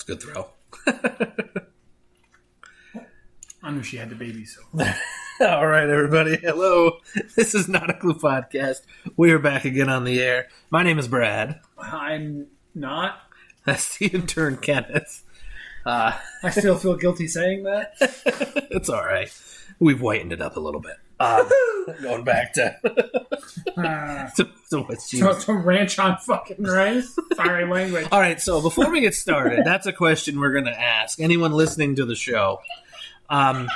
It's a good throw. I knew she had the baby, so. All right, everybody. Hello. This is Not a Clue Podcast. We are back again on the air. My name is Brad. I'm not. That's the intern, Kenneth. I still feel guilty saying that. It's all right. We've whitened it up a little bit. Going back to what's to ranch on fucking rice. Sorry, language. All right, so before we get started, that's a question we're going to ask anyone listening to the show. Ranch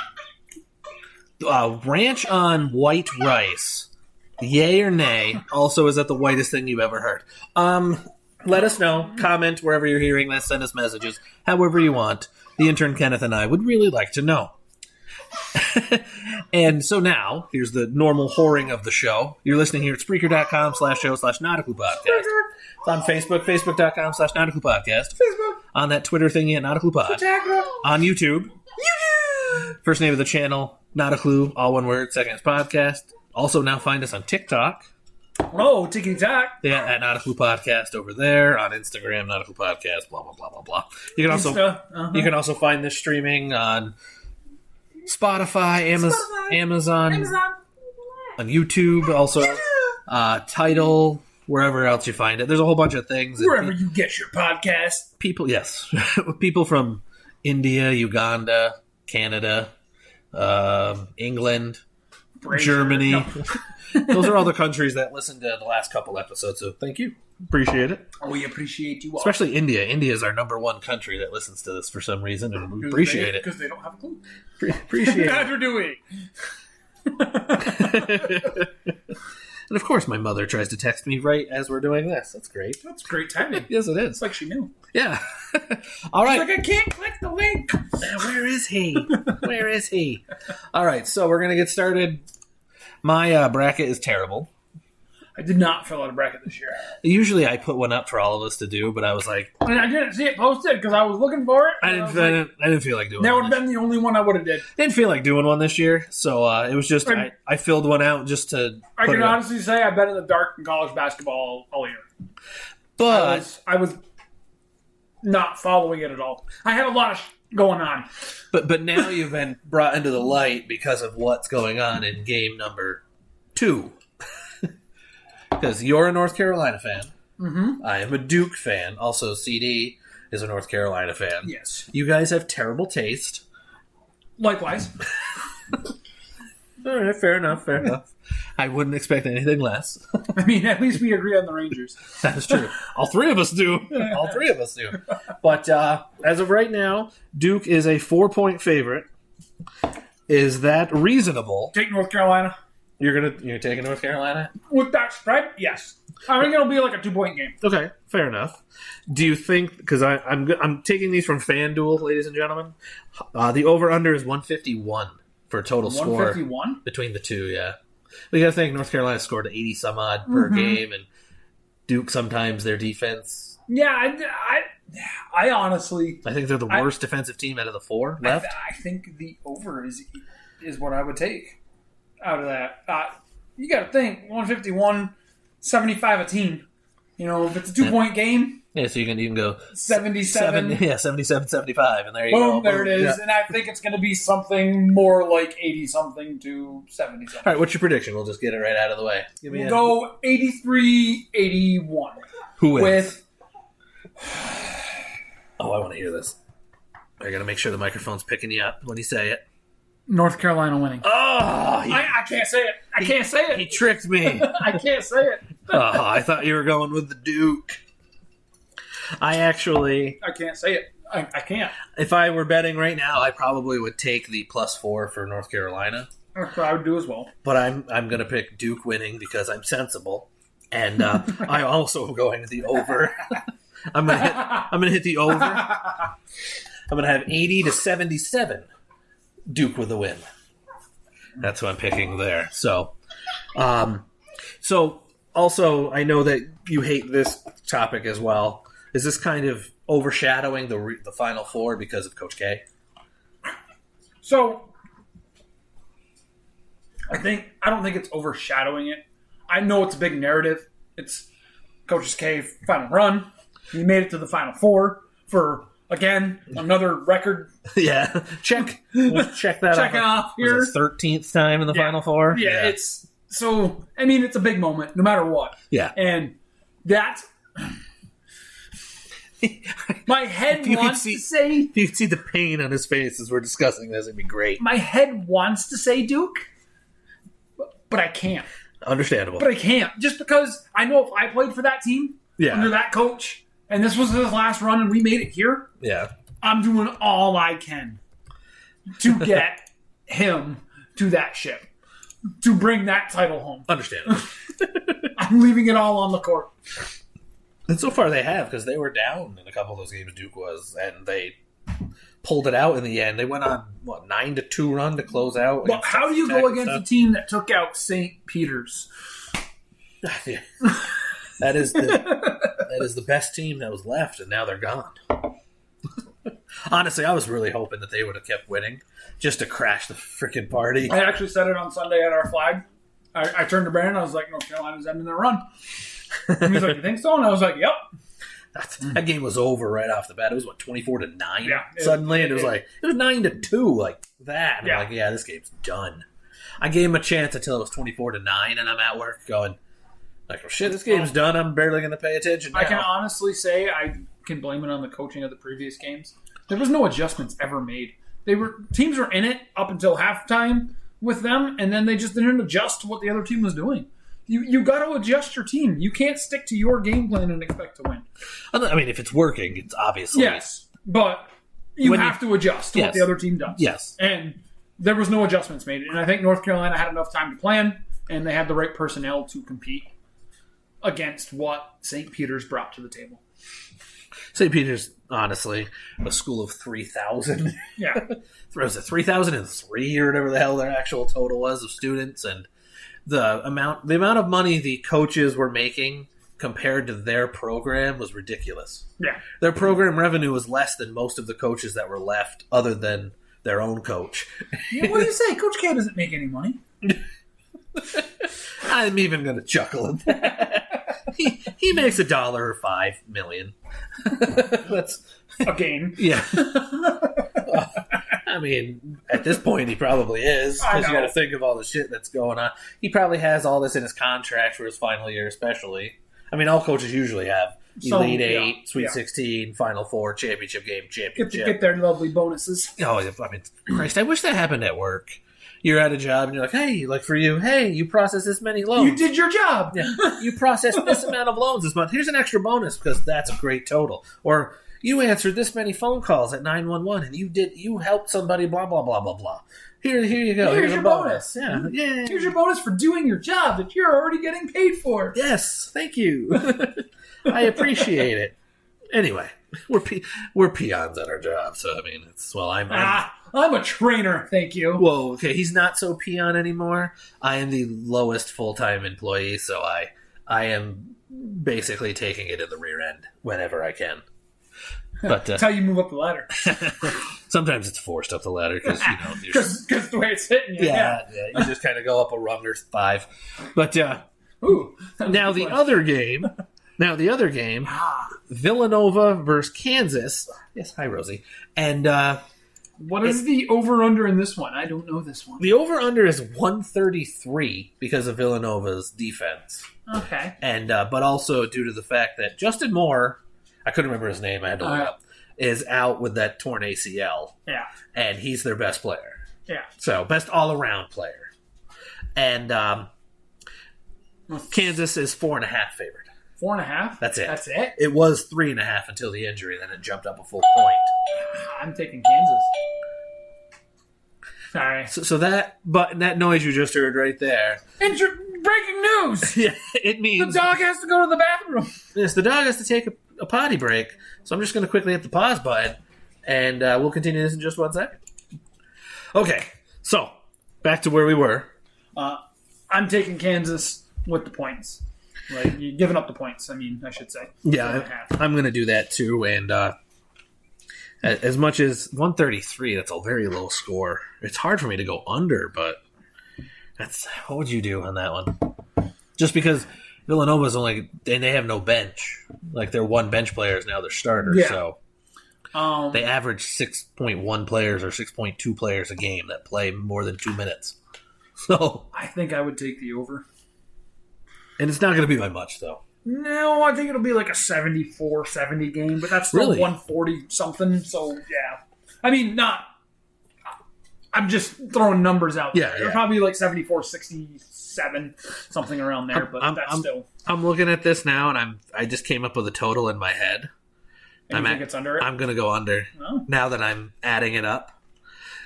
on white rice, yay or nay? Also, is that the whitest thing you've ever heard? Let us know. Comment wherever you're hearing this. Send us messages. However you want. The intern Kenneth and I would really like to know. And so now, here's the normal whoring of the show. You're listening here at Spreaker.com/show/NotACluePodcast. It's on Facebook, Facebook.com/NotACluePodcast. Facebook. On that Twitter thingy at NotACluePod. On YouTube. First name of the channel, Not a Clue, all one word, second is podcast. Also now find us on TikTok. Oh, TikTok. Yeah, at Not a Clue Podcast over there. On Instagram, Not a Clue Podcast, blah, blah, blah, blah, blah. You can also you can also find this streaming on Spotify, Amazon, on YouTube, also Tidal, wherever else you find it. There's a whole bunch of things. Wherever you get your podcast. People, yes. People from India, Uganda, Canada, England, Germany. No. Those are all the countries that listened to the last couple episodes, so thank you. Appreciate it. We appreciate you all. Especially India. India is our number one country that listens to this for some reason, and we appreciate it. Because they don't have a clue. Appreciate it. Neither do we. And of course my mother tries to text me right as we're doing this. That's great. That's great timing. Yes, it is. It's like she knew. Yeah. All right. She's like, I can't click the link. Where is he? Where is he? All right, so we're going to get started. My bracket is terrible. I did not fill out a bracket this year. Usually I put one up for all of us to do, but I was like... And I didn't see it posted because I was looking for it. I didn't feel like doing that one. That would have been the only one I would have did. Didn't feel like doing one this year, so it was just... I filled one out just to... I can honestly say I've been in the dark in college basketball all year. But... I was not following it at all. I had a lot of going on. But now you've been brought into the light because of what's going on in game number 2. Because you're a North Carolina fan. Mm-hmm. I am a Duke fan. Also, CD is a North Carolina fan. Yes. You guys have terrible taste. Likewise. All right, fair enough. I wouldn't expect anything less. I mean, at least we agree on the Rangers. That's true. All three of us do. But as of right now, Duke is a 4-point favorite. Is that reasonable? Take North Carolina. You're taking North Carolina? With that spread, yes. I think it'll be like a 2-point game. Okay, fair enough. Do you think, because I'm taking these from FanDuel, ladies and gentlemen, the over-under is 151 for total score. 151? Between the two, yeah. We got to think North Carolina scored 80-some-odd per game, and Duke sometimes their defense... Yeah, I honestly... I think they're the worst defensive team out of the 4 left. I think the over is what I would take out of that. You got to think, 151, 75 a team. You know, if it's a 2-point game... Yeah, so you can go 77. 77-75, and there you go. go. Boom, there it is. Yeah. And I think it's going to be something more like 80-something to 70-something. All right, what's your prediction? We'll just get it right out of the way. We'll go 83-81. Who wins? Oh, I want to hear this. I got to make sure the microphone's picking you up when you say it. North Carolina winning. Oh! I can't say it. I can't say it. He tricked me. I can't say it. Oh, I thought you were going with the Duke. I can't say it. I can't. If I were betting right now, I probably would take the +4 for North Carolina. That's what I would do as well. But I'm going to pick Duke winning because I'm sensible. And I also am going to the over. I'm gonna hit the over. I'm gonna have 80-77. Duke with a win. That's what I'm picking there. So also I know that you hate this topic as well. Is this kind of overshadowing the Final Four because of Coach K? So I don't think it's overshadowing it. I know it's a big narrative. It's Coach K final run. He made it to the Final Four for Again, another record. Yeah, check. Let's check that Check off here. 13th time in the Final Four. Yeah, it's so. I mean, it's a big moment, no matter what. Yeah, and that's my head wants to say. You can see the pain on his face as we're discussing this. It'd be great. My head wants to say Duke, but I can't. Understandable, but I can't just because I know if I played for that team under that coach. And this was his last run, and we made it here. Yeah, I'm doing all I can to get him to that ship, to bring that title home. Understandable. I'm leaving it all on the court. And so far they have, because they were down in a couple of those games, Duke was, and they pulled it out in the end. They went on, 9-2 run to close out. Well, how do you go against a team that took out St. Peter's? Yeah. That is the best team that was left, and now they're gone. Honestly, I was really hoping that they would have kept winning just to crash the freaking party. I actually said it on Sunday at our flag. I turned to Brandon. I was like, North Carolina's ending their run. And he's like, you think so? And I was like, yep. That game was over right off the bat. It was, 24-9 suddenly? And it was 9-2 like that. And I'm like, yeah, this game's done. I gave him a chance until it was 24-9, and I'm at work going, like, well, shit, this game's done. I'm barely going to pay attention now. I can honestly say I can blame it on the coaching of the previous games. There was no adjustments ever made. Teams were in it up until halftime with them, and then they just didn't adjust to what the other team was doing. You got to adjust your team. You can't stick to your game plan and expect to win. I mean, if it's working, it's obviously... Yes, but you have to adjust to what the other team does. Yes. And there was no adjustments made. And I think North Carolina had enough time to plan, and they had the right personnel to compete against what St. Peter's brought to the table. St. Peter's, honestly, a school of 3,000. Yeah. Was it 3,003 or whatever the hell their actual total was of students? And the amount of money the coaches were making compared to their program was ridiculous. Yeah. Their program revenue was less than most of the coaches that were left other than their own coach. Yeah, what do you say? Coach K doesn't make any money. I'm even going to chuckle at that. He makes $1.05 million. That's a game. Yeah. I mean, at this point, he probably is, because you got to think of all the shit that's going on. He probably has all this in his contract for his final year, especially. I mean, all coaches usually have Elite 8, Sweet 16, Final Four, championship game, championship. Get their lovely bonuses. Oh, I mean, Christ, I wish that happened at work. You're at a job and you're like, hey, like for you, hey, you processed this many loans. You did your job. Yeah. You processed this amount of loans this month. Here's an extra bonus because that's a great total. Or you answered this many phone calls at 911 and you helped somebody, blah, blah, blah, blah, blah. Here you go. Here's your bonus. Yeah. Yay. Here's your bonus for doing your job that you're already getting paid for. Yes. Thank you. I appreciate it. Anyway, we're peons at our job, so I mean, I'm a trainer, thank you. Whoa, okay, he's not so peon anymore. I am the lowest full-time employee, so I am basically taking it in the rear end whenever I can. But that's how you move up the ladder. Sometimes it's forced up the ladder because because the way it's hitting you. Yeah, you just kind of go up a rung or 5. But now the other game. Villanova versus Kansas. Yes, hi, Rosie. And what is the over-under in this one? I don't know this one. The over-under is 133 because of Villanova's defense. Okay. And but also due to the fact that Justin Moore, I couldn't remember his name, I had to look up, is out with that torn ACL. Yeah. And he's their best player. Yeah. So, best all-around player. And Kansas is 4.5 favored. 4.5? That's it. That's it? It was 3.5 until the injury, then it jumped up a full point. I'm taking Kansas. Sorry. So that noise you just heard right there. Breaking news! Yeah, it means the dog has to go to the bathroom. Yes, the dog has to take a potty break. So I'm just going to quickly hit the pause button, and we'll continue this in just 1 second. Okay, so back to where we were. I'm taking Kansas with the points. Like, you're giving up the points, I should say. Yeah, I'm going to do that too. And as much as 133, that's a very low score. It's hard for me to go under, but what would you do on that one? Just because Villanova's only, and they have no bench. Like, their one bench player is now their starter. Yeah. So They average 6.1 players or 6.2 players a game that play more than 2 minutes. So I think I would take the over. And it's not going to be by much, though. No, I think it'll be like a 74-70 game, but that's still Really? 140-something, so yeah. I mean, not... I'm just throwing numbers out there. They're probably like 74-67, something around there, but that's still... I'm looking at this now, and I just came up with a total in my head. And you think it's under it? I'm going to go under, now that I'm adding it up.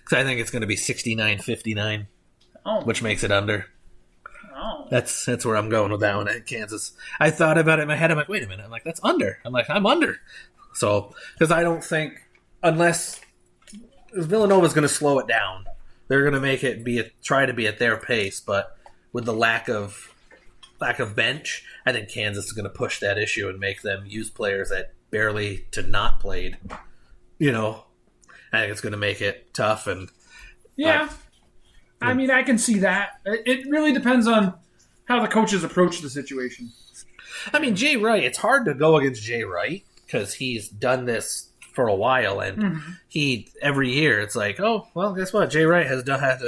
Because I think it's going to be 69-59, which makes it under. Oh. That's where I'm going with that one at Kansas. I thought about it in my head. I'm like, wait a minute. I'm like, that's under. I'm under. So, because I don't think, unless Villanova's going to slow it down, they're going to make it try to be at their pace. But with the lack of bench, I think Kansas is going to push that issue and make them use players that barely to not played. I think it's going to make it tough. And yeah. I mean, I can see that. It really depends on how the coaches approach the situation. I mean, Jay Wright, it's hard to go against Jay Wright because he's done this for a while, and every year it's like, oh, well, guess what? Jay Wright has had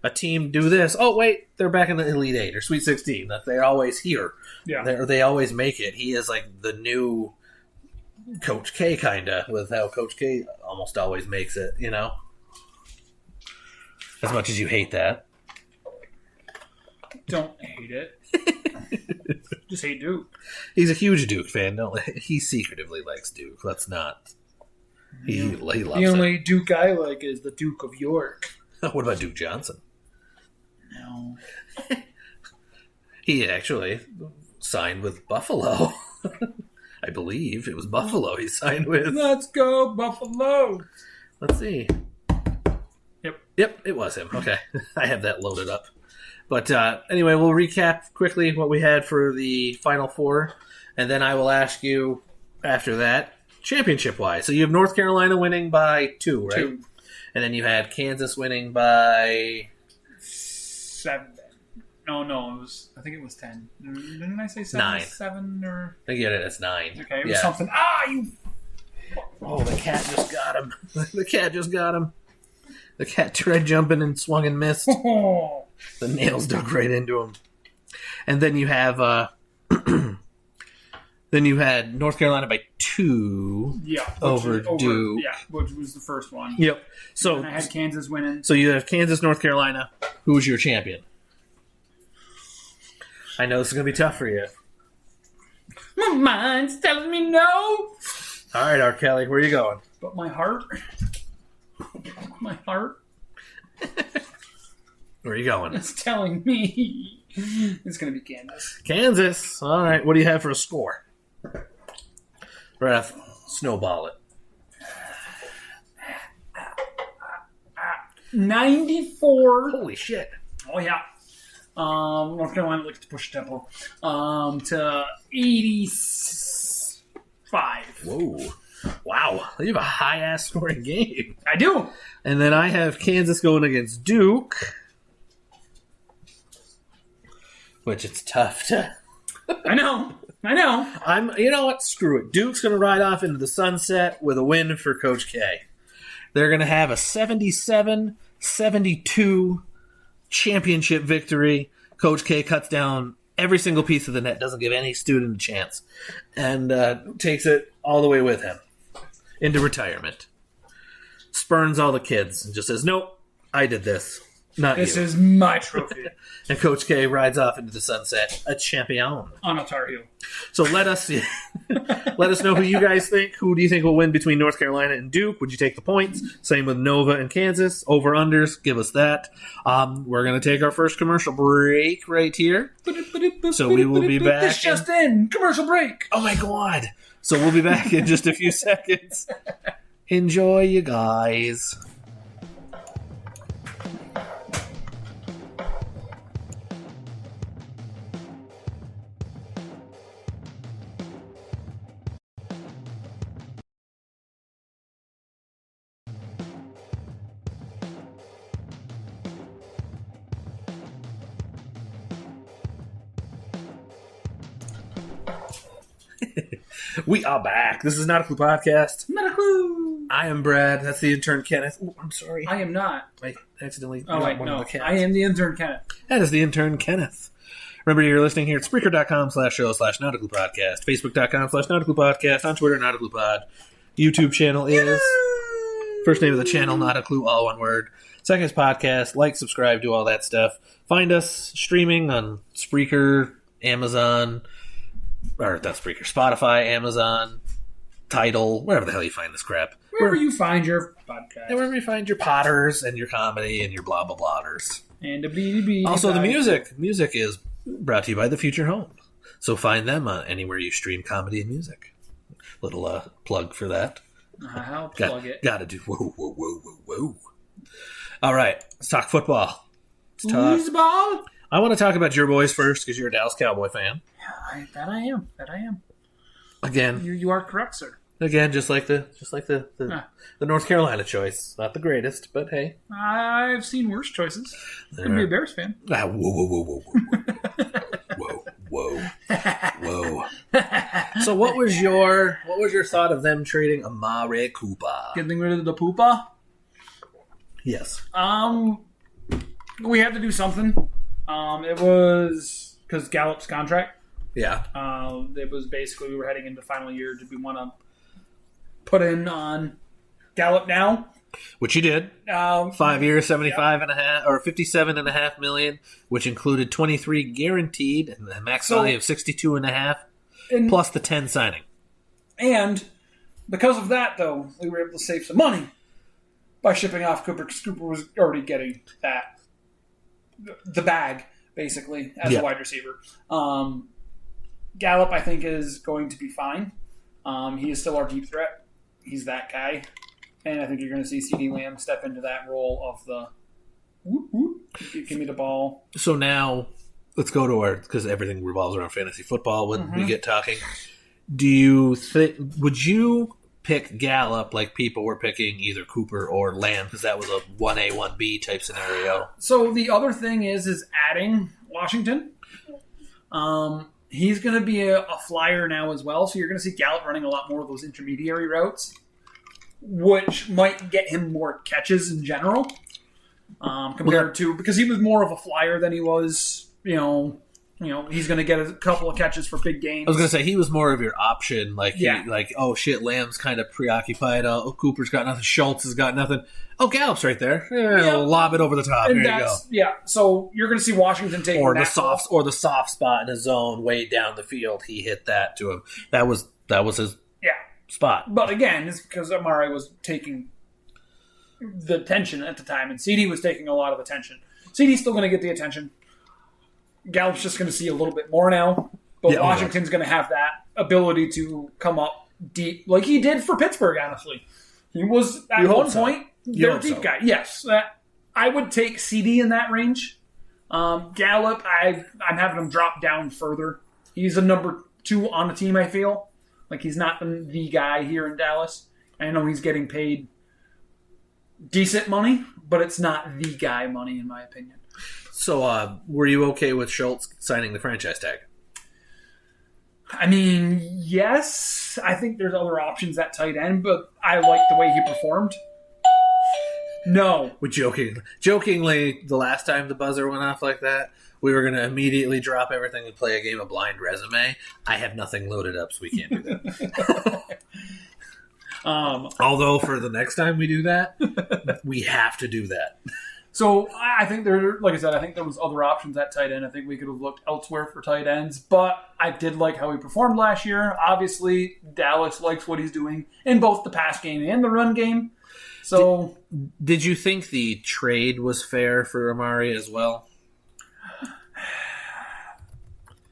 a team do this. Oh, wait, they're back in the Elite Eight or Sweet 16. That they're always here. Yeah, they always make it. He is like the new Coach K, kind of, with how Coach K almost always makes it. As much as you hate that. Don't hate it. Just hate Duke. He's a huge Duke fan. He secretively likes Duke. Let's not. He loves it. The only Duke I like is the Duke of York. What about Duke Johnson? No. He actually signed with Buffalo. I believe it was Buffalo he signed with. Let's go, Buffalo. Let's see. Yep, it was him. Okay. I have that loaded up. But anyway, we'll recap quickly what we had for the Final Four, and then I will ask you after that, championship-wise. So you have North Carolina winning by 2, right? 2. And then you had Kansas winning by 7. No, I think it was 10. Didn't I say 7? 9. 7 or... I get it, it's 9. Okay, it was something. Oh, the cat just got him. The cat tried jumping and swung and missed. The nails dug right into him. And then you have North Carolina by 2 over Duke. Yeah, which was the first one. Yep. So I had Kansas winning. So you have Kansas, North Carolina. Who's your champion? I know this is going to be tough for you. My mind's telling me no. All right, R. Kelly, where are you going? But my heart... Where are you going? It's telling me it's going to be Kansas. Kansas. All right. What do you have for a score? We're going to snowball it. 94. Holy shit. Oh, yeah. North Carolina likes to push tempo. To 85. Whoa. Wow, you have a high-ass scoring game. I do. And then I have Kansas going against Duke, which it's tough to... I know. You know what? Screw it. Duke's going to ride off into the sunset with a win for Coach K. They're going to have a 77-72 championship victory. Coach K cuts down every single piece of the net, doesn't give any student a chance, and takes it all the way with him into retirement. Spurns all the kids and just says, nope, I did this. Not this you. Is my trophy. And Coach K rides off into the sunset, a champion. On a Tar Heel. So let us know who you guys think. Who do you think will win between North Carolina and Duke? Would you take the points? Same with Nova and Kansas. Over-unders, give us that. We're going to take our first commercial break right here. So we will be back. This just in. Commercial break. Oh, my God. So we'll be back in just a few seconds. Enjoy, you guys. We are back. This is Not a Clue Podcast. Not a clue. I am Brad. That's the intern Kenneth. Ooh, I'm sorry. I am not. I accidentally Oh, wait, one no. of the cats. I am the intern Kenneth. That is the intern Kenneth. Remember, you're listening here at Spreaker.com/show/Nautical Podcast, Facebook.com/Nautical Podcast, on Twitter, Nautical Pod. YouTube channel is first name of the channel, not a clue, all one word. Second is podcast. Like, subscribe, do all that stuff. Find us streaming on Spreaker, Amazon, or not Spreaker, Spotify, Amazon, Tidal, wherever the hell you find this crap. Wherever you find your podcast. Wherever you find your potters and your comedy and your blah blah blahters. And a BDay. Also, the music. Music is brought to you by The Future Home. So find them anywhere you stream comedy and music. Little plug for that. I'll plug it. Gotta do. Whoa. All right, let's talk football. Let's talk. I want to talk about your boys first because you're a Dallas Cowboy fan. That I am. Again, you are correct, sir. Again, just like the North Carolina choice. Not the greatest, but hey. I've seen worse choices. Could be a Bears fan. Whoa. So what was your thought of them trading Amari Cooper? Getting rid of the poopa? Yes. We had to do something. It was because Gallup's contract. Yeah. It was basically we were heading into final year. Did we want to put in on Gallup now? Which you did. 5 years, 75 and a half, or 57.5 million, which included 23 guaranteed and a max value of 62.5, plus the 10 signing. And because of that, though, we were able to save some money by shipping off Cooper, because Cooper was already getting the bag, basically, as a wide receiver. Gallup, I think, is going to be fine. He is still our deep threat. He's that guy. And I think you're going to see CeeDee Lamb step into that role of the whoop, whoop, give me the ball. So now, let's go to because everything revolves around fantasy football when we get talking. Do you would you pick Gallup like people were picking either Cooper or Lamb, because that was a 1A, 1B type scenario? So the other thing is adding Washington. He's going to be a flyer now as well, so you're going to see Gallup running a lot more of those intermediary routes, which might get him more catches in general compared to, because he was more of a flyer than he was, he's going to get a couple of catches for big games. I was going to say, he was more of your option. Oh shit, Lamb's kind of preoccupied. Oh, Cooper's got nothing. Schultz has got nothing. Oh, Gallup's right there. We'll lob it over the top. And there you go. Yeah, so you're going to see Washington taking the soft spot in his zone way down the field. He hit that to him. That was his spot. But again, it's because Amari was taking the attention at the time, and CeeDee was taking a lot of attention. CeeDee's still going to get the attention. Gallup's just going to see a little bit more now, but Washington's going to have that ability to come up deep, like he did for Pittsburgh, honestly. He was, at one point, their deep guy. Yes. I would take CeeDee in that range. Gallup, I'm having him drop down further. He's a number 2 on the team, I feel. Like, he's not the guy here in Dallas. I know he's getting paid decent money, but it's not the guy money, in my opinion. So, were you okay with Schultz signing the franchise tag? I mean, yes. I think there's other options at tight end, but I like the way he performed. No. Jokingly, the last time the buzzer went off like that, we were going to immediately drop everything and play a game of blind resume. I have nothing loaded up, so we can't do that. Although, for the next time we do that, we have to do that. So, I think like I said, I think there was other options at tight end. I think we could have looked elsewhere for tight ends, but I did like how he performed last year. Obviously, Dallas likes what he's doing in both the pass game and the run game. So, did you think the trade was fair for Amari as well?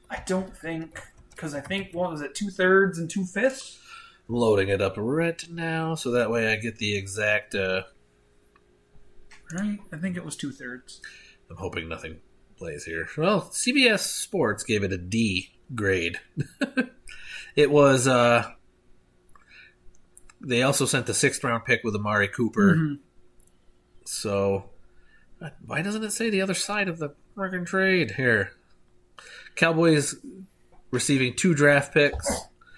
I don't think, because I think, what was it, 2/3 and 2/5? I'm loading it up right now, so that way I get the exact... Right? I think it was 2/3. I'm hoping nothing plays here. Well, CBS Sports gave it a D grade. It was... They also sent the 6th round pick with Amari Cooper. Mm-hmm. So, why doesn't it say the other side of the friggin' trade here? Cowboys receiving 2 draft picks.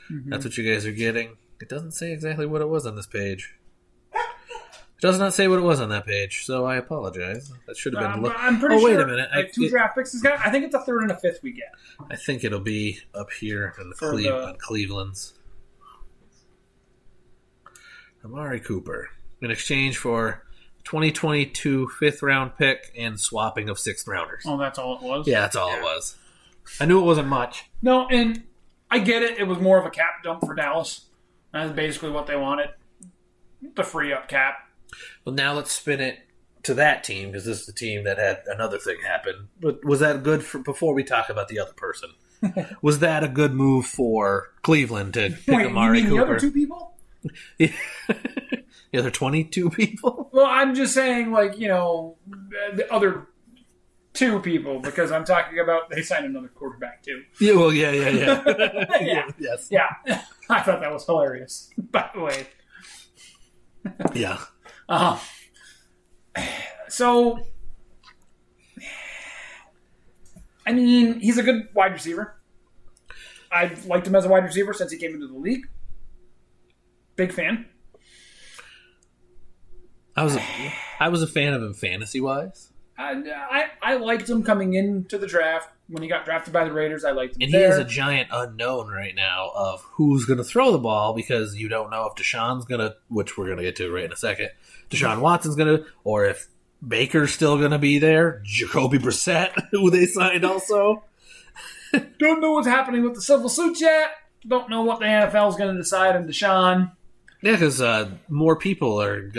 Mm-hmm. That's what you guys are getting. It doesn't say exactly what it was on this page. It does not say what it was on that page, so I apologize. That should have been. I'm pretty sure. Wait a minute. Like 2 draft picks. I think it's a 3rd and a 5th we get. I think it'll be up here in on Cleveland's. Amari Cooper in exchange for 2022 5th round pick and swapping of 6th rounders. Oh, that's all it was? Yeah, that's all it was. I knew it wasn't much. No, and I get it. It was more of a cap dump for Dallas. That's basically what they wanted. To free up cap. Well, now let's spin it to that team, because this is the team that had another thing happen. But was that good before we talk about the other person? Was that a good move for Cleveland to pick Amari Cooper? The other 2 people? The other 22 people? Well, I'm just saying, the other 2 people, because I'm talking about they signed another quarterback too. Yeah, well, yeah. Yeah. Yes. Yeah. I thought that was hilarious, by the way. Yeah. So, I mean, he's a good wide receiver. I've liked him as a wide receiver since he came into the league. Big fan. I was a fan of him fantasy-wise. I liked him coming into the draft. When he got drafted by the Raiders, I liked him. And he is a giant unknown right now of who's going to throw the ball, because you don't know if Deshaun's going to, which we're going to get to right in a second, Deshaun Watson's going to, or if Baker's still going to be there, Jacoby Brissett, who they signed also. Don't know what's happening with the civil suits yet. Don't know what the NFL is going to decide on Deshaun. Yeah, because more people are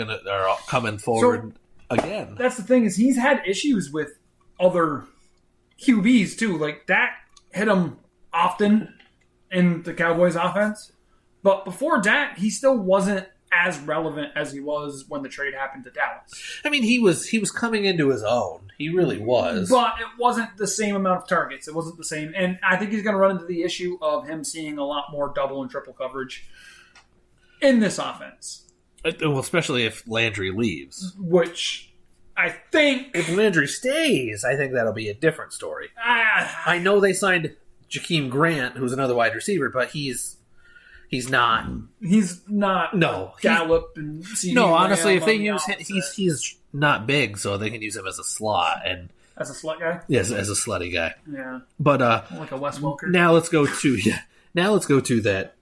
coming forward again. That's the thing, is he's had issues with other QBs too. Like, Dak hit him often in the Cowboys offense. But before Dak, he still wasn't as relevant as he was when the trade happened to Dallas. I mean, he was coming into his own. He really was. But it wasn't the same amount of targets. It wasn't the same. And I think he's going to run into the issue of him seeing a lot more double and triple coverage in this offense. Well, especially if Landry leaves. Which I think... If Landry stays, I think that'll be a different story. I know they signed Jakeem Grant, who's another wide receiver, but he's not. He's not. No, Gallup and CD no. Honestly, if they Lamb use him, he's not big, so they can use him as a slot and as a slot guy. Yes, as a slutty guy. Yeah, but like a Wes Welker. Now let's go to that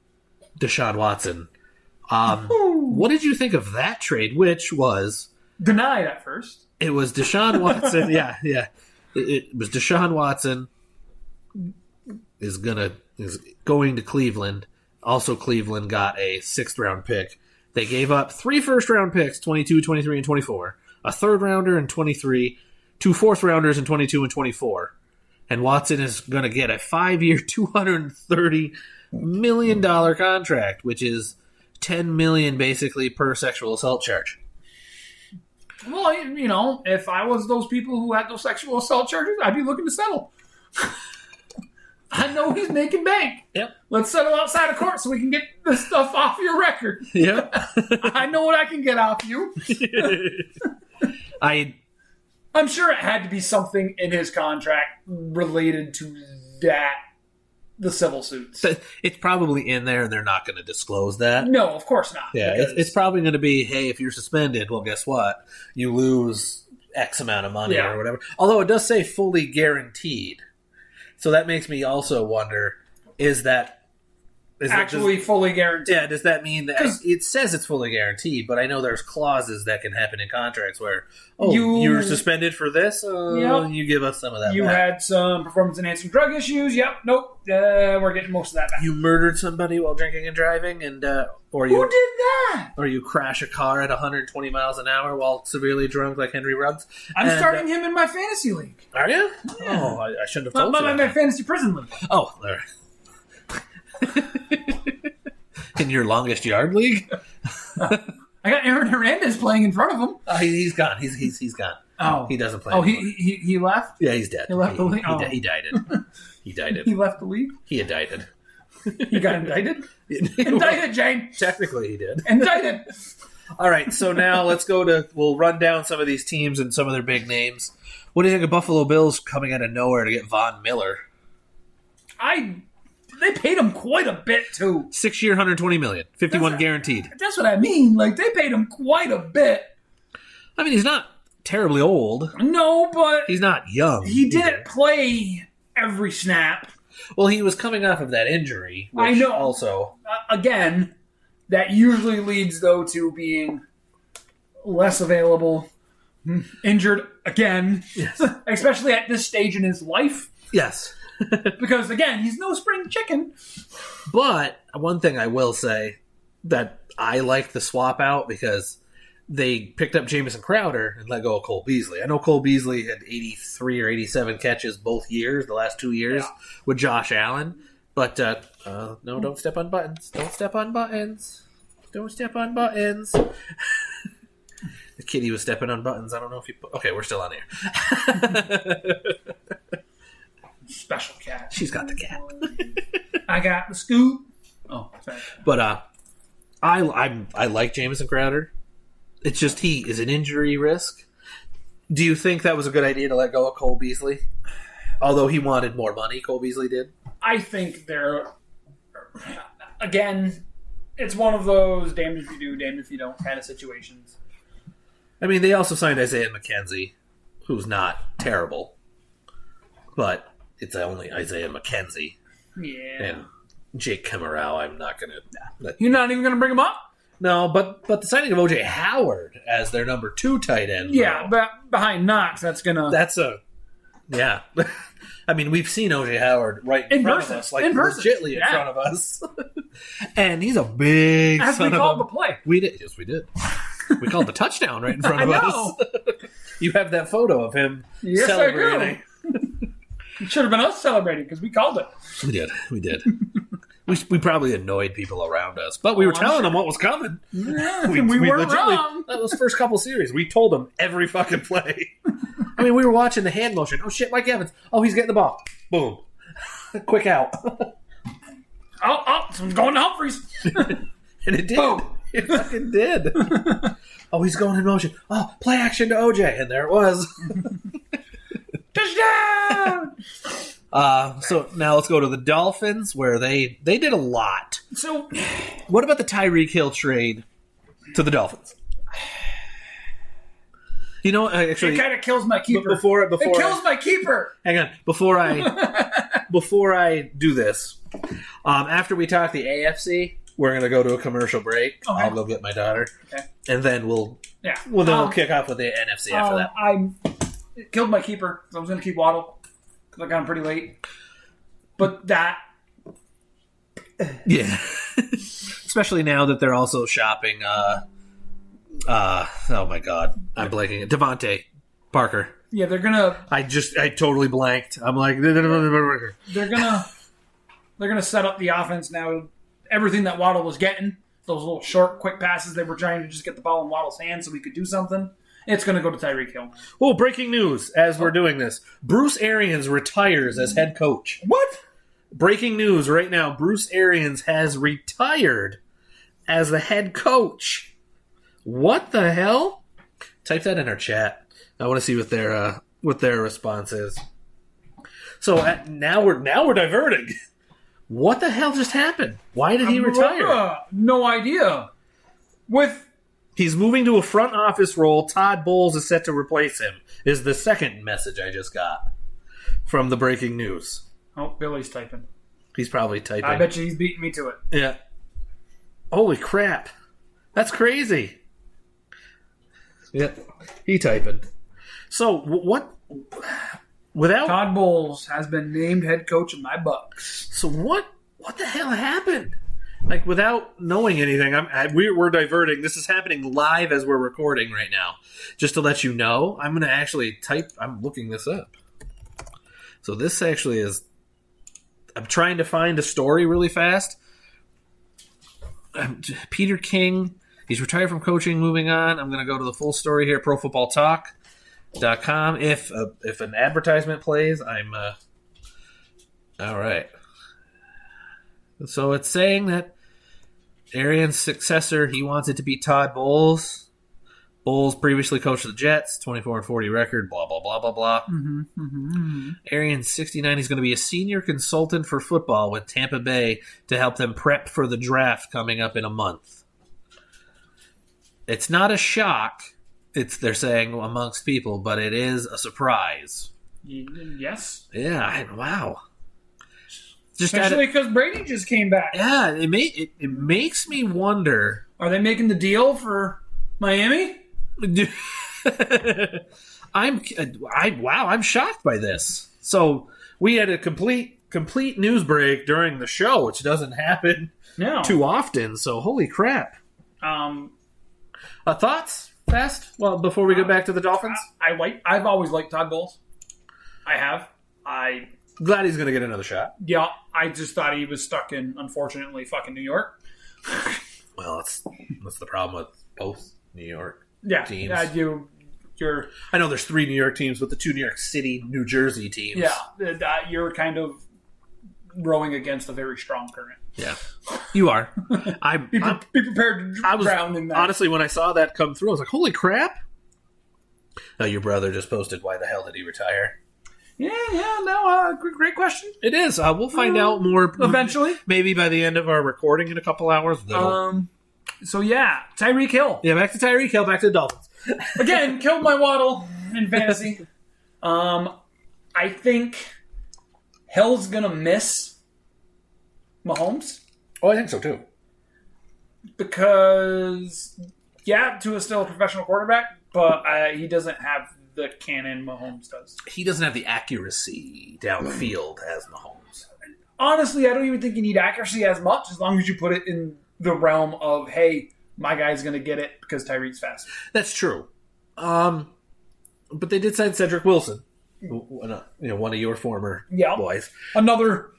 Deshaun Watson. What did you think of that trade? Which was denied at first. It was Deshaun Watson. yeah. It was Deshaun Watson is going to Cleveland. Also, Cleveland got a 6th round pick. They gave up 3 first round picks, 22, 23, and 24. A 3rd rounder in 23, 2 4th rounders in 22 and 24. And Watson is going to get a 5-year, $230 million contract, which is $10 million basically per sexual assault charge. Well, if I was those people who had those sexual assault charges, I'd be looking to settle. I know he's making bank. Yep. Let's settle outside of court so we can get this stuff off your record. Yep. I know what I can get off you. I'm sure it had to be something in his contract related to that, the civil suits. It's probably in there, and they're not going to disclose that. No, of course not. Yeah, it's probably going to be, hey, if you're suspended, well, guess what? You lose X amount of money or whatever. Although it does say fully guaranteed. So that makes me also wonder, is actually fully guaranteed? Yeah, does that mean that it says it's fully guaranteed, but I know there's clauses that can happen in contracts where, you're suspended for this, you give us some of that back. Had some performance-enhancing drug issues, we're getting most of that back. You murdered somebody while drinking and driving, and who did that? Or you crash a car at 120 miles an hour while severely drunk like Henry Ruggs. I'm starting him in my fantasy league. Are you? Yeah. Oh, I shouldn't have told you. My fantasy prison league. Oh, there. In your longest yard league? I got Aaron Hernandez playing in front of him. Oh, he's gone. He's gone. Oh, he doesn't play. Oh, anymore. he left. Yeah, he's dead. He left the league. He died. He died. He left the league. He indicted. He got indicted. Indicted, Jane. Technically, he did. Indicted. All right, so now we'll run down some of these teams and some of their big names. What do you think of Buffalo Bills coming out of nowhere to get Von Miller? They paid him quite a bit, too. 6-year, $120 million. 51 guaranteed. That's what I mean. Like, they paid him quite a bit I mean, he's not terribly old. No, but he's not young. He didn't play every snap. Well, he was coming off of that injury. Which I know. Also, again, that usually leads, though, to being less available, injured again, yes. Especially at this stage in his life. Yes. Because, again, he's no spring chicken. But one thing I will say that I liked the swap out because they picked up Jamison Crowder and let go of Cole Beasley. I know Cole Beasley had 83 or 87 catches both years, the last 2 years, with Josh Allen. But, no, don't step on buttons. Don't step on buttons. Don't step on buttons. The kitty was stepping on buttons. I don't know if you... Okay, we're still on here. Special cat. She's got the cat. I got the scoop. Oh, sorry. But I like Jamison Crowder. It's just he is an injury risk. Do you think that was a good idea to let go of Cole Beasley? Although he wanted more money, Cole Beasley did. I think they're... Again, it's one of those damned if you do, damned if you don't kind of situations. I mean, they also signed Isaiah McKenzie, who's not terrible. But it's only Isaiah McKenzie. Yeah. And Jake Kemerow, I'm not going to... You're not even going to bring him up? No, but the signing of O.J. Howard as their number 2 tight end. Yeah, but behind Knox, that's going to... That's a... Yeah. I mean, we've seen O.J. Howard right in front of us. Like, legitly in front of us. And he's a big as son we of called a... the play. We did. Yes, we did. We called the touchdown right in front of us. You have that photo of him celebrating. I do. It should have been us celebrating because we called it. We did. We probably annoyed people around us, but we were telling them what was coming. Yeah, we weren't wrong. That was first couple series. We told them every fucking play. I mean, we were watching the hand motion. Oh, shit, Mike Evans. Oh, he's getting the ball. Boom. Quick out. Someone's going to Humphreys. And it did. Boom. It fucking did. Oh, he's going in motion. Oh, play action to OJ. And there it was. Touchdown! So now let's go to the Dolphins, where they did a lot. So, what about the Tyreek Hill trade to the Dolphins? You know, actually, it kind of kills my keeper. It kills my keeper. Hang on, before I do this, after we talk the AFC, we're gonna go to a commercial break. Okay. I'll go get my daughter, and then we'll kick off with the NFC after that. It killed my keeper, so I was gonna keep Waddle because I got him pretty late. But that, yeah, especially now that they're also shopping. Oh my God, I'm blanking it. Devontae Parker. Yeah, they're gonna. I totally blanked. I'm like, they're gonna set up the offense now. Everything that Waddle was getting, those little short, quick passes, they were trying to just get the ball in Waddle's hands so we could do something. It's going to go to Tyreek Hill. Oh, breaking news as we're doing this. Bruce Arians retires as head coach. What? Breaking news right now. Bruce Arians has retired as the head coach. What the hell? Type that in our chat. I want to see what their response is. So now we're diverting. What the hell just happened? Why did he retire? No idea. He's moving to a front office role. Todd Bowles is set to replace him. Is the second message I just got from the breaking news. Oh, Billy's typing. He's probably typing. I bet you he's beating me to it. Yeah. Holy crap. That's crazy. Yeah. He typing. So, what... Without Todd Bowles has been named head coach of my Bucks. So what the hell happened? Like, without knowing anything, we're diverting. This is happening live as we're recording right now. Just to let you know, I'm going to actually type... I'm looking this up. So this actually is... I'm trying to find a story really fast. Peter King, he's retired from coaching, moving on. I'm going to go to the full story here, ProFootballTalk.com. If an advertisement plays, I'm... All right. So it's saying that Arians' successor, he wants it to be Todd Bowles. Bowles previously coached the Jets, 24-40 record, blah, blah, blah, blah, blah. Arians, 69, he's going to be a senior consultant for football with Tampa Bay to help them prep for the draft coming up in a month. It's not a shock. they're saying amongst people, but it is a surprise. Yes. Yeah. Wow. Especially because Brady just came back. Yeah. It makes me wonder. Are they making the deal for Miami? I'm shocked by this. So we had a complete news break during the show, which doesn't happen too often. So holy crap. Thoughts? Fast? Well, before we go back to the Dolphins? I've always liked Todd Bowles. I have. Glad he's going to get another shot. Yeah, I just thought he was stuck in, unfortunately, fucking New York. Well, that's the problem with both New York teams. You're. I know there's 3 New York teams, but the 2 New York City, New Jersey teams. Yeah, you're kind of rowing against a very strong current. Yeah, you are. Be prepared to drown in that. Honestly, when I saw that come through, I was like, holy crap. Your brother just posted, why the hell did he retire? Great question. It is. We'll find out more eventually. Maybe by the end of our recording in a couple hours. So yeah, Tyreek Hill. Yeah, back to Tyreek Hill, back to the Dolphins. Again, killed my Waddle in fantasy. I think Hill's gonna miss Mahomes. Oh, I think so too. Because Tua's still a professional quarterback, but he doesn't have the cannon Mahomes does. He doesn't have the accuracy downfield as Mahomes. Honestly, I don't even think you need accuracy as much as long as you put it in the realm of, hey, my guy's going to get it because Tyreek's fast. That's true. But they did sign Cedric Wilson, one of your former boys. Another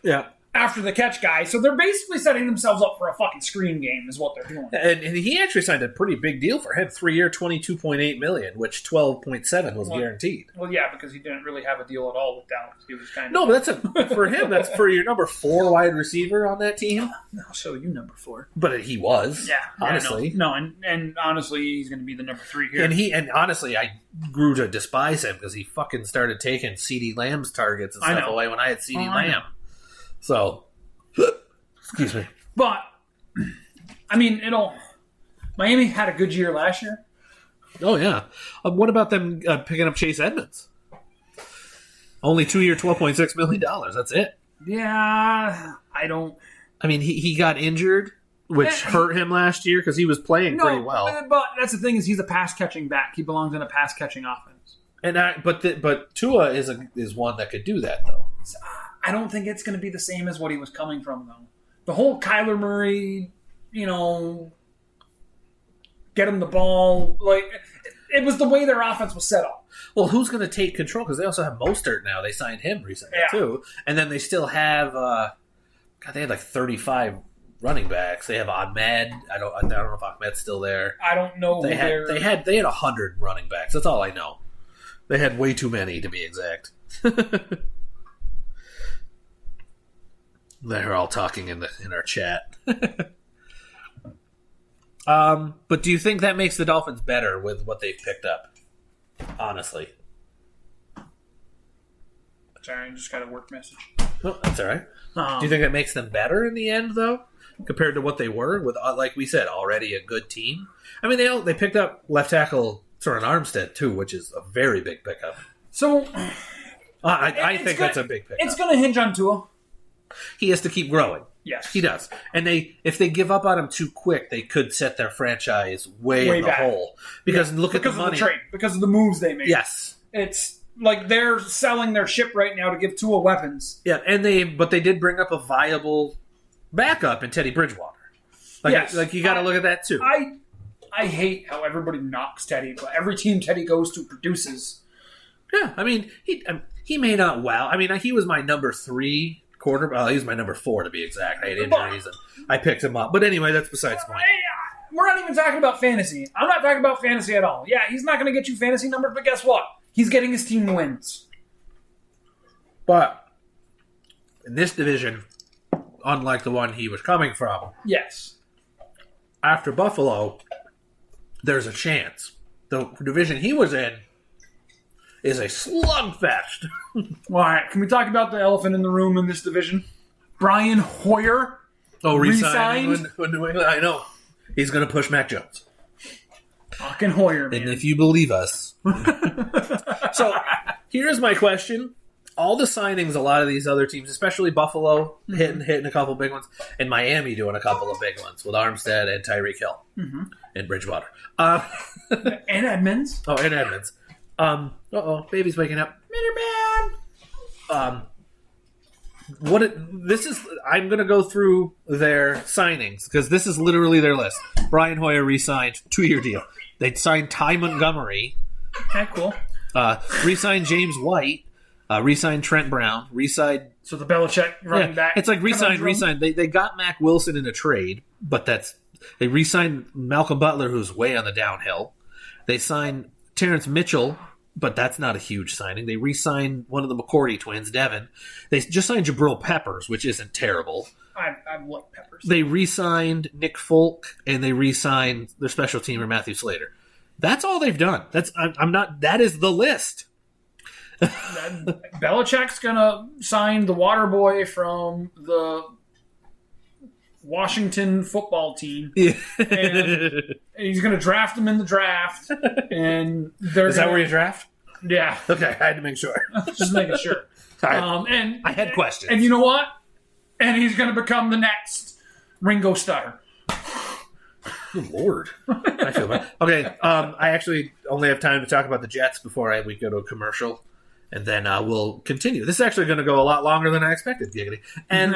after the catch guy. So they're basically setting themselves up for a fucking screen game is what they're doing. And he actually signed a pretty big deal for him. 3-year, $22.8 million, which $12.7 was guaranteed. Well, yeah, because he didn't really have a deal at all with Dallas. He was kind of... No, but for him, that's for your number 4 wide receiver on that team. I'll show you number 4. But he was. Yeah. Honestly. No, and honestly, he's going to be the number 3 here. And honestly, I grew to despise him because he fucking started taking CeeDee Lamb's targets and stuff away when I had CeeDee Lamb. So... Excuse me. But, I mean, Miami had a good year last year. Oh, yeah. What about them picking up Chase Edmonds? Only 2-year, $12.6 million. That's it. Yeah, I mean, he got injured, which hurt him last year because he was playing pretty well. But that's the thing is he's a pass-catching back. He belongs in a pass-catching offense. But Tua is one that could do that, though. I don't think it's going to be the same as what he was coming from, though. The whole Kyler Murray, get him the ball. Like, it was the way their offense was set up. Well, who's going to take control? Because they also have Mostert now. They signed him recently, too. And then they still have, they had like 35 running backs. They have Ahmed. I don't know if Ahmed's still there. I don't know. They had 100 running backs. That's all I know. They had way too many, to be exact. They're all talking in our chat. But do you think that makes the Dolphins better with what they've picked up? Honestly. Sorry, I just got a work message. Oh, that's all right. Do you think it makes them better in the end, though, compared to what they were with, like we said, already a good team? I mean, they picked up left tackle Soren Armstead too, which is a very big pickup. So, I think that's a big pickup. It's going to hinge on Tua. He has to keep growing. Yes, he does. And if they give up on him too quick, they could set their franchise way in the hole. Because look at the money. Because of the trade, because of the moves they made. Yes, it's like they're selling their ship right now to give Tua weapons. Yeah, but they did bring up a viable backup in Teddy Bridgewater. Like you got to look at that too. I hate how everybody knocks Teddy, but every team Teddy goes to produces. Yeah, I mean he may not wow. I mean he was my number 3 quarter. Well, he was my number 4 to be exact. I had injuries and I picked him up. But anyway, that's besides the point. We're not even talking about fantasy. I'm not talking about fantasy at all. Yeah, he's not going to get you fantasy numbers, but guess what? He's getting his team wins. But in this division, unlike the one he was coming from, yes, after Buffalo, there's a chance. The division he was in is a slugfest. All right, can we talk about the elephant in the room in this division? Brian Hoyer. Oh, re-signed with New England? I know. He's going to push Mac Jones. Fucking Hoyer, man. And if you believe us. So, here's my question. All the signings, a lot of these other teams, especially Buffalo, hitting a couple big ones, and Miami doing a couple of big ones with Armstead and Tyreek Hill and Bridgewater. And Edmonds. Oh, and Edmonds. Baby's waking up. Man. I'm going to go through their signings because this is literally their list. Brian Hoyer re-signed, 2-year deal. They signed Ty Montgomery. Okay, cool. Re-signed James White. Re-signed Trent Brown. Re-signed. So the Belichick running back. It's like re-signed. They got Mac Wilson in a trade, but they re-signed Malcolm Butler, who's way on the downhill. They signed Terrence Mitchell, but that's not a huge signing. They re-signed one of the McCourty twins, Devin. They just signed Jabril Peppers, which isn't terrible. I like Peppers. They re-signed Nick Folk, and they re-signed their special teamer, Matthew Slater. That's all they've done. That is the list. Belichick's gonna sign the water boy from the Washington football team. Yeah. And he's gonna draft him in the draft. And is that where you draft? Yeah. Okay, I had to make sure. Just making sure. And I had questions. And you know what? And he's gonna become the next Ringo Starr. Good Lord. I feel bad. Okay, I actually only have time to talk about the Jets before we go to a commercial. And then we'll continue. This is actually going to go a lot longer than I expected, Giggity. And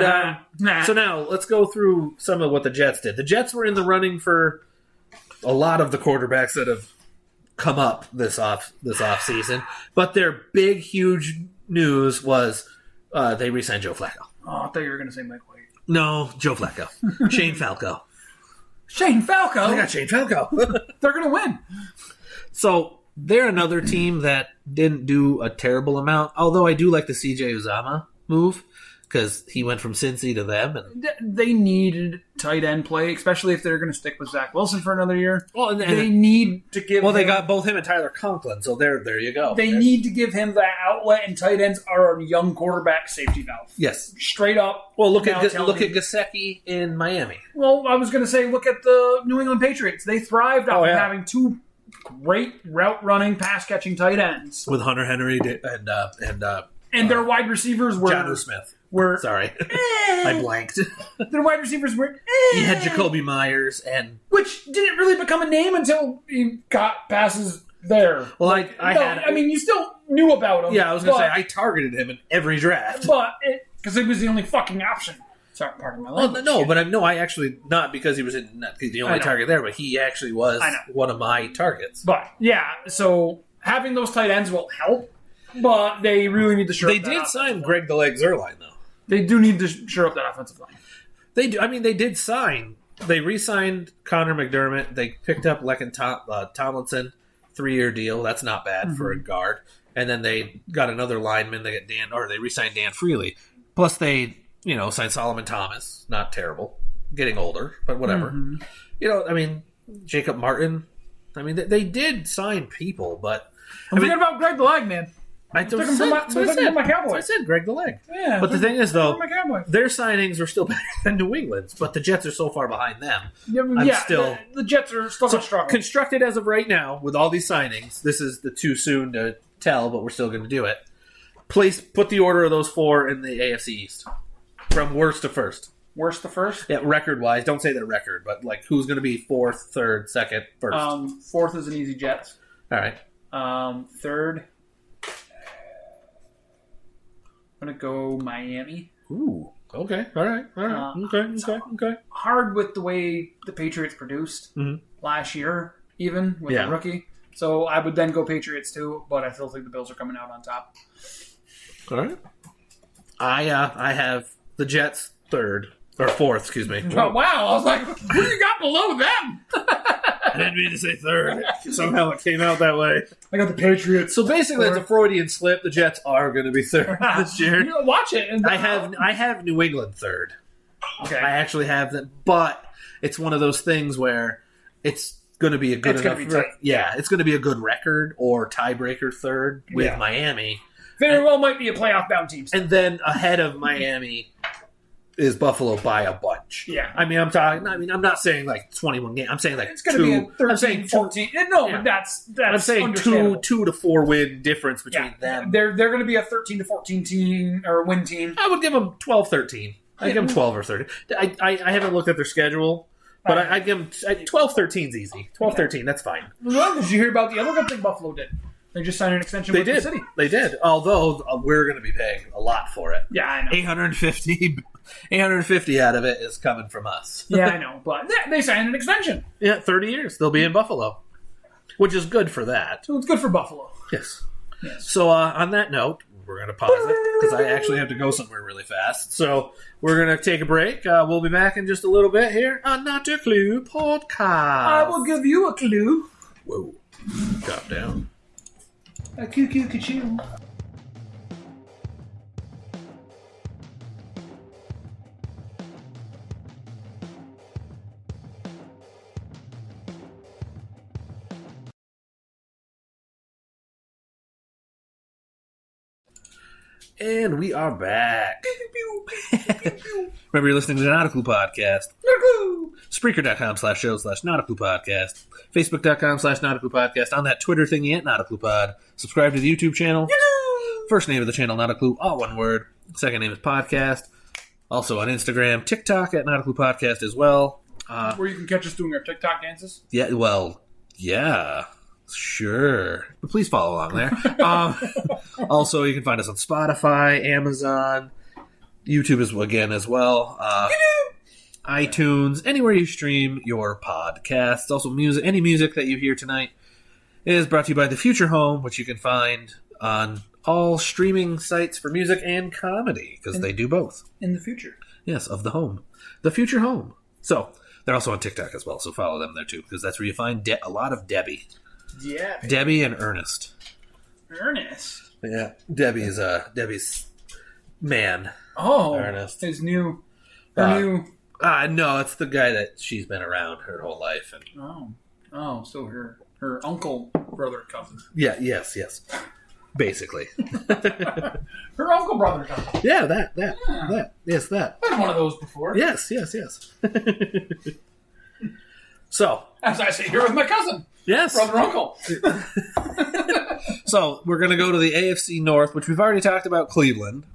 so now let's go through some of what the Jets did. The Jets were in the running for a lot of the quarterbacks that have come up this off season. But their big, huge news was they re-signed Joe Flacco. Oh, I thought you were going to say Mike White. No, Joe Flacco. Shane Falco. Shane Falco? They got Shane Falco. They're going to win. So they're another team that didn't do a terrible amount, although I do like the CJ Uzama move because he went from Cincy to them. And they needed tight end play, especially if they're going to stick with Zach Wilson for another year. Well, and they need to give they got both him and Tyler Conklin, so there you go. They need to give him that outlet, and tight ends are a young quarterback safety valve. Yes. Straight up. Well, look at Gesicki in Miami. Well, I was going to say, look at the New England Patriots. They thrived off of having two great route running, pass catching tight ends with Hunter Henry and their wide receivers were Jonnu Smith. Sorry, I blanked. Their wide receivers were. You had Jacoby Myers which didn't really become a name until he got passes there. Well, you still knew about him. Yeah, I was going to say I targeted him in every draft, but because it was the only fucking option. Sorry, pardon my language. I actually not because he was the only target there, but he actually was one of my targets. But yeah, so having those tight ends will help, but they really need to shore up that did sign Greg the Leg Zuerlein though. They do need to shore up that offensive line. They do. I mean, they did sign. They re-signed Connor McDermott. They picked up Lecken Tomlinson, 3-year deal. That's not bad for a guard. And then they got another lineman. They re-signed Dan Freely. Plus they signed Solomon Thomas. Not terrible. Getting older, but whatever. Jacob Martin. I mean, they did sign people, but I'm forgetting about Greg the Leg, man. I took him from my Cowboys. I said Greg the Leg. Yeah, but the thing is, though, their signings are still better than New England's, but the Jets are so far behind them. The Jets are still struggling. Constructed as of right now, with all these signings, this is the too soon to tell, but we're still going to do it. Put the order of those 4 in the AFC East. From worst to first. Worst to first? Yeah, record-wise. Don't say their record, but who's going to be 4th, 3rd, 2nd, 1st? 4th is an easy Jets. All right. 3rd, I'm going to go Miami. Ooh, okay. All right. Okay. Hard with the way the Patriots produced last year, even with the rookie. So I would then go Patriots too, but I still think the Bills are coming out on top. All right. I have the Jets 3rd or 4th, excuse me. Oh, wow, I was like, who you got below them? I didn't mean to say 3rd. Somehow it came out that way. I got the Patriots. So basically, it's a Freudian slip. The Jets are going to be 3rd this year. Watch it. I have New England 3rd. Okay. I actually have them, but it's one of those things where it's going to be a good enough. It's going to be a good record or tiebreaker 3rd with Miami. Very well might be a playoff bound team. And then ahead of Miami is Buffalo by a bunch. much. Yeah. I mean, I'm not saying like 21 games. I'm saying like it's going to be a 13, I'm saying 14. No, but that's I'm saying 2 to 4 win difference between them. They're going to be a 13 to 14 team or win team. I would give them 12-13. I'd give them 12 or 13. I haven't looked at their schedule, but I'd give them 12-13 is easy. 12-13, that's fine. Well, did you hear about the other good thing Buffalo did? They just signed an extension with the city. They did. Although we're going to be paying a lot for it. Yeah, I know. 850 out of it is coming from us. Yeah, I know. But they signed an extension. Yeah, 30 years. They'll be in Buffalo, which is good for that. So it's good for Buffalo. Yes. So on that note, we're going to pause it because I actually have to go somewhere really fast. So we're going to take a break. We'll be back in just a little bit here on Not a Clue Podcast. I will give you a clue. Whoa. Drop down. A coo-coo-ca-choo. And we are back. Remember, you're listening to the Not a Clue Podcast. Spreaker.com/show/Not a Clue Podcast. Facebook.com/Not a Clue Podcast. On that Twitter thingy at Not a Clue Pod. Subscribe to the YouTube channel. First name of the channel, Not a Clue, all one word. Second name is Podcast. Also on Instagram, TikTok at Not a Clue Podcast as well. Where you can catch us doing our TikTok dances. Yeah, well, yeah. Sure. But please follow along there. Also, you can find us on Spotify, Amazon, YouTube as well. iTunes, anywhere you stream your podcasts. Also, music. Any music that you hear tonight is brought to you by The Future Home, which you can find on all streaming sites for music and comedy, because they do both. In the future. Yes, of the home. The Future Home. So, they're also on TikTok as well, so follow them there too, because that's where you find a lot of Debbie. Yeah. Debbie and Ernest. Ernest? Yeah. Debbie's man. Oh. Ernest. His new... No, it's the guy that she's been around her whole life. And so her uncle, brother, cousin. Yeah, yes. Basically. Her uncle, brother, cousin. Yeah, that. Yes, that. I've had one of those before. Yes. So. As I sit here with my cousin. Yes. Brother, uncle. So, we're going to go to the AFC North, which we've already talked about Cleveland.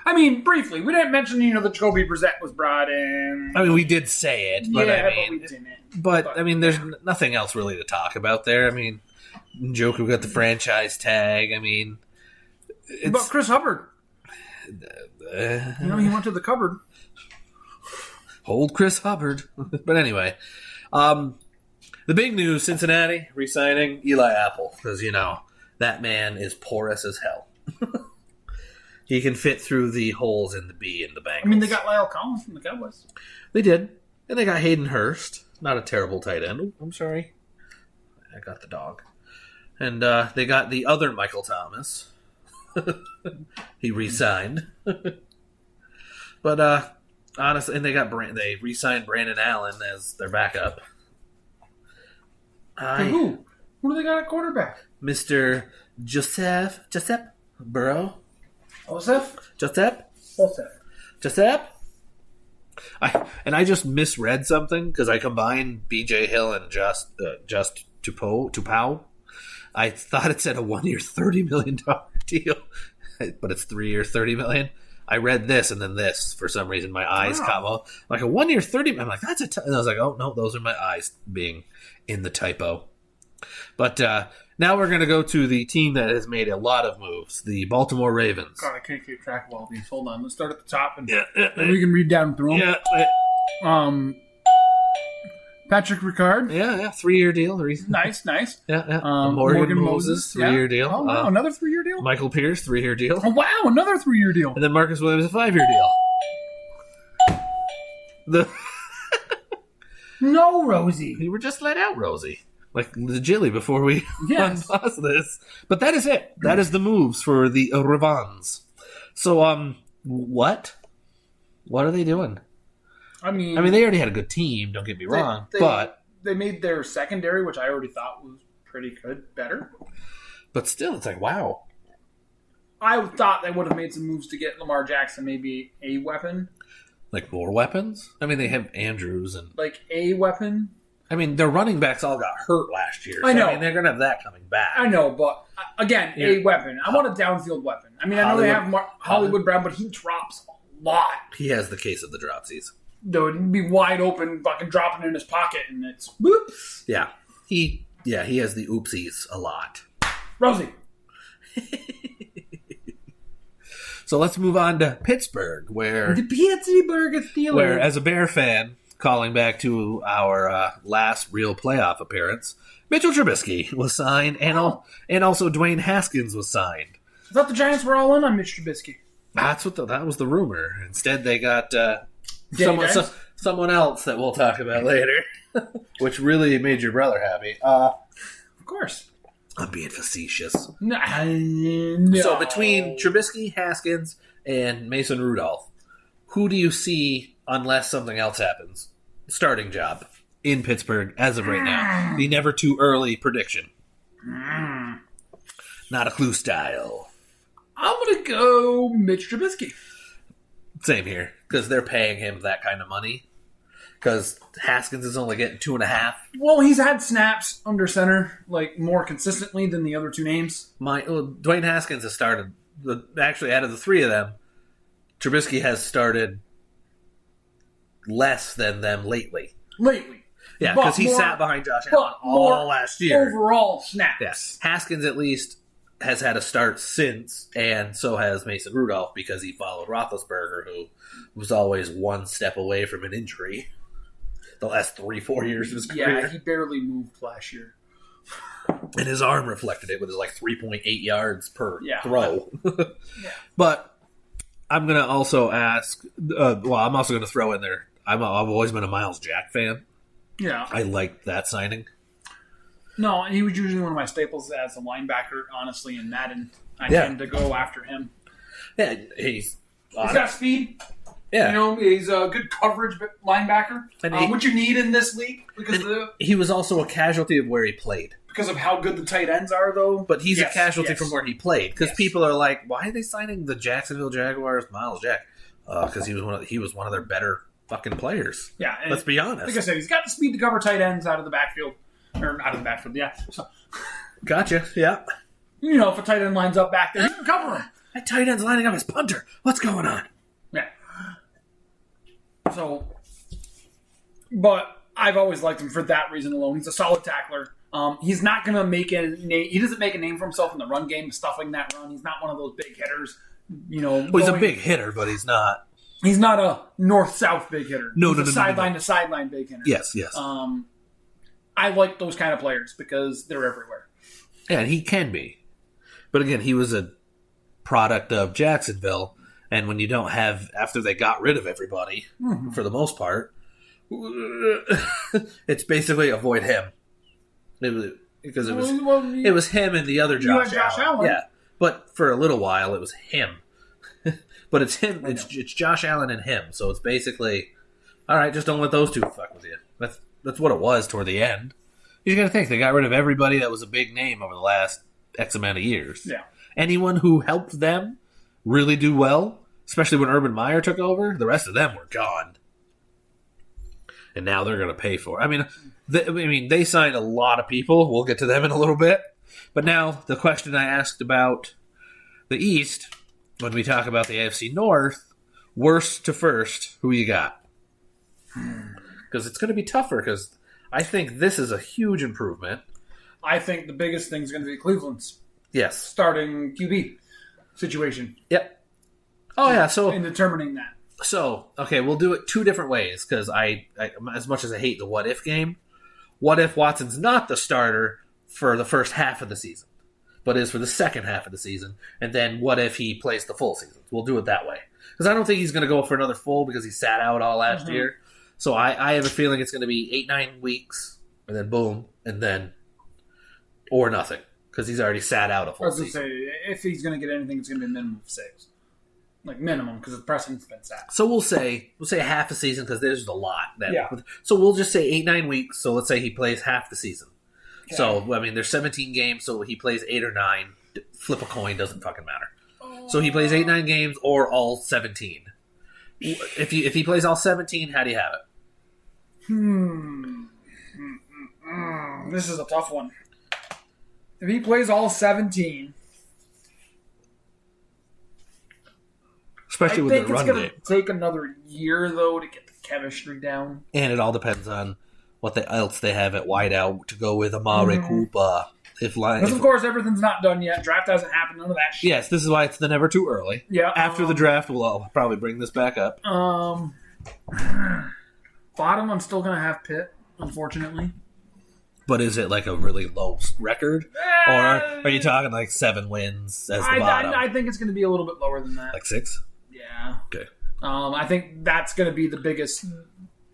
I mean, briefly. We didn't mention, that Jacoby Brissett was brought in. I mean, we did say it. But but we didn't. But, I mean, there's nothing else really to talk about there. I mean, Njoku got the franchise tag. I mean... But Chris Hubbard. He went to the cupboard. Hold Chris Hubbard. But anyway... the big news, Cincinnati re-signing Eli Apple, because, that man is porous as hell. He can fit through the holes in the B in the Bengals. I mean, they got Lyle Collins from the Cowboys. They did. And they got Hayden Hurst. Not a terrible tight end. Oh, I'm sorry. I got the dog. And they got the other Michael Thomas. He re-signed. But, honestly, and they re-signed Brandon Allen as their backup. Who? Who do they got at quarterback? Mr. Joseph Burrow. Joseph. I just misread something because I combined BJ Hill and just Tupou. I thought it said a 1 year $30 million deal, but it's 3 year $30 million. I read this and then this for some reason. My eyes caught up. Like a 1 year $30. I'm like, that's and I was like, oh no, those are my eyes being in the typo. But now we're going to go to the team that has made a lot of moves, the Baltimore Ravens. God, I can't keep track of all these. Hold on, let's start at the top and we can read down through them. Yeah. Patrick Ricard. Yeah, 3 year deal. Nice. Yeah. Morgan Moses, 3 year deal. Oh wow, another 3 year deal. Michael Pierce, 3 year deal. Oh wow, another 3 year deal. And then Marcus Williams, a 5 year deal. No, Rosie. We were just let out, Rosie. Like legitly before we unpause this. But that is it. That is the moves for the Ravens. So, what? What are they doing? I mean, they already had a good team, don't get me wrong. But they made their secondary, which I already thought was pretty good, better. But still, it's like, wow. I thought they would have made some moves to get Lamar Jackson maybe a weapon. Like more weapons? I mean, they have Andrews and Like a weapon? I mean, their running backs all got hurt last year. So, I know. I mean, they're going to have that coming back. I know, but again, a weapon. I want a downfield weapon. I mean, I know they have Hollywood Brown, but he drops a lot. He has the case of the dropsies. Dude, he'd be wide open, fucking dropping in his pocket, and it's whoops. Yeah. He has the oopsies a lot. Rosie. So let's move on to Pittsburgh, where The Pittsburgh Steelers. where as a Bear fan, calling back to our last real playoff appearance, Mitchell Trubisky was signed, and also Dwayne Haskins was signed. I thought the Giants were all in on Mitch Trubisky. That was the rumor. Instead, they got someone else that we'll talk about later, which really made your brother happy. Of course. I'm being facetious. No. So between Trubisky, Haskins, and Mason Rudolph, who do you see, unless something else happens, starting job in Pittsburgh as of right now? The never too early prediction. Not a clue style. I'm going to go Mitch Trubisky. Same here, because they're paying him that kind of money. Because Haskins is only getting 2.5. Well, he's had snaps under center like more consistently than the other two names. Dwayne Haskins has started. Actually, out of the three of them, Trubisky has started less than them lately. Yeah, because he sat behind Josh Allen all last year. Overall snaps. Yes. Haskins at least has had a start since, and so has Mason Rudolph because he followed Roethlisberger, who was always one step away from an injury the last 3-4 years of his career. Yeah, he barely moved last year. And his arm reflected it with his 3.8 yards per throw. Yeah. But I'm going to also ask, I'm also going to throw in there, I've always been a Miles Jack fan. Yeah. I liked that signing. No, he was usually one of my staples as a linebacker, honestly, in Madden. I tend to go after him. Yeah, he's got speed. Yeah. You know, he's a good coverage linebacker, and which you need in this league. Because he was also a casualty of where he played. Because of how good the tight ends are, though. But he's a casualty from where he played. Because people are like, why are they signing the Jacksonville Jaguars Miles Jack? Because he was one of their better fucking players. Yeah. Let's be honest. Like I said, he's got the speed to cover tight ends out of the backfield. Or out of the backfield, yeah. So, gotcha, yeah. You know, if a tight end lines up back there, you can cover him. That tight end's lining up as punter. What's going on? Yeah. So, but I've always liked him for that reason alone. He's a solid tackler. He's not going to make a name. He doesn't make a name for himself in the run game, stuffing that run. He's not one of those big hitters. You know, he's a big hitter, but he's not. He's not a north-south big hitter. No, he's a sideline to sideline big hitter. Yes. I like those kind of players because they're everywhere. Yeah, he can be. But again, he was a product of Jacksonville, and when you don't have, after they got rid of everybody, for the most part, it's basically avoid him. Because it was him and the other Josh Allen. Yeah, but for a little while it was him. But it's him. It's Josh Allen and him. So it's basically, all right, just don't let those two fuck with you. That's what it was toward the end. You got to think they got rid of everybody that was a big name over the last X amount of years. Yeah. Anyone who helped them really do well, especially when Urban Meyer took over, the rest of them were gone. And now they're going to pay for it. They signed a lot of people. We'll get to them in a little bit. But now the question I asked about the East, when we talk about the AFC North, worst to first, who you got? Because it's going to be tougher, because I think this is a huge improvement. I think the biggest thing is going to be Cleveland's starting QB situation. Yep. Oh, yeah. So in determining that. So, okay, we'll do it two different ways, because I, as much as I hate the what-if game, what if Watson's not the starter for the first half of the season, but is for the second half of the season, and then what if he plays the full season? We'll do it that way. Because I don't think he's going to go for another full because he sat out all last year. So I have a feeling it's going to be 8-9 weeks, and then boom, and then or nothing, because he's already sat out a full season. I was going to say, if he's going to get anything, it's going to be a minimum of 6. Like minimum, because the precedent's been set. So we'll say half a season, because there's a lot. So we'll just say 8-9 weeks. So let's say he plays half the season. Okay. So there's 17 games. So he plays 8 or 9. Flip a coin, doesn't fucking matter. So he plays 8-9 games or all 17. If he plays all 17, how do you have it? This is a tough one. If he plays all 17, especially with the run game, I think it's going to take another year though to get the chemistry down. And it all depends on what else they have at wideout to go with Amari Cooper. Because of course everything's not done yet. Draft hasn't happened. None of that shit. Yes, this is why it's the never too early. Yeah. After the draft, we'll probably bring this back up. Bottom, I'm still going to have Pitt, unfortunately. But is it like a really low record? Or are you talking like 7 wins as the bottom? I think it's going to be a little bit lower than that. Like 6? Yeah. Okay. I think that's going to be the biggest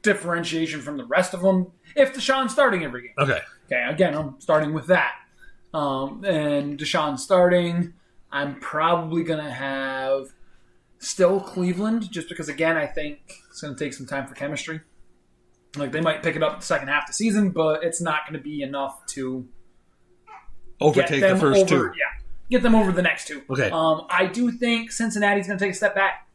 differentiation from the rest of them if Deshaun's starting every game. Okay. Okay, again, I'm starting with that. And Deshaun starting, I'm probably going to have still Cleveland, just because, again, I think it's going to take some time for chemistry. Like, they might pick it up the second half of the season, but it's not going to be enough to overtake the first two. Yeah, get them over the next two. Okay. I do think Cincinnati's going to take a step back.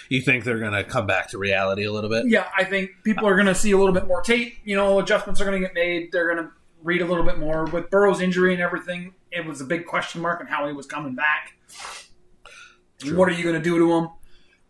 You think they're going to come back to reality a little bit? Yeah, I think people are going to see a little bit more tape. Adjustments are going to get made. They're going to read a little bit more. With Burrow's injury and everything, it was a big question mark on how he was coming back. True. What are you going to do to him?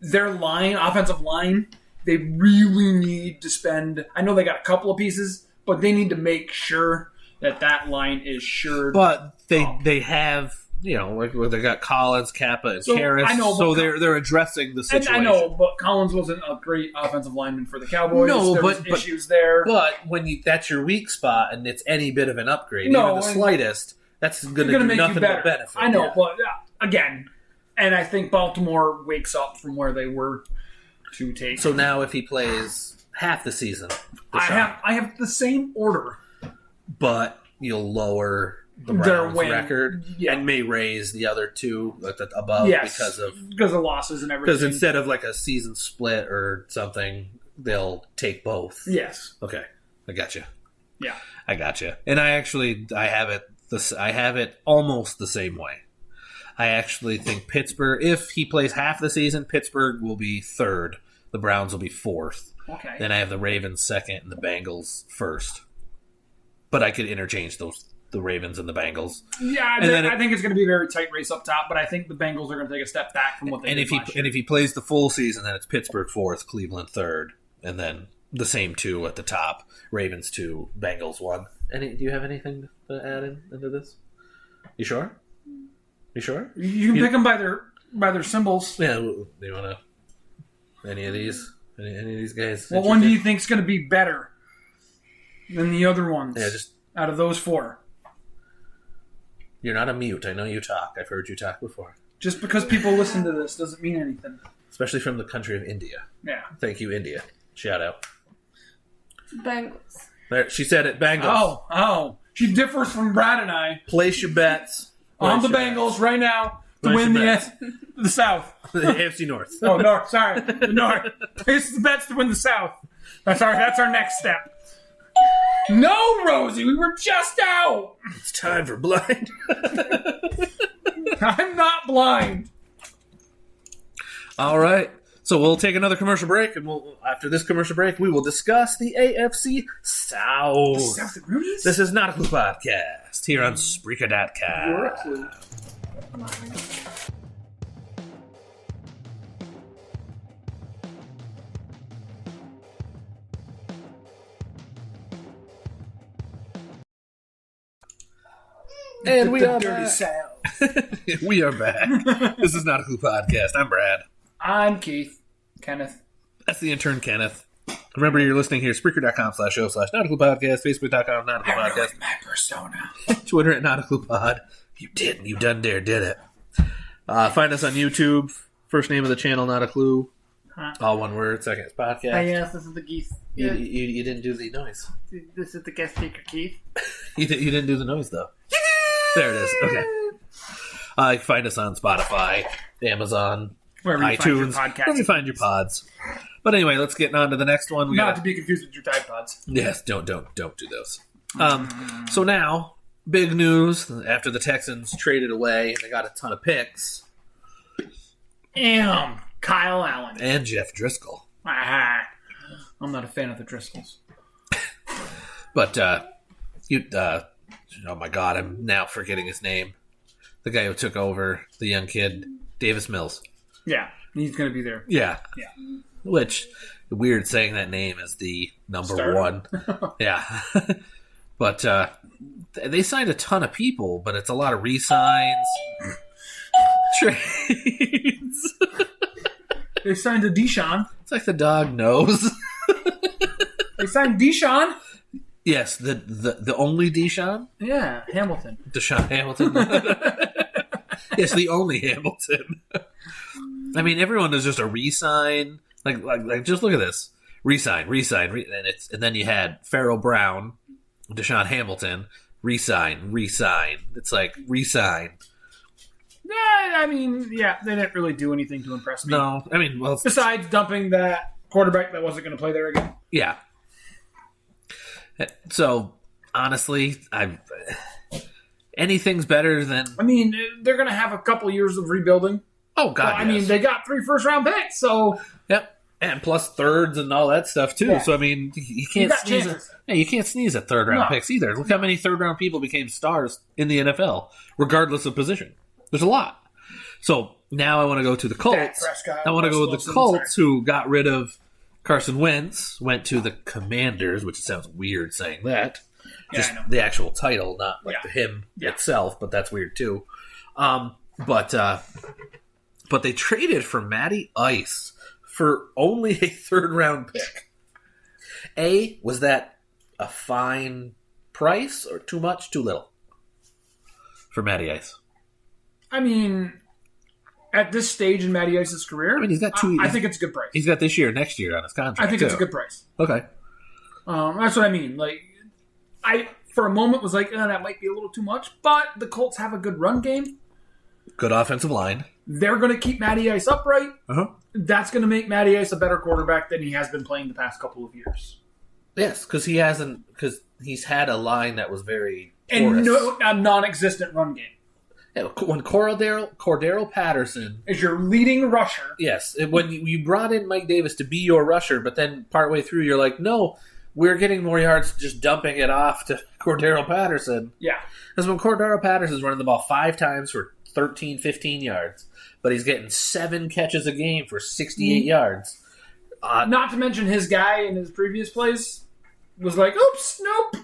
Their offensive line, they really need to spend. I know they got a couple of pieces, but they need to make sure that line is sure. But they have, they got Collins, Kappa, and Karras. I know, so they're addressing the situation. And I know, but Collins wasn't a great offensive lineman for the Cowboys. No, there was issues there. But when that's your weak spot, and it's any bit of an upgrade, even the slightest, that's going to do make nothing you better. but benefit. I know, but again, and I think Baltimore wakes up from where they were to take. So now, if he plays half the season, I have the same order, but you'll lower the Browns' record and may raise the other two above because of losses and everything. Because instead of like a season split or something, they'll take both. Yes. Okay, I got you. Yeah, I got you. And I have it almost the same way. I actually think Pittsburgh, if he plays half the season, Pittsburgh will be 3rd. The Browns will be 4th. Okay. Then I have the Ravens 2nd and the Bengals 1st. But I could interchange the Ravens and the Bengals. Yeah, I think it's going to be a very tight race up top, but I think the Bengals are going to take a step back from what they did last year. And if he plays the full season, then it's Pittsburgh 4th, Cleveland 3rd, and then the same 2 at the top. Ravens 2, Bengals 1. Do you have anything to add into this? You sure? You sure? You can pick them by their symbols. Yeah. Do you want to? Any of these? Any of these guys? What one do you think is going to be better than the other ones? Yeah, just out of those 4. You're not a mute. I know you talk. I've heard you talk before. Just because people listen to this doesn't mean anything. Especially from the country of India. Yeah. Thank you, India. Shout out. Bengals. There, she said it. Bengals. Oh. She differs from Brad and I. Place your bets. On the Bengals right now to win the South. The AFC North. Oh, North. Sorry. The North. Place the bets to win the South. That's our next step. No, Rosie. We were just out. It's time for blind. I'm not blind. All right. So we'll take another commercial break, and after this commercial break, we will discuss the AFC South. South of Rudy's? This is Not a Clue Podcast here on Spreaker.com. You're a clue. And we are dirty back. South. We are back. This is Not a Clue Podcast. I'm Brad. I'm Keith. Kenneth. That's the intern, Kenneth. Remember, you're listening here, Spreaker.com/show/Not a Clue Podcast, Facebook.com, Not a Clue Podcast. Really my persona. Twitter at Not a Clue Pod. You didn't. You done did it. Find us on YouTube. First name of the channel, Not a Clue. All one word. Second is podcast. Yes, this is the Keith. You didn't do the noise. This is the guest speaker, Keith. You didn't do the noise, though. There it is. Okay. You can find us on Spotify, Amazon, Wherever you iTunes, find your podcasts. wherever you find your pods. But anyway, let's get on to the next one. Not to be confused with your Tide Pods. Yes, don't do those. So now, big news after the Texans traded away and they got a ton of picks. Damn. Kyle Allen. And Jeff Driscoll. I'm not a fan of the Driscolls. But, oh my God, I'm now forgetting his name. The guy who took over, the young kid, Davis Mills. Yeah, he's going to be there. Yeah. Yeah. Which, weird saying that name as the number Starter. one. Yeah. But they signed a ton of people, but it's a lot of re-signs, trades. They signed a Deshaun. It's like the dog knows. They signed Deshaun. Yes, the only Deshaun? Yeah, Hamilton. Deshaun Hamilton. Yes, the only Hamilton. I mean, everyone does just a re-sign. Like just look at this. Re-sign, and then you had Pharaoh Brown, Deshaun Hamilton, re-sign. It's like re-sign. Yeah, I mean, yeah, they didn't really do anything to impress me. No, I mean, well, Besides dumping that quarterback that wasn't going to play there again. yeah. So honestly, anything's better than. I mean, they're going to have a couple years of rebuilding. Oh God! Well, I mean, they got 3 first-round picks, so yep, and plus thirds and all that stuff too. Yeah. So I mean, you can't got sneeze. chances. You can't sneeze at third-round No. picks either. Look how many third-round people became stars in the NFL, regardless of position. There's a lot. So now I want to go to the Colts. Dak Prescott, I want to go with Russell the Wilson, Colts, who got rid of Carson Wentz, went to the Commanders, which sounds weird saying that. Yeah, Just I know. the actual title, not like Yeah. him Yeah. itself, but that's weird too. But they traded for Matty Ice for only a third-round pick. Was that a fine price or too much, too little for Matty Ice? I mean, at this stage in Matty Ice's career, I mean, he's got 2 years. I think it's a good price. He's got this year, next year on his contract. I think too. it's a good price. Okay. That's what I mean. Like, I for a moment was like, that might be a little too much, but the Colts have a good run game. Good offensive line. They're going to keep Matty Ice upright. Uh-huh. That's going to make Matty Ice a better quarterback than he has been playing the past couple of years. Yes, because he's had a line that was very And porous. a non-existent run game. Yeah, when Cordero Patterson, Is your leading rusher. yes, when you brought in Mike Davis to be your rusher, but then partway through you're like, no, we're getting more yards just dumping it off to Cordero Patterson. Yeah. Because when Cordero Patterson's running the ball 5 times for 13, 15 yards, but he's getting 7 catches a game for 68 yards. Not to mention his guy in his previous plays was like, oops, nope.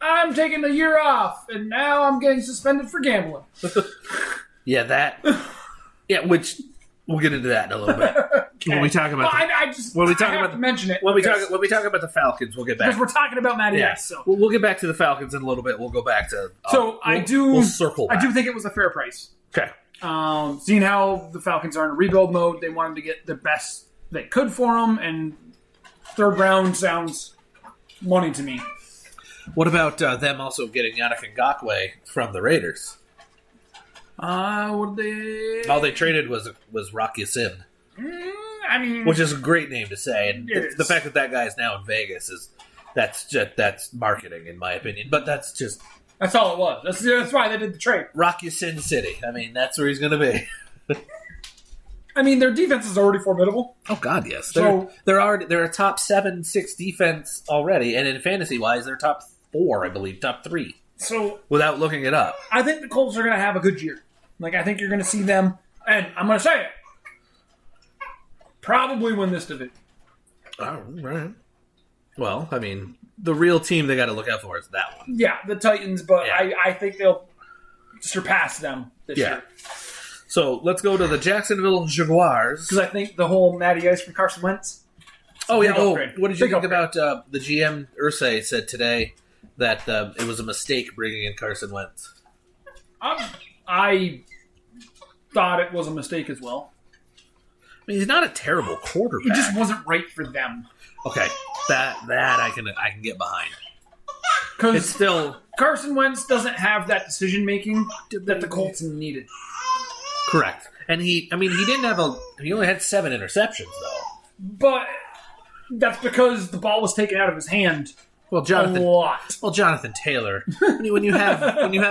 I'm taking a year off, and now I'm getting suspended for gambling. Yeah, which we'll get into that in a little bit. When we talk about Well, I talk have about to mention it. when we because- talk about the Falcons, we'll get back. Because we're talking about Matty Yeah, Ice. So, we'll get back to the Falcons in a little bit. We'll go back to. We'll circle I back. do think it was a fair price. Okay. Seeing how the Falcons are in a rebuild mode, they wanted to get the best they could for them, and third round sounds money to me. What about them also getting Yannick Ngakoue from the Raiders? What they? All they traded was Rock Ya-Sin, I mean, which is a great name to say, and It is. the fact that guy is now in Vegas that's marketing in my opinion. But that's all it was. That's why they did the trade. Rock Ya-Sin City. I mean, that's where he's going to be. I mean, their defense is already formidable. Oh God, yes. So- They're a top 7-6 defense already, and in fantasy wise, they're top 4, I believe, top 3. So Without looking it up. I think the Colts are going to have a good year. Like, I think you're going to see them, and I'm going to say it, probably win this division. Oh, right. Well, I mean, the real team they got to look out for is that one. Yeah, the Titans, but Yeah. I think they'll surpass them this Yeah. year. So let's go to the Jacksonville Jaguars. Because I think the whole Matty Ice from Carson Wentz. Oh yeah. Big Oh, upgrade. what did you Big think upgrade. about the GM Irsay said today that it was a mistake bringing in Carson Wentz? I thought it was a mistake as well. I mean, he's not a terrible quarterback. It just wasn't right for them. Okay, that I can get behind. It's Because still Carson Wentz doesn't have that decision making that the Colts needed. correct, and he didn't have he only had 7 interceptions though. But that's because the ball was taken out of his hand Well, a Jonathan. lot. Well, Jonathan Taylor. when you have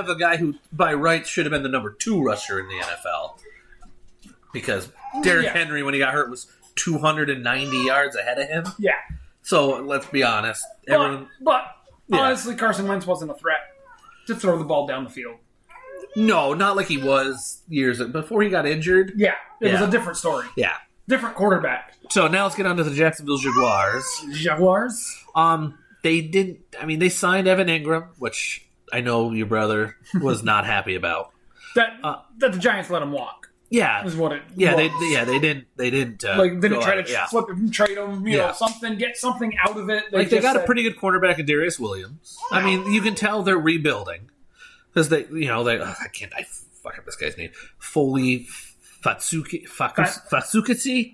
a guy who by rights should have been the number 2 rusher in the NFL, because Derrick Henry, when he got hurt, was 290 yards ahead of him. Yeah. So let's be honest. But honestly, Carson Wentz wasn't a threat to throw the ball down the field. No, not like he was years before he got injured. Yeah, it was a different story. Yeah. Different quarterback. So now let's get on to the Jacksonville Jaguars. They signed Evan Ingram, which I know your brother was not happy about. That the Giants let him walk. Yeah, is what it. Yeah, was. they didn't. They didn't try to flip him, trade him. Get something out of it. They got a pretty good quarterback in Darius Williams. Yeah. I mean, you can tell they're rebuilding because I fuck up this guy's name. Foley Fatsukasi.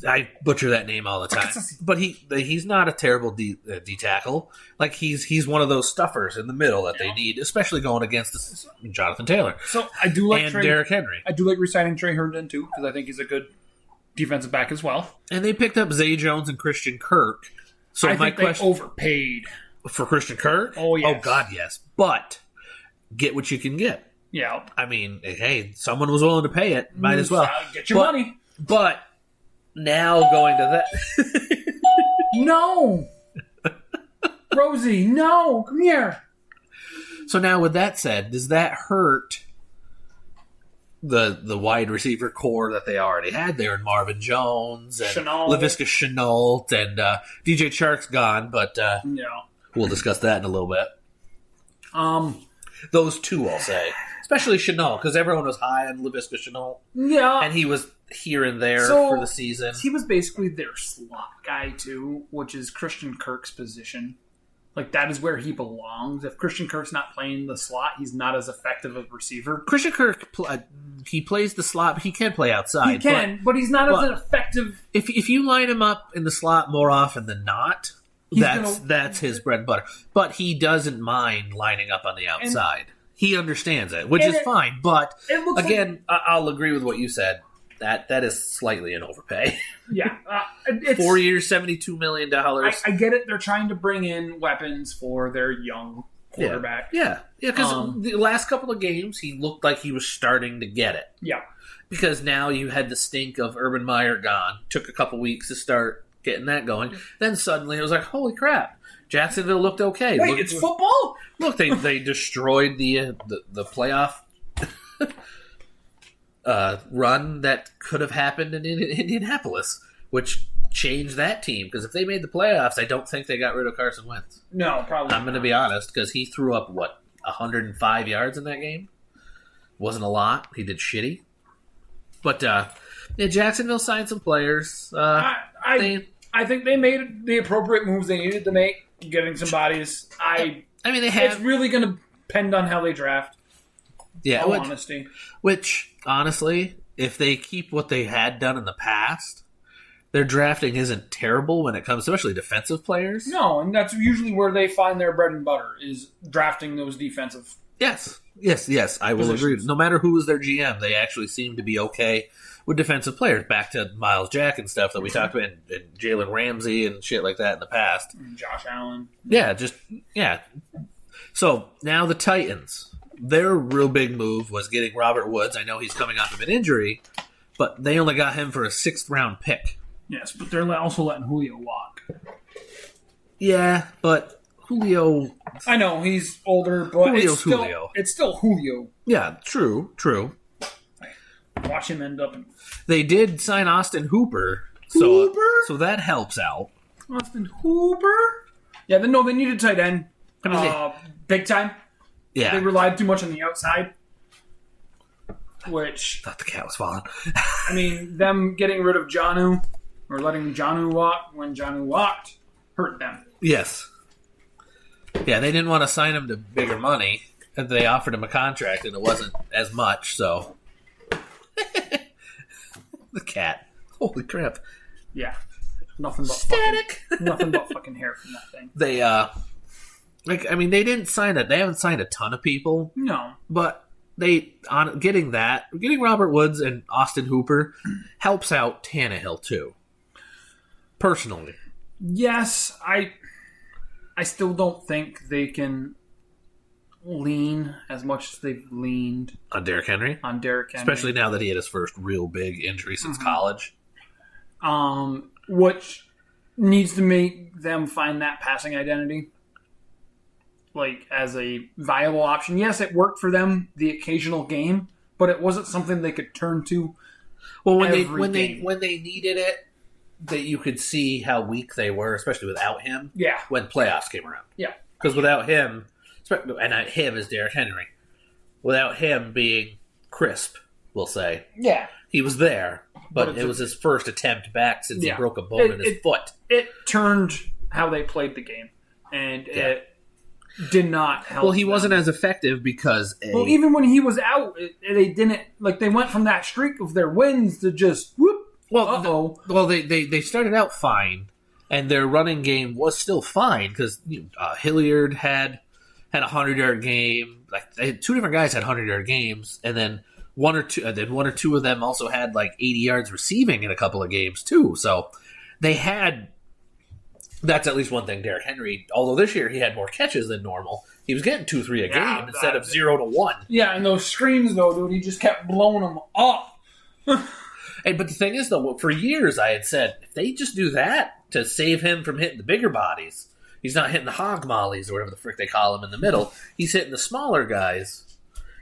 I butcher that name all the time, but he's not a terrible D tackle. Like he's one of those stuffers in the middle that they need, especially going against Jonathan Taylor. So I do like Derrick Henry. I do like re-signing Trey Herndon too because I think he's a good defensive back as well. And they picked up Zay Jones and Christian Kirk. So I think they overpaid for Christian Kirk. Oh yes. Oh God, yes. But get what you can get. Yeah. I mean, hey, someone was willing to pay it. Might as well get your money. But now going to that. No. Rosie, no. Come here. So now with that said, does that hurt the wide receiver core that they already had there in Marvin Jones and Laviska Shenault and DJ Chark's gone, but we'll discuss that in a little bit. Those two, I'll say. Especially Shenault, because everyone was high on Laviska Shenault. Yeah. And he was here and there for the season. He was basically their slot guy, too, which is Christian Kirk's position. Like, that is where he belongs. If Christian Kirk's not playing the slot, he's not as effective of a receiver. Christian Kirk, he plays the slot, but he can play outside. He can, but he's not as effective. If you line him up in the slot more often than not, that's his bread and butter. But he doesn't mind lining up on the outside. He understands it, which is fine. But again, I'll agree with what you said. That is slightly an overpay. Yeah. 4 years, $72 million. I get it. They're trying to bring in weapons for their young quarterback. Yeah. Because the last couple of games, he looked like he was starting to get it. Yeah. Because now you had the stink of Urban Meyer gone. Took a couple weeks to start getting that going. Then suddenly it was like, holy crap. Jacksonville looked okay. Wait, it's football? Look, they destroyed the playoff run that could have happened in Indianapolis, which changed that team. Because if they made the playoffs, I don't think they got rid of Carson Wentz. No, probably I'm going to be honest, because he threw up, 105 yards in that game? Wasn't a lot. He did shitty. But, Jacksonville signed some players. I think they made the appropriate moves they needed to make, getting some bodies. It's really going to depend on how they draft. Yeah, honesty. Which, honestly, if they keep what they had done in the past, their drafting isn't terrible when it comes, especially defensive players. No, and that's usually where they find their bread and butter, is drafting those defensive. Yes, I will agree. No matter who is their GM, they actually seem to be okay with defensive players. Back to Miles Jack and stuff that we talked about, and Jalen Ramsey and shit like that in the past. And Josh Allen. Yeah. So, now the Titans. Their real big move was getting Robert Woods. I know he's coming off of an injury, but they only got him for a 6th-round pick. Yes, but they're also letting Julio walk. Yeah, but Julio... I know, he's older, but Julio. It's still Julio. Yeah, true. Watch him end up... They did sign Austin Hooper. So that helps out. Austin Hooper? Yeah, they needed tight end. Big time. Yeah. They relied too much on the outside. Which... Thought the cat was falling. Them getting rid of Jonnu, or letting Jonnu walk when Jonnu walked, hurt them. Yes. Yeah, they didn't want to sign him to bigger money. They offered him a contract, and it wasn't as much, so... The cat. Holy crap. Yeah. Nothing but static. Nothing but fucking hair from that thing. They, they didn't sign it. They haven't signed a ton of people. No. But getting Robert Woods and Austin Hooper helps out Tannehill too. Personally. Yes, I still don't think they can lean as much as they've leaned on Derrick Henry. Especially now that he had his first real big injury since college. Which needs to make them find that passing identity, like, as a viable option. Yes, it worked for them the occasional game, but it wasn't something they could turn to. Well, when they needed it, that you could see how weak they were, especially without him. Yeah. When playoffs came around. Yeah. Because without him, and him is Derrick Henry, without him being crisp, we'll say. Yeah. He was there, but it was his first attempt back since he broke a bone in his foot. It turned how they played the game, and it did not help. Well, he wasn't as effective because even when he was out, they didn't, like, they went from that streak of their wins to just whoop. Well, they started out fine, and their running game was still fine because Hilliard had a 100-yard game. Like, two different guys had 100-yard games, and then one or two of them also had like 80 yards receiving in a couple of games too. So they had. That's at least one thing. Derrick Henry, although this year he had more catches than normal, he was getting 2-3 a game instead of 0 to 1. Yeah, and those screens though, dude, he just kept blowing them up. But the thing is, though, for years I had said, if they just do that to save him from hitting the bigger bodies, he's not hitting the hog mollies or whatever the frick they call him in the middle. He's hitting the smaller guys.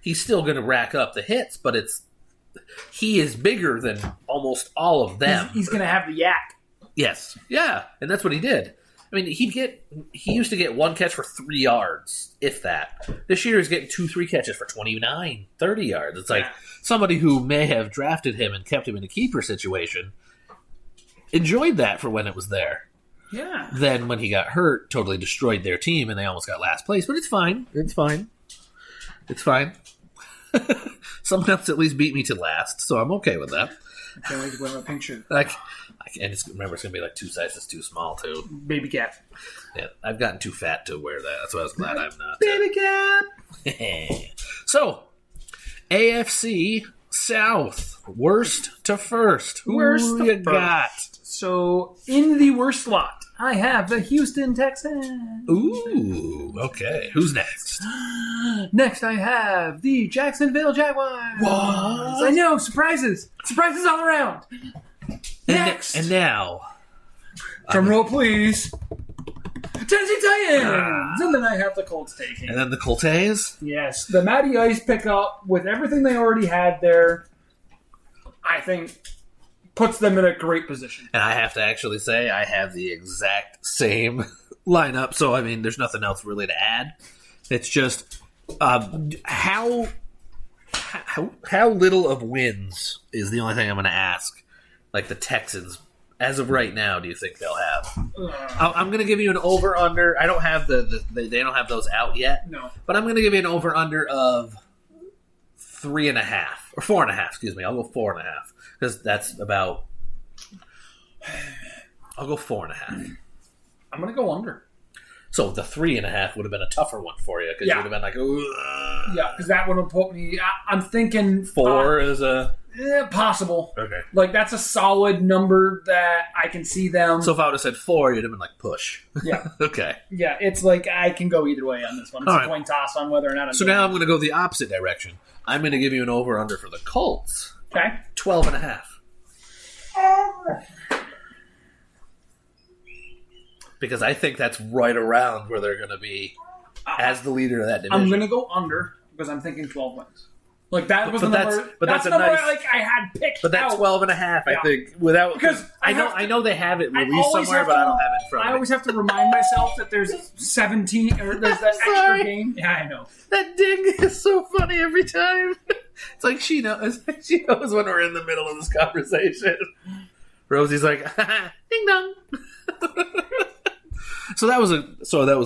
He's still going to rack up the hits, but he is bigger than almost all of them. He's going to have the yak. Yes. Yeah, and that's what he did. I mean, he used to get one catch for 3 yards, if that. This year he's getting 2-3 catches for 29, 30 yards. It's like somebody who may have drafted him and kept him in a keeper situation enjoyed that for when it was there. Yeah. Then when he got hurt, totally destroyed their team and they almost got last place. But it's fine. It's fine. It's fine. Someone else at least beat me to last, so I'm okay with that. I can't wait to wear my pink shirt. And remember, it's going to be like 2 sizes too small, too. Baby cat. Yeah, I've gotten too fat to wear that. That's why I was glad I'm not. Baby cat! So, AFC South. Worst to first. Who you got? So, in the worst slot, I have the Houston Texans. Ooh, okay. Who's next? Next, I have the Jacksonville Jaguars. What? I know, surprises. Surprises all around. Next. And now. Drum roll, please. Tennessee Titans! And then I have the Colts taking. And then the Colts? Yes. The Matty Ice pickup, with everything they already had there, I think puts them in a great position. And I have to actually say I have the exact same lineup, so, I mean, there's nothing else really to add. It's just how little of wins is the only thing I'm going to ask. Like the Texans, as of right now, do you think they'll have? I'm going to give you an over/under. I don't have they don't have those out yet. No, but I'm going to give you an over/under of 3.5 or 4.5. Excuse me, I'll go 4.5 because that's about. I'll go 4.5. I'm going to go under. So the 3.5 would have been a tougher one for you because you would have been like, yeah, because that would have put me. I'm thinking 4 is a. Possible. Okay. Like, that's a solid number that I can see them. So if I would have said 4, you'd have been like, push. Yeah. Okay. Yeah, it's like I can go either way on this one. It's a coin toss on whether or not I'm So now I'm going to go the opposite direction. I'm going to give you an over-under for the Colts. Okay. 12.5. Because I think that's right around where they're going to be as the leader of that division. I'm going to go under because I'm thinking 12 wins. Like, that was the number. That's the number nice, I had picked. But that's 12.5, I think, without because I know they have it released somewhere, but I don't have it in front of me. I always have to remind myself that there's 17 or there's that extra game. Yeah, I know. That ding is so funny every time. It's like she knows when we're in the middle of this conversation. Rosie's like, ding dong. So that was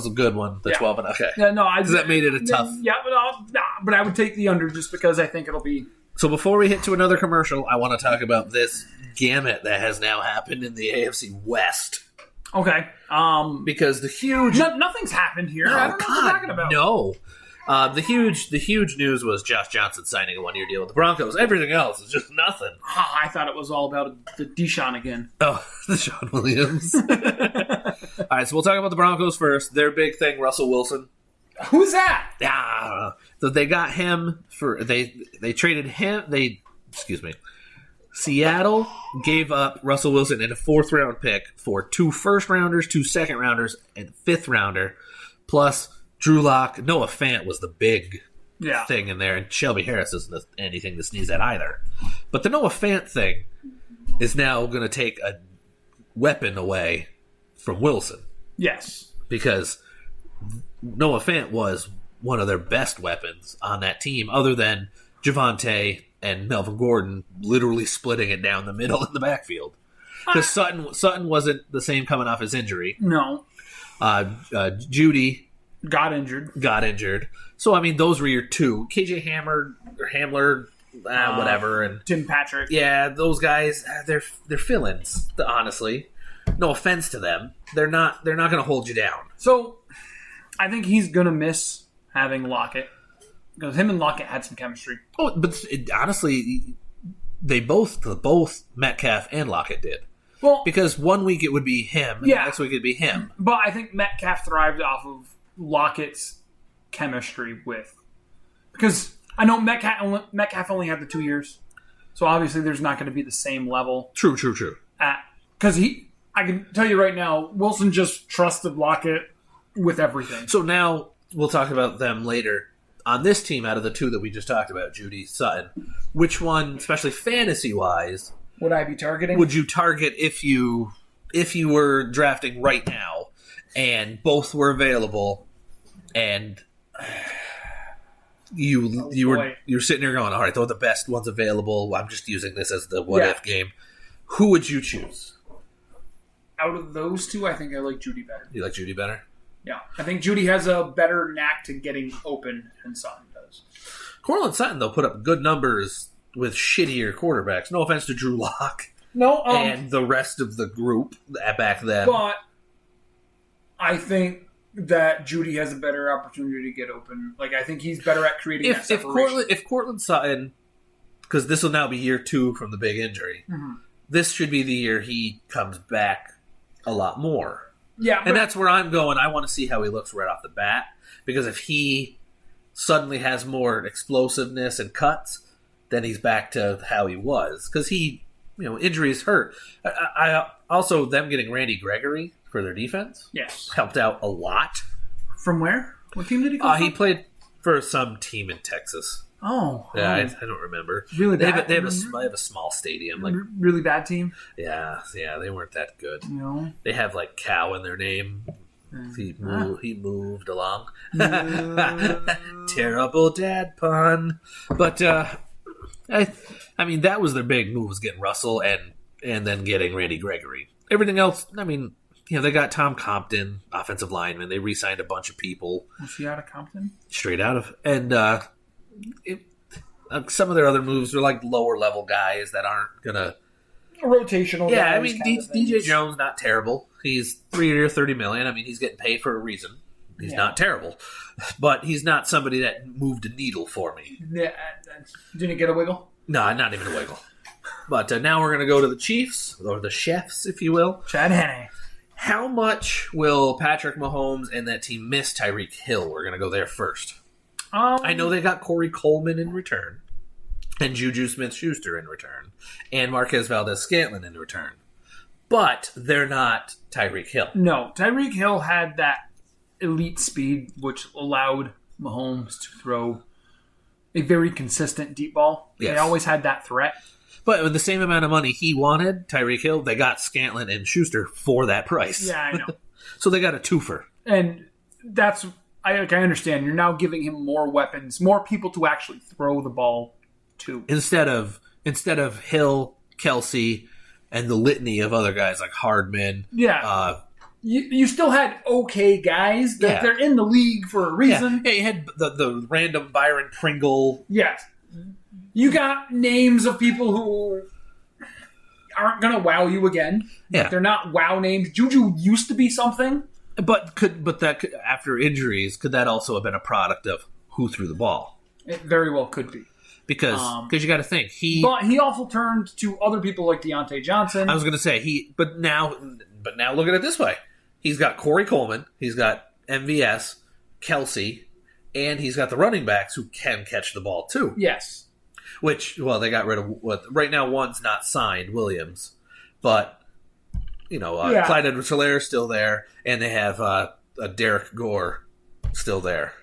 a good one. The 12 and okay. Yeah, no, because that made it a tough. Yeah, but I would take the under just because I think it'll be. So before we hit to another commercial, I want to talk about this gamut that has now happened in the AFC West. Okay. Because the huge nothing's happened here. I don't know what you're talking about. No. The huge news was Josh Johnson signing a 1-year deal with the Broncos. Everything else is just nothing. I thought it was all about the Deshaun again. Oh, the Sean Williams. All right, so we'll talk about the Broncos first. Their big thing, Russell Wilson. Who's that? Yeah. So they got him for they traded him. Seattle gave up Russell Wilson and a 4th-round pick for 2 first-rounders, 2 second-rounders, and a 5th-rounder, plus Drew Lock. Noah Fant was the big thing in there, and Shelby Harris isn't anything to sneeze at either. But the Noah Fant thing is now going to take a weapon away from Wilson. Yes. Because Noah Fant was one of their best weapons on that team, other than Javonte and Melvin Gordon literally splitting it down the middle in the backfield. Because Sutton wasn't the same coming off his injury. No. Judy got injured. So, I mean, those were your 2. KJ Hamler, whatever. And Tim Patrick. Yeah, those guys, they're fill-ins, honestly. No offense to them. They're not going to hold you down. So, I think he's going to miss having Lockett. Because him and Lockett had some chemistry. Oh, but honestly, they both Metcalf and Lockett did. Well, because one week it would be him, and the next week it'd be him. But I think Metcalf thrived off of Lockett's chemistry with. Because I know Metcalf only had the 2 years, so obviously there's not going to be the same level. True. Because I can tell you right now, Wilson just trusted Lockett with everything. So now we'll talk about them later. On this team, out of the 2 that we just talked about, Judy, Sutton, which one, especially fantasy-wise, would I be targeting? Would you target if you were drafting right now and both were available and you're sitting there going, all right, they're the best ones available. I'm just using this as the what-if game. Who would you choose? Out of those 2, I think I like Judy better. You like Judy better? Yeah, I think Judy has a better knack to getting open than Sutton does. Courtland Sutton, though, put up good numbers with shittier quarterbacks. No offense to Drew Lock and the rest of the group back then. But I think that Judy has a better opportunity to get open. Like, I think he's better at creating that separation. If Courtland Sutton, because this will now be year 2 from the big injury, this should be the year he comes back a lot more. Yeah, and that's where I'm going. I want to see how he looks right off the bat, because if he suddenly has more explosiveness and cuts, then he's back to how he was. Because injuries hurt. I also, them getting Randy Gregory for their defense, helped out a lot. From where? What team did he go from? He played for some team in Texas. Oh, yeah, I don't remember. Really bad. They have a small stadium, like really bad team. Yeah, they weren't that good. No, they have like cow in their name. He moved along. Terrible dad pun, but I mean that was their big move, was getting Russell and then getting Randy Gregory. Everything else, I mean, they got Tom Compton, offensive lineman. They re-signed a bunch of people. Was he out of Compton? Straight out of some of their other moves are like lower level guys that aren't gonna rotational. Yeah, I mean DJ Jones not terrible. He's 3 year $30 million. I mean he's getting paid for a reason. He's not terrible, but he's not somebody that moved a needle for me. Yeah, didn't get a wiggle. No, not even a wiggle. But now we're gonna go to the Chiefs, or the Chefs, if you will. Chad Henne. How much will Patrick Mahomes and that team miss Tyreek Hill? We're gonna go there first. I know they got Corey Coleman in return, and Juju Smith-Schuster in return, and Marquez Valdez-Scantling in return. But they're not Tyreek Hill. No, Tyreek Hill had that elite speed, which allowed Mahomes to throw a very consistent deep ball. Yes. They always had that threat. But with the same amount of money he wanted, Tyreek Hill, they got Scantling and Schuster for that price. Yeah, I know. So they got a twofer. And that's... I understand. You're now giving him more weapons, more people to actually throw the ball to. Instead of Hill, Kelsey, and the litany of other guys like Hardman. Yeah. You still had okay guys. They're in the league for a reason. Yeah, you had the random Byron Pringle. Yes. You got names of people who aren't going to wow you again. Yeah. They're not wow names. Juju used to be something. But after injuries, could that also have been a product of who threw the ball? It very well could be. Because you got to think but he also turned to other people like Deontay Johnson. I was going to say but now look at it this way: he's got Corey Coleman, he's got MVS, Kelsey, and he's got the running backs who can catch the ball too. Yes. Which, well, they got rid of right now. One's not signed, Williams, but Clyde Edwards-Helaire is still there, and they have a Derek Gore still there,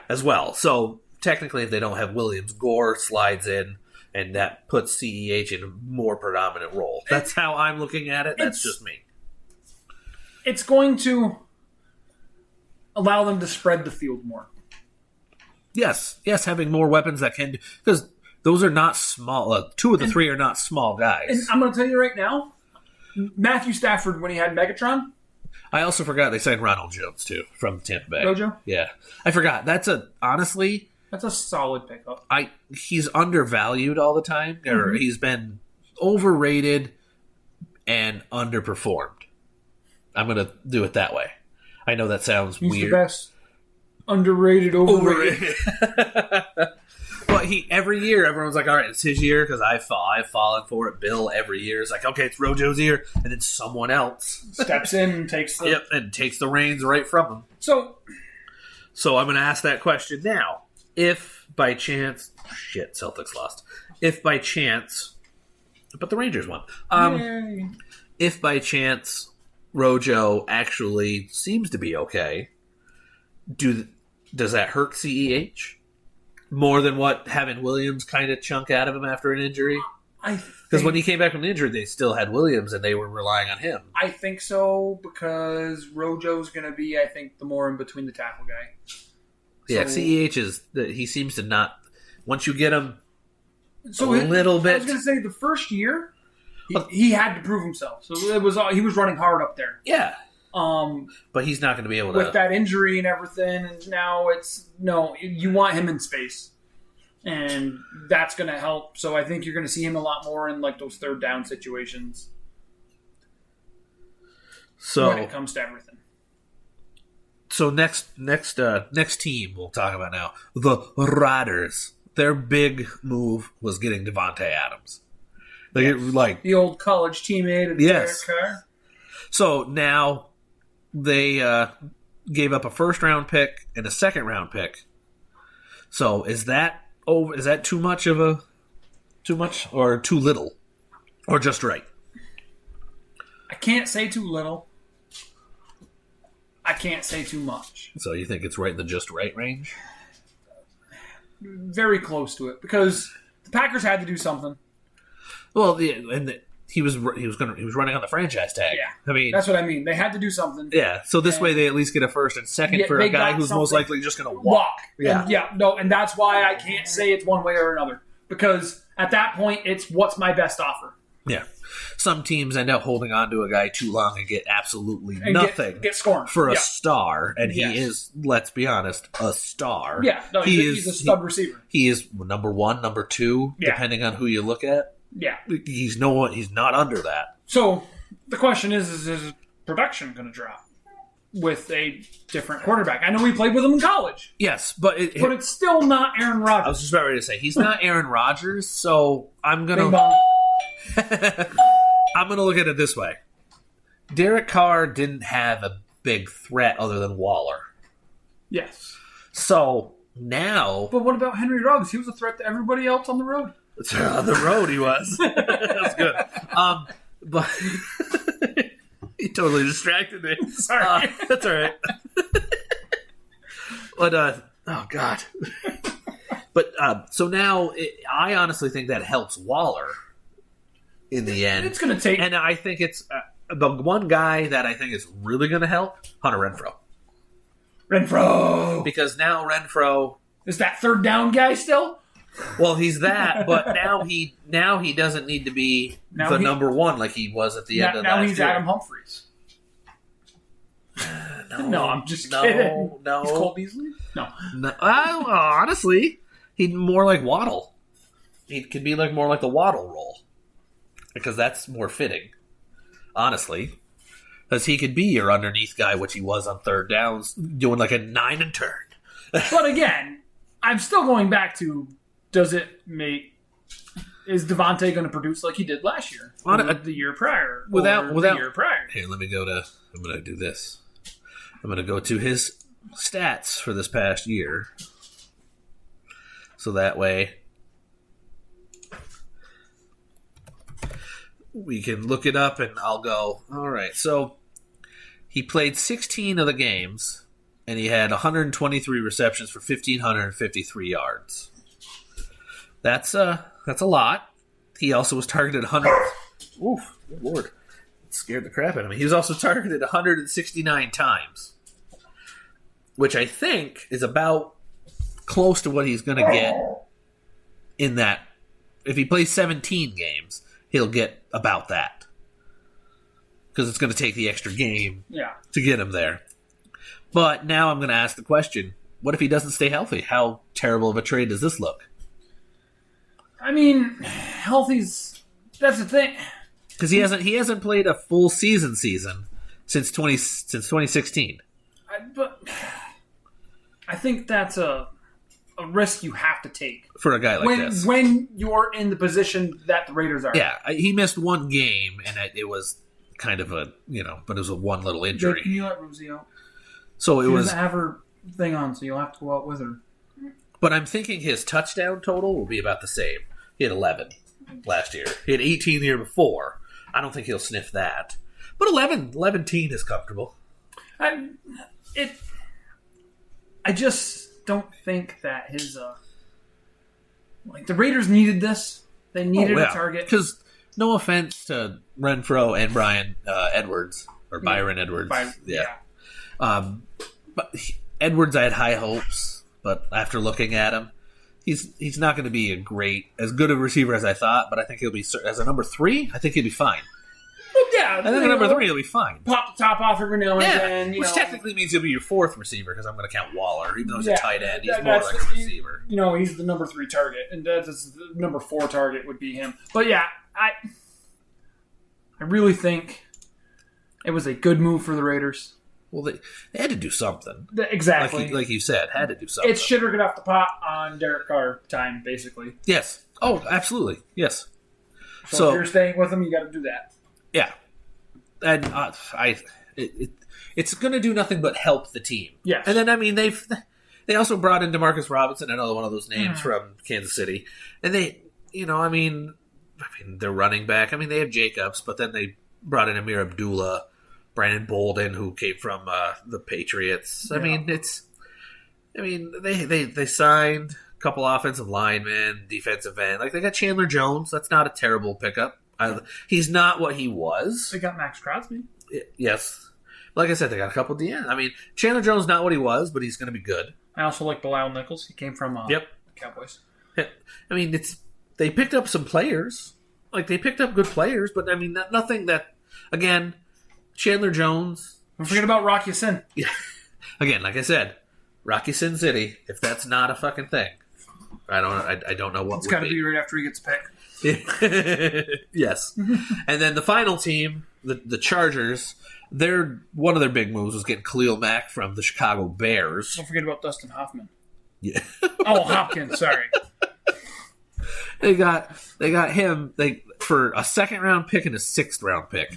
as well. So technically, if they don't have Williams, Gore slides in, and that puts CEH in a more predominant role. That's how I'm looking at it. That's just me. It's going to allow them to spread the field more. Yes, having more weapons that can, because those are not small. Two of the three are not small guys. And I'm going to tell you right now, Matthew Stafford, when he had Megatron. I also forgot they signed Ronald Jones too from Tampa Bay. Rojo? Yeah, I forgot. Honestly, that's a solid pickup. He's undervalued all the time, or he's been overrated and underperformed. I'm going to do it that way. I know that sounds weird. He's the best. Underrated, overrated. But every year, everyone's like, all right, it's his year, because I've fallen for it. Bill, every year, is like, okay, it's Rojo's year. And then someone else steps in and takes the reins right from him. So I'm going to ask that question now. If by chance, Celtics lost. If by chance, but the Rangers won. If by chance Rojo actually seems to be okay, does that hurt CEH more than what having Williams kind of chunk out of him after an injury? Because when he came back from the injury, they still had Williams and they were relying on him. I think so, because Rojo's going to be, I think, the more in between the tackle guy. Yeah, CEH he seems to not. Once you get him little bit. I was going to say the first year, he had to prove himself. So he was running hard up there. Yeah. But he's not going to be able to. With that injury and everything, and now you want him in space. And that's going to help. So I think you're going to see him a lot more in like those third down situations. So when it comes to everything. So next team we'll talk about now, the Riders. Their big move was getting Devontae Adams. The old college teammate of Derek Carr. So now they gave up a first-round pick and a second-round pick. So is that too much or too little, or just right? I can't say too little. I can't say too much. So you think it's right in the just right range? Very close to it, because the Packers had to do something. Well, he was running on the franchise tag. Yeah, I mean, that's what I mean. They had to do something. Yeah, so this way they at least get a first and second for a guy who's most likely just going to walk. And that's why I can't say it's one way or another, because at that point it's what's my best offer. Yeah, some teams end up holding on to a guy too long and get absolutely nothing get scorned for a star, and he is, let's be honest, a star. Yeah, no, he's a stud receiver. He is number one, number two, depending on who you look at. Yeah, he's not under that. So the question is his production going to drop with a different quarterback? I know he played with him in college. Yes, but it's still not Aaron Rodgers. I was just about ready to say he's not Aaron Rodgers, so I'm gonna look at it this way. Derek Carr didn't have a big threat other than Waller. Yes. So now, but what about Henry Ruggs? He was a threat to everybody else on the road. On the road, he was. That was good. But he totally distracted me. Sorry, that's all right. But oh god. But so now, I honestly think that helps Waller. In the end, it's going to take, and I think it's the one guy that I think is really going to help Hunter Renfrow, because now Renfrow is that third down guy still. Well, he's that, but now he doesn't need to be number one like he was at the end of last year. Now he's Adam Humphries. No, I'm just kidding. No, he's Cole Beasley. No. Honestly, he'd more like Waddle. He could be more like the Waddle role. Because that's more fitting, honestly. Because he could be your underneath guy, which he was on third downs, doing like a 9 and turn. But again, I'm still going back to, is Devontae going to produce like he did last year? The year prior? Without the year prior? Here, I'm going to do this. I'm going to go to his stats for this past year. So that way we can look it up and I'll go, all right. So he played 16 of the games and he had 123 receptions for 1,553 yards. That's a lot. He also was targeted 100. Oof, good Lord. It scared the crap out of me. He was also targeted 169 times, which I think is about close to what he's going to get in that. If he plays 17 games, he'll get about that. Because it's going to take the extra game to get him there. But now I'm going to ask the question, what if he doesn't stay healthy? How terrible of a trade does this look? I mean, healthy's... That's the thing. Because he hasn't played a full season since 2016. But I think that's a risk you have to take for a guy like this when you're in the position that the Raiders are. Yeah, he missed one game, and it was kind of but it was a one little injury. Can you let Rosie out? So she doesn't have her thing on, so you'll have to go out with her. But I'm thinking his touchdown total will be about the same. He had 11 last year. He had 18 the year before. I don't think he'll sniff that. But 11 is comfortable. I just don't think that his the Raiders needed this. They needed a target. Because no offense to Renfro and Byron Edwards. But Edwards, I had high hopes. But after looking at him, he's not going to be as good a receiver as I thought. But I think he'll be as a number 3. I think he'll be fine. Well, yeah, I think a number 3 he'll be fine. Pop the top off every now and then. Which technically means he'll be your 4th receiver because I'm going to count Waller, even though he's a tight end. He's more like a receiver. He's the number 3 target, and that's the number 4 target would be him. But yeah, I really think it was a good move for the Raiders. Well, they had to do something. Exactly. Like you said, had to do something. It's shit or get off the pot on Derek Carr time, basically. Yes. Oh, absolutely. Yes. So if you're staying with him, you got to do that. Yeah. And it's going to do nothing but help the team. Yes. And then, they also brought in Demarcus Robinson, another one of those names from Kansas City. And they, they're running back. They have Jacobs, but then they brought in Amir Abdullah, Brandon Bolden, who came from the Patriots. Yeah. They signed a couple offensive linemen, defensive end. They got Chandler Jones. That's not a terrible pickup. He's not what he was. They got Max Crosby. Yes. Like I said, they got a couple DN. Chandler Jones not what he was, but he's going to be good. I also like Bilal Nichols. He came from the Cowboys. They picked up some players. They picked up good players, but nothing that, again, Chandler Jones. Don't forget about Rocky Sin. Yeah. Again, like I said, Rocky Sin City, if that's not a fucking thing, I don't know what it's got to be right after he gets picked. Yes. And then the final team, the Chargers, one of their big moves was getting Khalil Mack from the Chicago Bears. Don't forget about Dustin Hoffman. Yeah. Oh, Hopkins, sorry. They got him for a 2nd round pick and a 6th round pick.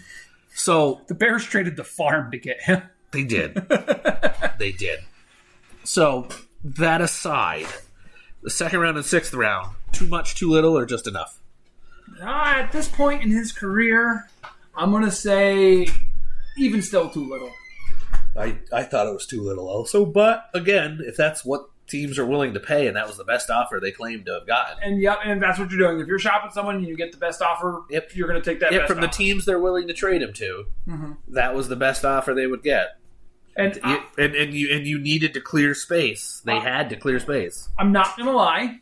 So the Bears traded the farm to get him. They did. They did. So that aside, the 2nd round and 6th round, too much, too little, or just enough? At this point in his career, I'm going to say even still too little. I thought it was too little also, but again, if that's what teams are willing to pay, and that was the best offer they claimed to have gotten. And that's what you're doing. If you're shopping someone and you get the best offer, you're going to take that best from offer. the teams they're willing to trade him to. Mm-hmm. That was the best offer they would get. And you needed to clear space. They had to clear space. I'm not going to lie.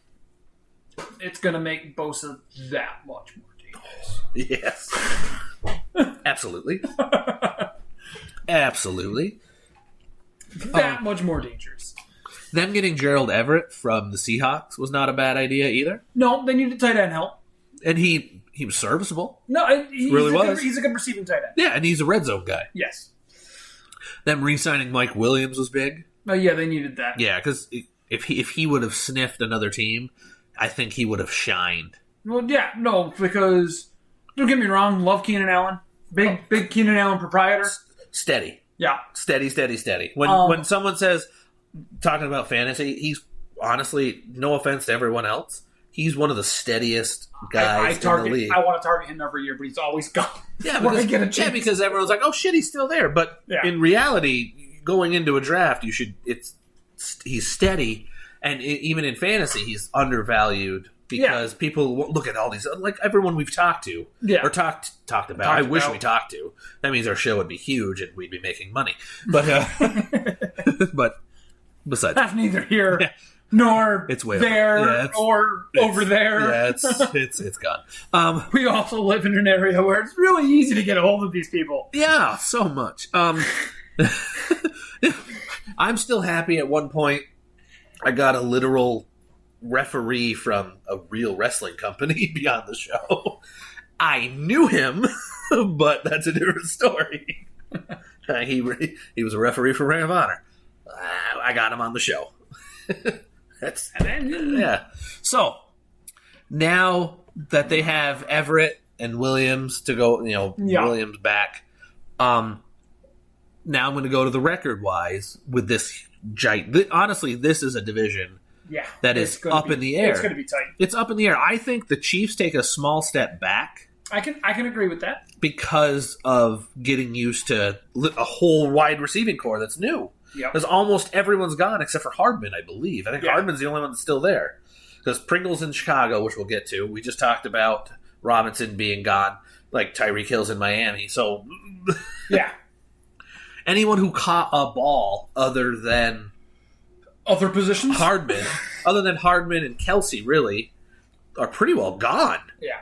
It's going to make Bosa that much more dangerous. Yes. Absolutely. Absolutely. That much more dangerous. Them getting Gerald Everett from the Seahawks was not a bad idea either. No, they needed tight end help. And he was serviceable. No, he's a good receiving tight end. Yeah, and he's a red zone guy. Yes. Them re-signing Mike Williams was big. Oh, yeah, they needed that. Yeah, because if he would have sniffed another team, I think he would have shined. Well, yeah, no, because, don't get me wrong, love Keenan Allen. Big Keenan Allen proprietor. Steady. Yeah. Steady. When someone says, talking about fantasy, he's honestly, no offense to everyone else, he's one of the steadiest guys in the league. I want to target him every year, but he's always gone. Yeah, because everyone's like, oh shit, he's still there. But in reality, going into a draft, he's steady, and even in fantasy, he's undervalued because people look at all these, like everyone we've talked to or talked about. I wish we talked to. That means our show would be huge and we'd be making money. But but besides, that's neither here. Nor it's way there or over there. Yeah, it's gone. We also live in an area where it's really easy to get a hold of these people. Yeah, so much. I'm still happy. At one point, I got a literal referee from a real wrestling company beyond the show. I knew him, but that's a different story. He was a referee for Ring of Honor. I got him on the show. Yeah. So now that they have Everett and Williams to go, Williams back. Now I'm going to go to the record wise with this giant. Honestly, this is a division that is up in the air. It's going to be tight. It's up in the air. I think the Chiefs take a small step back. I can agree with that because of getting used to a whole wide receiving core that's new. Because almost everyone's gone except for Hardman, I believe. I think Hardman's the only one that's still there. Because Pringle's in Chicago, which we'll get to. We just talked about Robinson being gone, like Tyreek Hill's in Miami. So, anyone who caught a ball other than other positions, other than Hardman and Kelsey, really, are pretty well gone. Yeah.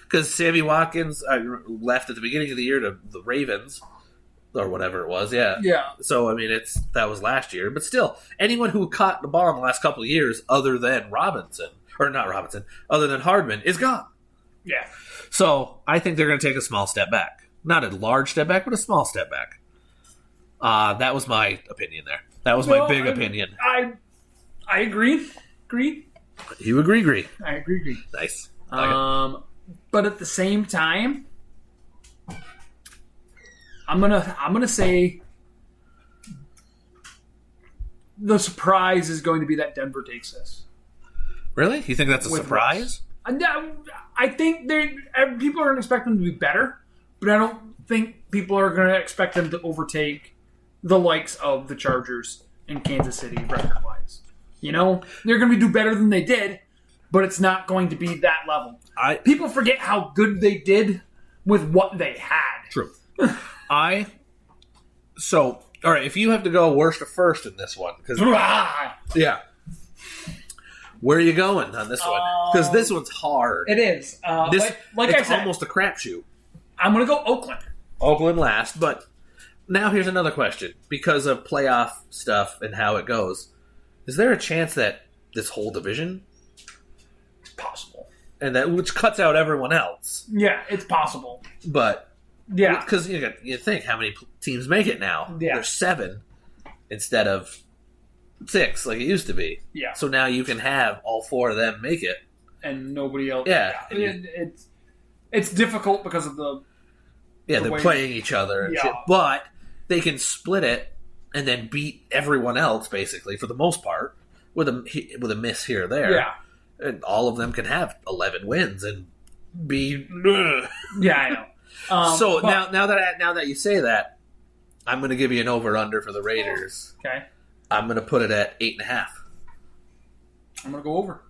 Because Sammy Watkins left at the beginning of the year to the Ravens. Or whatever it was, yeah. So, I mean, that was last year. But still, anyone who caught the ball in the last couple of years other than other than Hardman, is gone. Yeah. So, I think they're going to take a small step back. Not a large step back, but a small step back. That was my opinion there. That was my big opinion. I agree. You agree. I agree. Nice. But at the same time, I'm gonna say the surprise is going to be that Denver takes this. Really? You think that's a surprise? I think people are going to expect them to be better, but I don't think people are going to expect them to overtake the likes of the Chargers and Kansas City record-wise. They're going to do better than they did, but it's not going to be that level. People forget how good they did with what they had. True. So, all right, if you have to go worst to first in this one, because where are you going on this one? Because this one's hard. It is. Like I said, almost a crapshoot. I'm going to go Oakland. Oakland last, but now here's another question. Because of playoff stuff and how it goes, is there a chance that this whole division? It's possible. And which cuts out everyone else. Yeah, it's possible. But... Yeah, because you think how many teams make it now? Yeah. There's 7 instead of 6 like it used to be. Yeah. So now you can have all 4 of them make it, and nobody else. Yeah. It's difficult because of the. Yeah, they're playing each other and shit, but they can split it and then beat everyone else basically for the most part with a miss here or there. Yeah. And all of them can have 11 wins and be. Yeah, I know. Now that you say that, I'm going to give you an over/under for the Raiders. Okay. I'm going to put it at 8.5. I'm going to go over.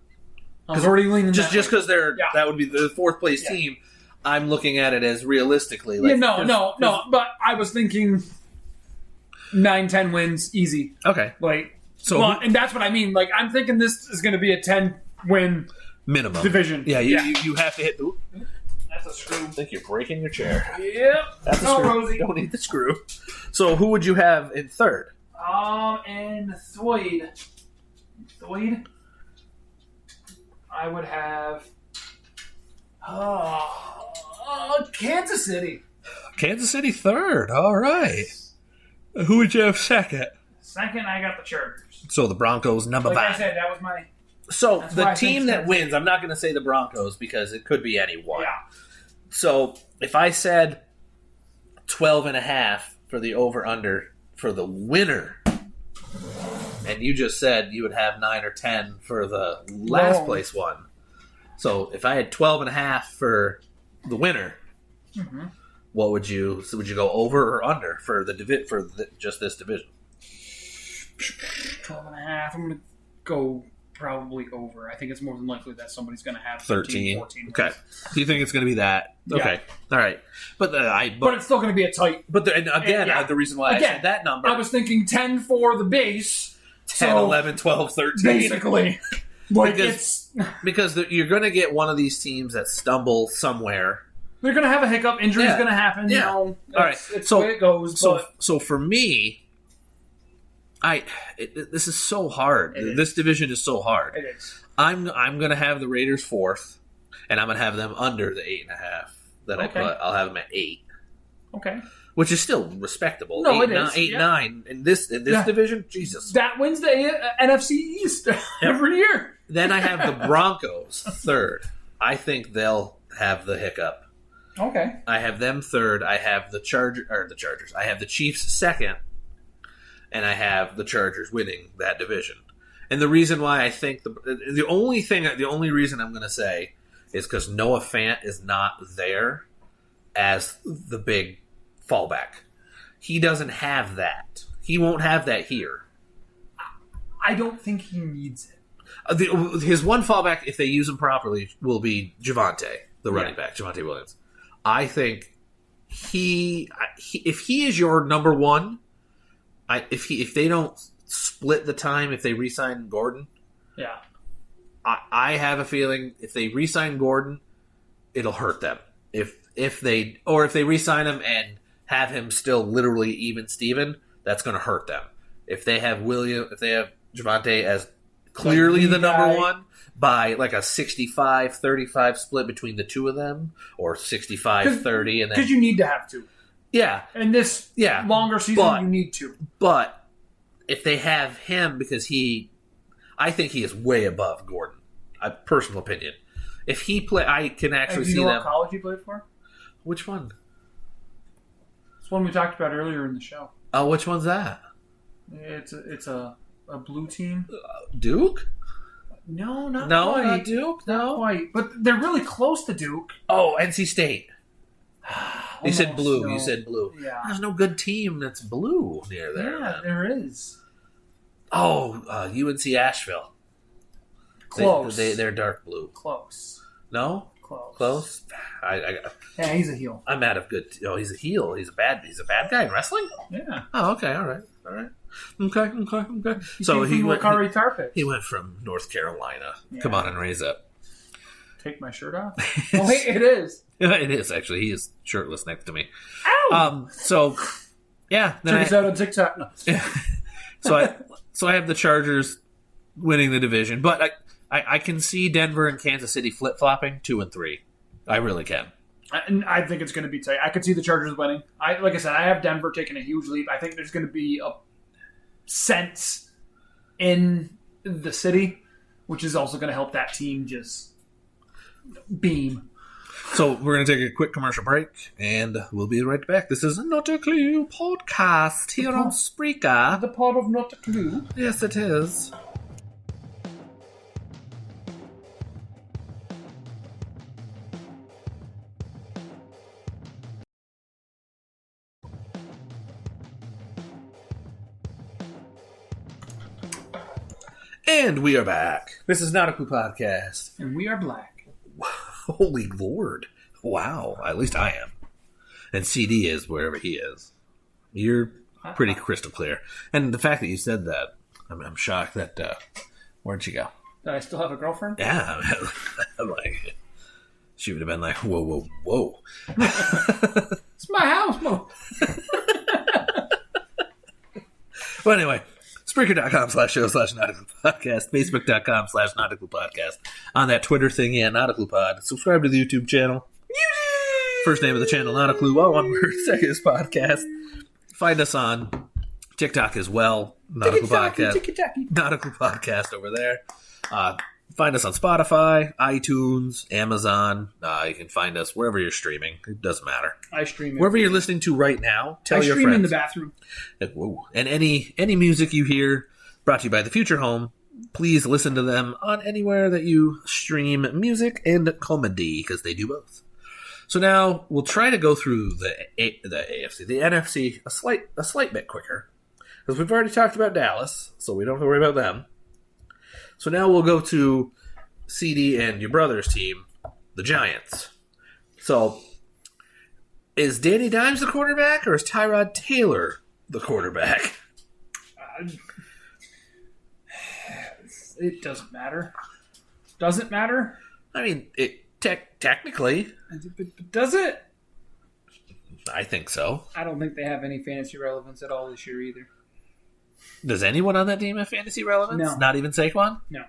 I'm already leaning just because that would be the 4th place team. I'm looking at it as realistically. No. But I was thinking 9-10 wins easy. Okay. And that's what I mean. I'm thinking this is going to be a 10-win minimum division. Yeah, you have to hit the. That's a screw. I think you're breaking your chair. Yep. That's a screw. Rosie. Don't need the screw. So who would you have in third? And Thoyd, I would have Kansas City. Kansas City third. All right. Who would you have second? Second, I got the Chargers. So the Broncos number 5. Like I said, that was my... So the team that wins, I'm not going to say the Broncos because it could be anyone. Yeah. So if I said 12.5 for the over-under for the winner. And you just said you would have 9 or 10 for the last place one. So if I had 12.5 for the winner, what would you? So would you go over or under for just this division? 12.5. I'm going to go probably over. I think it's more than likely that somebody's going to have 13, 14. Okay. Do you think it's going to be that? Yeah. Okay. All right. But it's still going to be a tight. But the reason why I said that number, I was thinking 10 for the base. 10, 11, 12, 13. Basically. Because you're going to get one of these teams that stumble somewhere. They're going to have a hiccup. Injury's going to happen. Yeah. You know, all right. It's the way it goes. So for me, this is so hard. This division is so hard. It is. I'm going to have the Raiders 4th, and I'm going to have them under the 8.5 that I put. I'll have them at 8. Okay. Which is still respectable. No, 8-9 in this division. Jesus, that wins the NFC East every year. Then I have the Broncos 3rd. I think they'll have the hiccup. Okay. I have them 3rd. I have the Chargers. I have the Chiefs 2nd, and I have the Chargers winning that division. And the reason why I think the only reason I'm going to say is because Noah Fant is not there as the big fallback. He doesn't have that. He won't have that here. I don't think he needs it. His one fallback, if they use him properly, will be Javonte, the running back, Javonte Williams. I think if he is your number one, if they don't split the time, if they re-sign Gordon, I have a feeling if they re-sign Gordon, it'll hurt them. If they re-sign him and have him still literally even Steven, that's going to hurt them. If they have Javonte as clearly the number one by like a 65-35 split between the two of them, or 65-30, and then because you need to have to. Yeah. And this longer season, you need to. But if they have him, because I think he is way above Gordon. A personal opinion. If he play, I can actually see them. Do you know what college he played for? Which one? It's one we talked about earlier in the show. Oh, which one's that? It's a blue team. Duke? No, not quite. Not Duke. Not quite. But they're really close to Duke. Oh, NC State. They said blue. No. You said blue. Yeah. There's no good team that's blue near there. Yeah, there is. Oh, UNC Asheville. Close. They're dark blue. Close. No? Close. Yeah, he's a heel. I'm out of good. Oh, he's a heel. He's a bad guy in wrestling. Yeah. Oh, okay. All right. Okay. So he went from North Carolina. Yeah. Come on and raise up. Take my shirt off. Oh, wait, it is. It is actually. He is shirtless next to me. Ow! So yeah. Check us out on TikTok. No. So I have the Chargers winning the division, but I can see Denver and Kansas City flip flopping 2 and 3. I really can. I think it's going to be tight. I could see the Chargers winning. Like I said, I have Denver taking a huge leap. I think there's going to be a sense in the city, which is also going to help that team just beam. So we're going to take a quick commercial break, and we'll be right back. This is Not a Clue podcast here on Spreaker. The pod of Not a Clue? Yes, it is. And we are back. This is Not a Clue podcast. And we are black. Holy Lord. Wow. At least I am. And CD is wherever he is. You're pretty crystal clear. And the fact that you said that, I'm shocked that, where'd she go? Did I still have a girlfriend? Yeah. I'm like, she would have been like, whoa. It's my house, Mo. Well, anyway. Spreaker.com/show/nauticalpodcast, Facebook.com/nauticalpodcast. On that Twitter thing, nauticalpod. Subscribe to the YouTube channel. First name of the channel, Not a Clue. All one word. Second is podcast. Find us on TikTok as well. Nautical Podcast. Nautical Podcast over there. Find us on Spotify, iTunes, Amazon. You can find us wherever you're streaming. It doesn't matter. I stream it. Wherever you're listening to right now, tell your friends. I stream in the bathroom. Whoa. And any music you hear brought to you by The Future Home, please listen to them on anywhere that you stream music and comedy, because they do both. So now we'll try to go through the AFC, the NFC, a slight bit quicker, because we've already talked about Dallas, so we don't have to worry about them. So now we'll go to CD and your brother's team, the Giants. So, is Danny Dimes the quarterback, or is Tyrod Taylor the quarterback? It doesn't matter. Does it matter? I mean, technically. Does it? I think so. I don't think they have any fantasy relevance at all this year either. Does anyone on that team have fantasy relevance? No. Not even Saquon? No.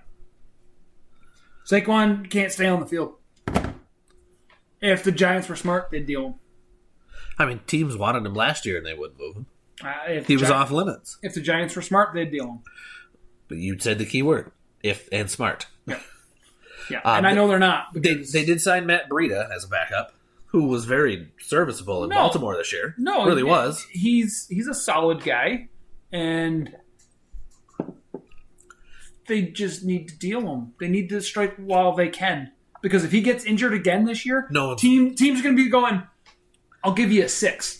Saquon can't stay on the field. If the Giants were smart, they'd deal him. I mean, teams wanted him last year and they wouldn't move him. He was off limits. If the Giants were smart, they'd deal him. But you said the key word, if and smart. Yeah. Yeah, and I know they're not. They did sign Matt Breida as a backup, who was very serviceable in Baltimore this year. No, really was. He's a solid guy, and they just need to deal him. They need to strike while they can, because if he gets injured again this year, team's going to be going, I'll give you a 6.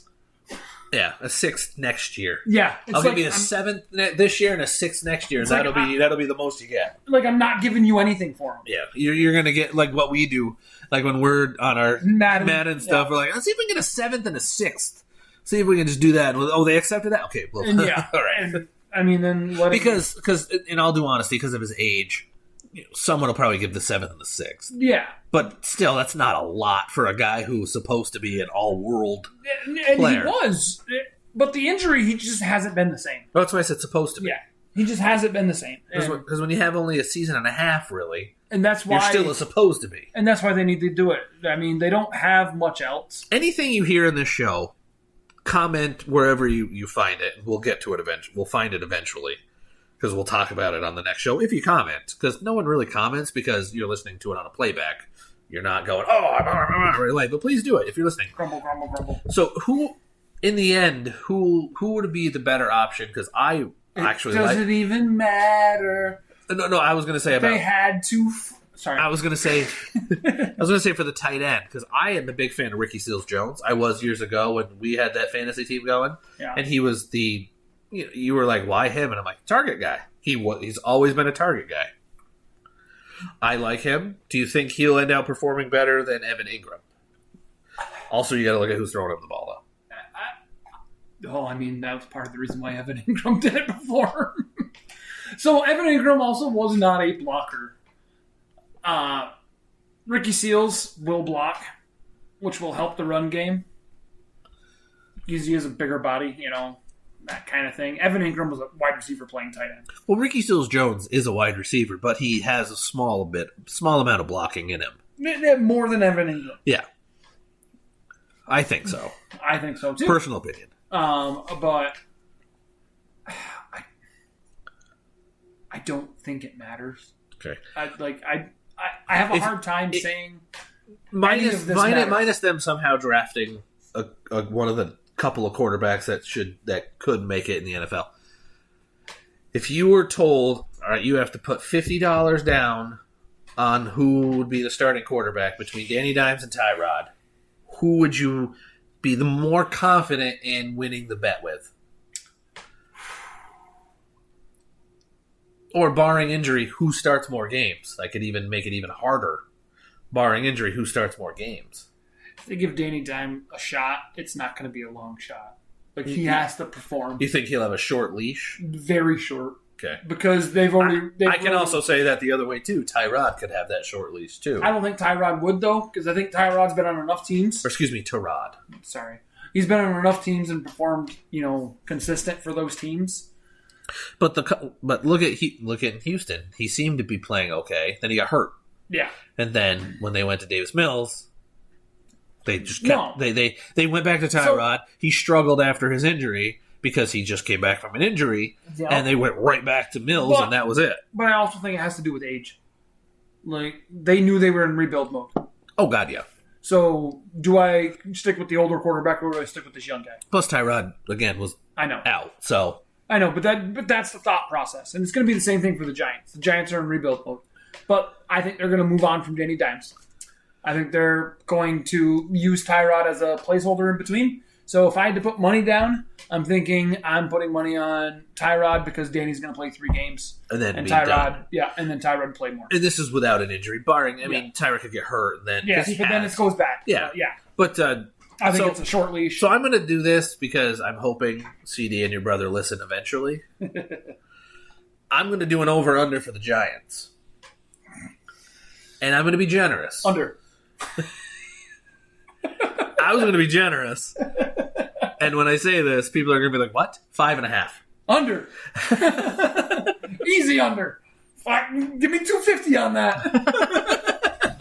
Yeah, a 6th next year. Yeah, I'll give you a 7th this year and a 6th next year, and that'll be the most you get. Like, I'm not giving you anything for him. Yeah, you're gonna get like what we do, like when we're on our Madden stuff. Yeah. We're like, let's see if we can get a 7th and a 6th. See if we can just do that. They accepted that. Okay, well, yeah, all right. And, I mean, then what? Because in all due honesty, because of his age, someone will probably give the 7th and the 6th. Yeah. But still, that's not a lot for a guy who's supposed to be an all-world and player. He was. But the injury, he just hasn't been the same. Well, that's why I said supposed to be. Yeah. He just hasn't been the same. Because when you have only a season and a half, really, and that's why, you're still supposed to be. And that's why they need to do it. I mean, they don't have much else. Anything you hear in this show, comment wherever you find it. We'll get to it eventually. We'll find it eventually. Because we'll talk about it on the next show if you comment. Because no one really comments because you're listening to it on a playback. You're not going, I'm really late. But please do it if you're listening. Grumble, grumble, grumble. So in the end, who would be the better option? Because I actually does it even matter? No. I was going to say they had to. Sorry, I was going to say. For the tight end, because I am a big fan of Ricky Seals-Jones. I was years ago when we had that fantasy team going, and he was the. You were like, why him? And I'm like, target guy. He's always been a target guy. I like him. Do you think he'll end up performing better than Evan Ingram? Also, you got to look at who's throwing him the ball, though. I mean, that was part of the reason why Evan Ingram did it before. So, Evan Ingram also was not a blocker. Ricky Seals will block, which will help the run game. He has a bigger body, that kind of thing. Evan Ingram was a wide receiver playing tight end. Well, Ricky Seals-Jones is a wide receiver, but he has a small amount of blocking in him. More than Evan Ingram. Yeah. I think so. I think so, too. Personal opinion. But I don't think it matters. Okay. I have a hard time saying minus them somehow drafting one of the couple of quarterbacks that could make it in the NFL. If you were told, all right, you have to put $50 down on who would be the starting quarterback between Danny Dimes and Tyrod, who would you be the more confident in winning the bet with? Or barring injury, who starts more games? I could even make it even harder. Barring injury, who starts more games? If they give Danny Dimes a shot, it's not going to be a long shot. Like, he has to perform. You think he'll have a short leash? Very short. Okay. Because I can also say that the other way, too. Tyrod could have that short leash, too. I don't think Tyrod would, though, because I think Tyrod's been on enough teams. Or, excuse me, Tyrod. Sorry. He's been on enough teams and performed, consistent for those teams. But look at Houston. He seemed to be playing okay. Then he got hurt. Yeah. And then when they went to Davis Mills, they just kept, they went back to Tyrod. He struggled after his injury because he just came back from an injury, and they went right back to Mills, and that was it. But I also think it has to do with age. Like, they knew they were in rebuild mode. Oh, God, yeah. So, do I stick with the older quarterback or do I stick with this young guy? Plus, Tyrod, again, was out, so... I know, but that's the thought process. And it's going to be the same thing for the Giants. The Giants are in rebuild mode. But I think they're going to move on from Danny Dimes. I think they're going to use Tyrod as a placeholder in between. So if I had to put money down, I'm thinking I'm putting money on Tyrod because Danny's going to play 3 games. And then Tyrod, and then Tyrod play more. And this is without an injury, barring, I mean, Tyrod could get hurt. And then, yes, but then it goes back. Yeah. Yeah. But... I think it's a short leash. So I'm going to do this because I'm hoping CD and your brother listen eventually. I'm going to do an over-under for the Giants. And I'm going to be generous. Under. I was going to be generous. And when I say this, people are going to be like, what? 5.5. Under. Easy under. Give me $250 on that.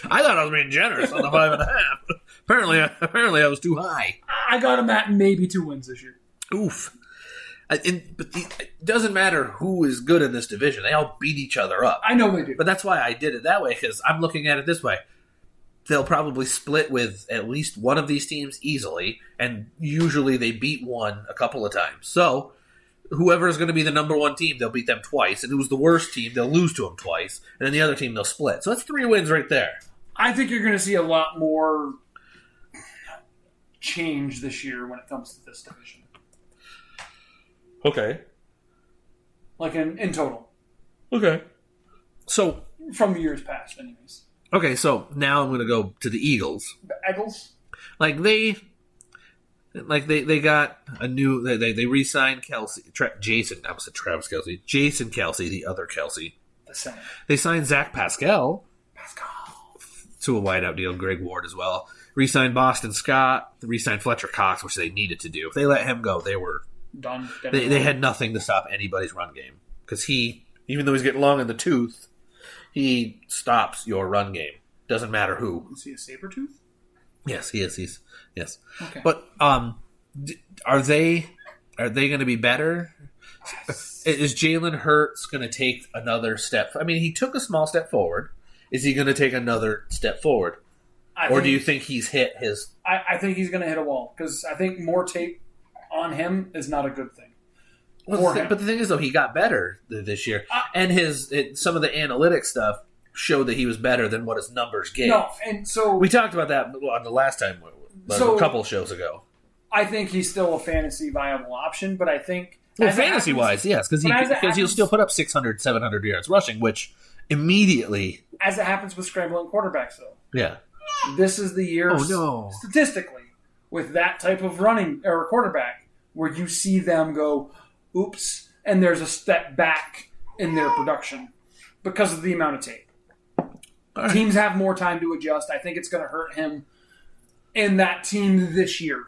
I thought I was being generous on the 5.5. Apparently, I was too high. I got him at maybe 2 wins this year. Oof. It doesn't matter who is good in this division. They all beat each other up. I know they do. But that's why I did it that way, because I'm looking at it this way. They'll probably split with at least one of these teams easily, and usually they beat one a couple of times. So whoever is going to be the number 1 team, they'll beat them twice. And who's the worst team, they'll lose to them twice. And then the other team, they'll split. So that's 3 wins right there. I think you're going to see a lot more change this year when it comes to this division. Okay. Like in total. Okay. So from the years past, anyways. Okay, so now I'm going to go to the Eagles. The Eagles? They got a new... They re-signed Jason Kelsey, the other Kelsey. The center. They signed Zach Pascal to a wideout deal. Greg Ward as well. Re-signed Boston Scott. Re-signed Fletcher Cox, which they needed to do. If they let him go, they were... done. They had nothing to stop anybody's run game. Because even though he's getting long in the tooth, he stops your run game. Doesn't matter who. Is he a saber tooth? Yes, he is. Yes. Okay. But are they going to be better? Is Jalen Hurts going to take another step? I mean, he took a small step forward. Is he going to take another step forward? Or do you think he's hit his... I think he's going to hit a wall. Because I think more tape on him is not a good thing. But the thing is, though, he got better this year. And some of the analytics stuff showed that he was better than what his numbers gave. No, and so... We talked about that on the last time, a couple shows ago. I think he's still a fantasy viable option, but I think... Well, fantasy-wise, yes, because he'll still put up 600, 700 yards rushing, which immediately... As it happens with scrambling quarterbacks, though. Yeah. This is the year, statistically, with that type of running or quarterback, where you see them go, oops, and there's a step back in their production because of the amount of tape. Right. Teams have more time to adjust. I think it's going to hurt him in that team this year.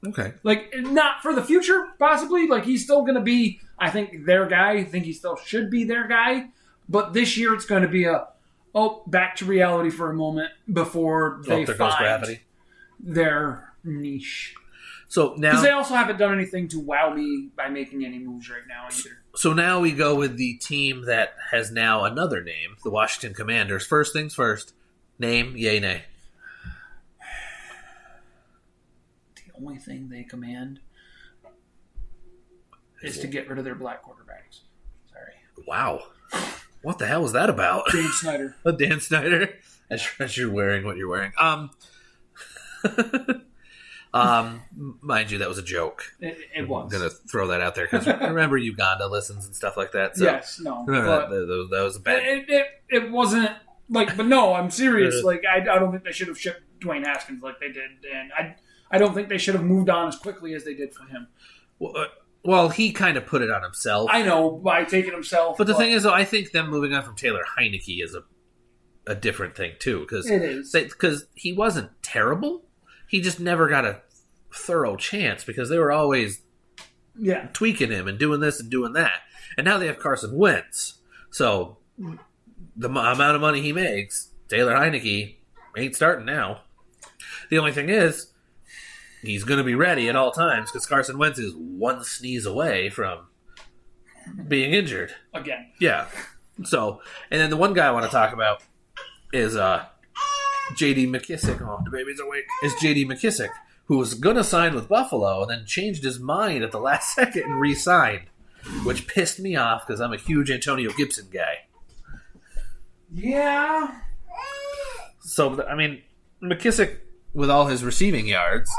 Okay. Like, not for the future, possibly. Like, he's still going to be, I think, their guy. I think he still should be their guy. But this year it's going to be back to reality for a moment before they find their niche. So now, because they also haven't done anything to wow me by making any moves right now either. So now we go with the team that has now another name, the Washington Commanders. First things first, name, yay, nay. The only thing they command is to get rid of their black quarterbacks. Sorry. Wow. What the hell was that about? Dan Snyder. Dan Snyder? As you're wearing what you're wearing. Mind you, that was a joke. It was. I'm going to throw that out there because remember Uganda listens and stuff like that. So yes, no. Remember that was a bad... It wasn't, like, but no, I'm serious. Like, I don't think they should have shipped Dwayne Haskins like they did. And I don't think they should have moved on as quickly as they did for him. Well, he kind of put it on himself. I know, by taking himself. But the thing is, though, I think them moving on from Taylor Heineke is a different thing, too. It is. Because he wasn't terrible. He just never got a thorough chance because they were always tweaking him and doing this and doing that. And now they have Carson Wentz. So the amount of money he makes, Taylor Heineke ain't starting now. The only thing is, he's going to be ready at all times because Carson Wentz is one sneeze away from being injured. Again. Yeah. So, and then the one guy I want to talk about is J.D. McKissick. Oh, the baby's awake. Is J.D. McKissick, who was going to sign with Buffalo and then changed his mind at the last second and re-signed, which pissed me off because I'm a huge Antonio Gibson guy. Yeah. So, I mean, McKissick, with all his receiving yards,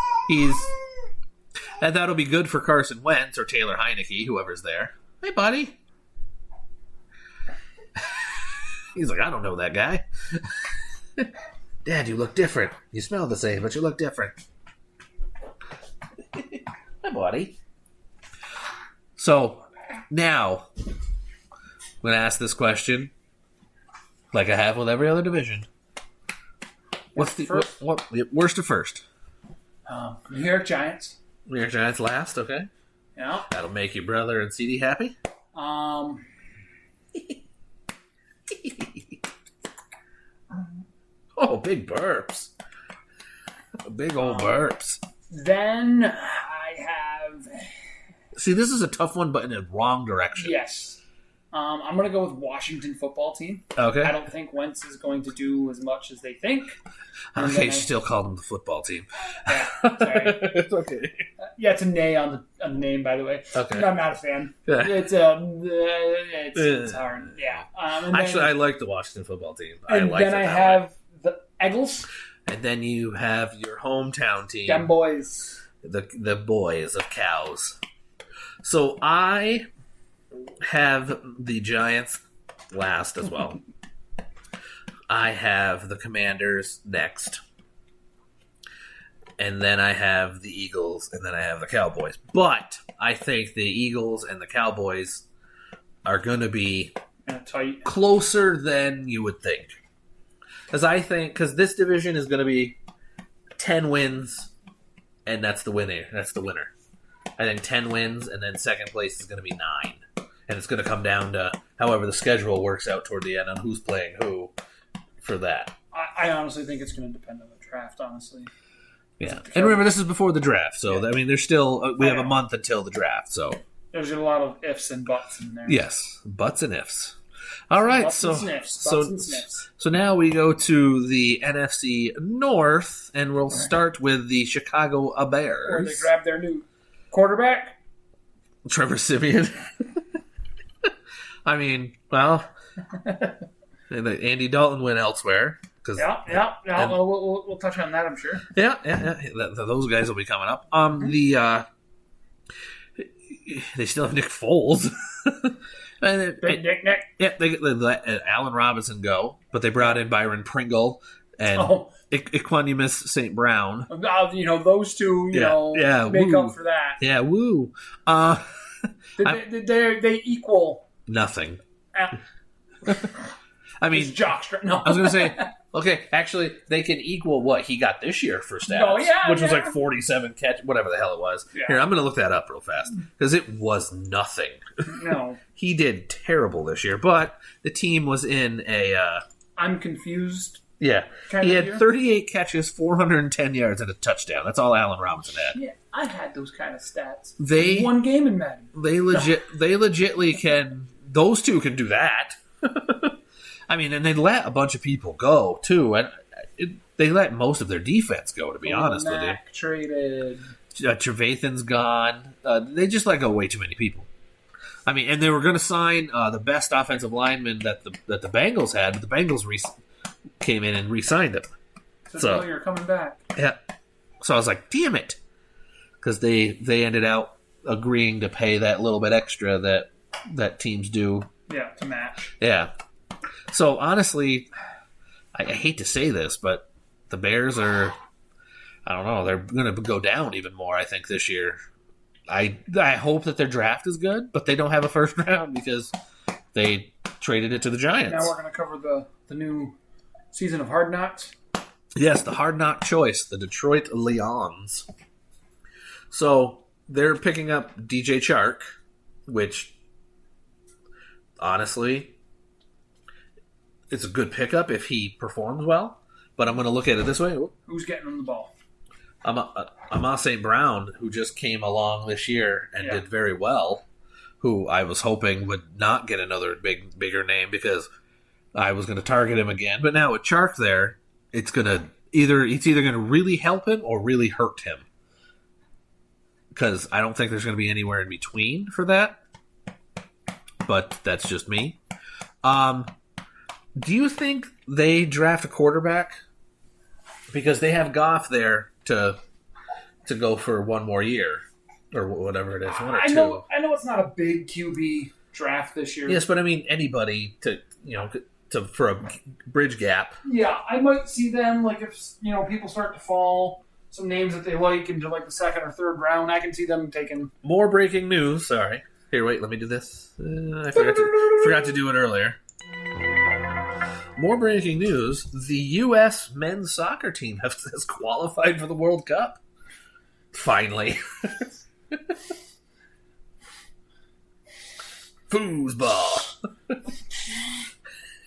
and that'll be good for Carson Wentz or Taylor Heineke, whoever's there. Hey, buddy. He's like, I don't know that guy. Dad, you look different. You smell the same, but you look different. Hi, buddy. So, now, I'm going to ask this question, like I have with every other division. What's the first? Worst to first? New York Giants. New York Giants last, okay. Yeah. That'll make your brother and CD happy. Oh, big burps. Big old burps. Then I have... See, this is a tough one, but in the wrong direction. Yes. I'm going to go with Washington football team. Okay. I don't think Wentz is going to do as much as they think. Okay, you still call them the football team. Yeah, sorry. It's okay. Yeah, it's a nay on the name, by the way. Okay. I'm not a fan. Yeah. It's hard. Yeah. Actually, I like the Washington football team. And then I have the Eagles. And then you have your hometown team. Them boys. The boys of cows. So I have the Giants last as well. I have the Commanders next. And then I have the Eagles, and then I have the Cowboys. But I think the Eagles and the Cowboys are going to be tight, closer than you would think. Because this division is going to be 10 wins, and that's the winner. That's the winner. I think 10 wins, and then second place is going to be 9. And it's going to come down to however the schedule works out toward the end on who's playing who for that. I honestly think it's going to depend on the draft, honestly. Yeah. And remember, this is before the draft, so, I mean, there's still, we have a month until the draft, so. There's a lot of ifs and buts in there. Yes, buts and ifs. All right, Butts so and sniffs, butts and sniffs. So now we go to the NFC North, and we'll start with the Chicago Bears. Where they grab their new quarterback. Trevor Siemian. I mean, well, Andy Dalton went elsewhere. Yeah. We'll touch on that, I'm sure. Yeah. Those guys will be coming up. They still have Nick Foles. Big Nick. Yeah, they let Allen Robinson go, but they brought in Byron Pringle and Equanimus St. Brown. Those two, make up for that. Yeah, woo. They equal nothing. I mean, no. I was going to say, okay, actually, they can equal what he got this year for stats, which was like 47 catch, whatever the hell it was. Yeah. Here, I'm going to look that up real fast because it was nothing. No. He did terrible this year, but the team was in a... I'm confused. Yeah. He had 38 catches, 410 yards, and a touchdown. That's all Allen Robinson had. Yeah, I had those kind of stats. They one game in Madden. They legitly can... Those two can do that. I mean, and they let a bunch of people go, too. And they let most of their defense go, to be honest with you. Traded. Trevathan's gone. They just let go way too many people. I mean, and they were going to sign the best offensive lineman that the Bengals had, but the Bengals came in and re-signed him. So you're coming back. Yeah. So I was like, damn it. Because they ended up agreeing to pay that little bit extra that teams do. Yeah, to match. Yeah. So honestly, I hate to say this, but the Bears are, I don't know, they're going to go down even more, I think, this year. I hope that their draft is good, but they don't have a first round because they traded it to the Giants. Now we're going to cover the new season of Hard Knocks. Yes, the Hard Knock choice, the Detroit Lions. So they're picking up DJ Chark, which honestly, it's a good pickup if he performs well. But I'm going to look at it this way. Who's getting him the ball? Amon St. Brown, who just came along this year and did very well, who I was hoping would not get another bigger name because I was going to target him again. But now with Chark there, it's either going to really help him or really hurt him. Because I don't think there's going to be anywhere in between for that. But that's just me. Do you think they draft a quarterback? Because they have Goff there to go for one more year. Or whatever it is. One or two. I know it's not a big QB draft this year. Yes, but I mean anybody for a bridge gap. Yeah, I might see them, like, if, people start to fall, some names that they like into, like, the second or third round, I can see them taking... More breaking news, sorry. Here, wait, let me do this. I forgot to do it earlier. More breaking news, the U.S. men's soccer team has qualified for the World Cup. Finally. Foosball.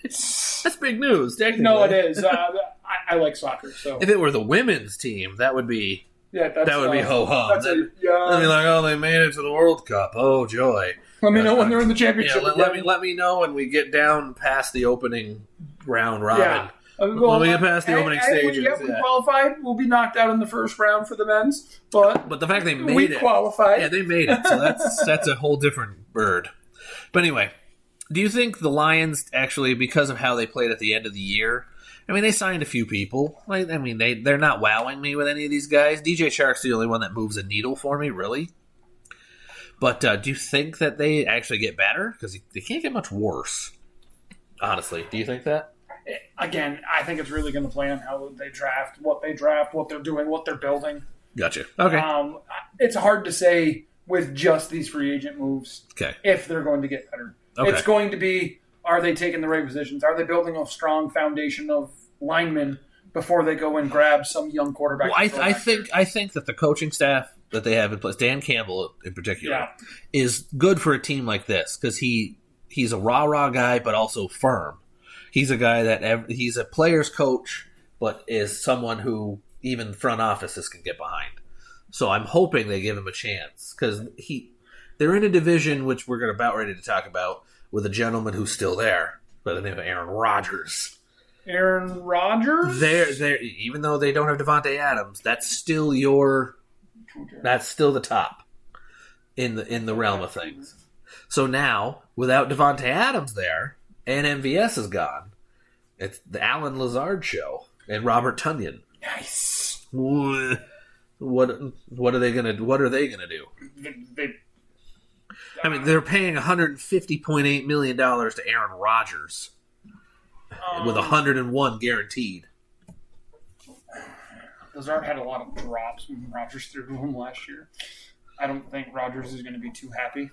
That's big news, technically. No, it is. I like soccer, so... If it were the women's team, that would be... Yeah, that would be ho-hum. That'd be yeah. like, they made it to the World Cup. Oh, joy. Let me know when they're in the championship. Yeah, let me know when we get down past the opening round robin. Yeah. When we get past the opening stages. We qualified. We'll be knocked out in the first round for the men's. But the fact they made it. We qualified. Yeah, they made it. So that's a whole different bird. But anyway, do you think the Lions actually, because of how they played at the end of the year, I mean, they signed a few people. They're not wowing me with any of these guys. DJ Chark's the only one that moves a needle for me, really. But do you think that they actually get better? Because they can't get much worse. Honestly, do you think that? Again, I think it's really going to play on how they draft, what they're doing, what they're building. Gotcha. Okay. It's hard to say with just these free agent moves if they're going to get better. Okay. It's going to be, are they taking the right positions? Are they building a strong foundation of linemen before they go and grab some young quarterback? Well, I think that the coaching staff that they have in place, Dan Campbell in particular, is good for a team like this because he's a rah-rah guy but also firm. He's a guy that he's a player's coach, but is someone who even front offices can get behind. So I'm hoping they give him a chance because they're in a division which we're about ready to talk about with a gentleman who's still there by the name of Aaron Rodgers. Aaron Rodgers? They're even though they don't have Devontae Adams, that's still the top in the realm of things. So now, without Devontae Adams there, and MVS is gone, it's the Alan Lazard show and Robert Tonyan. Nice. What are they gonna do? They're paying $150.8 million to Aaron Rodgers with 101 guaranteed. Lazard had a lot of drops when Rodgers threw to him last year. I don't think Rodgers is going to be too happy.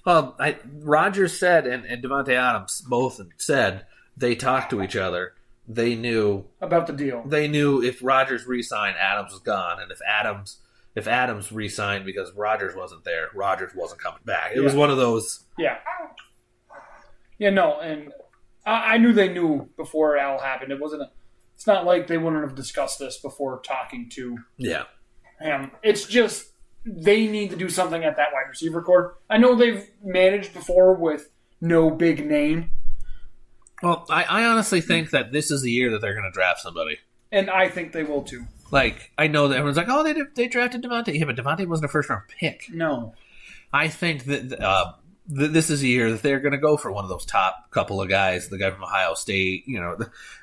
Well, Rodgers said, and Devontae Adams both said they talked to each other. They knew about the deal. They knew if Rodgers re-signed, Adams was gone, and if Adams re-signed because Rodgers wasn't there, Rodgers wasn't coming back. It was one of those. Yeah. Yeah. No, and I knew they knew before it all happened. It's not like they wouldn't have discussed this before talking to. Yeah. him. It's just they need to do something at that wide receiver core. I know they've managed before with no big name. Well, I honestly think that this is the year that they're going to draft somebody. And I think they will too. Like, I know that everyone's like, oh, they drafted Devontae. Yeah, but Devontae wasn't a first-round pick. No. I think that this is a year that they're going to go for one of those top couple of guys, the guy from Ohio State. You know,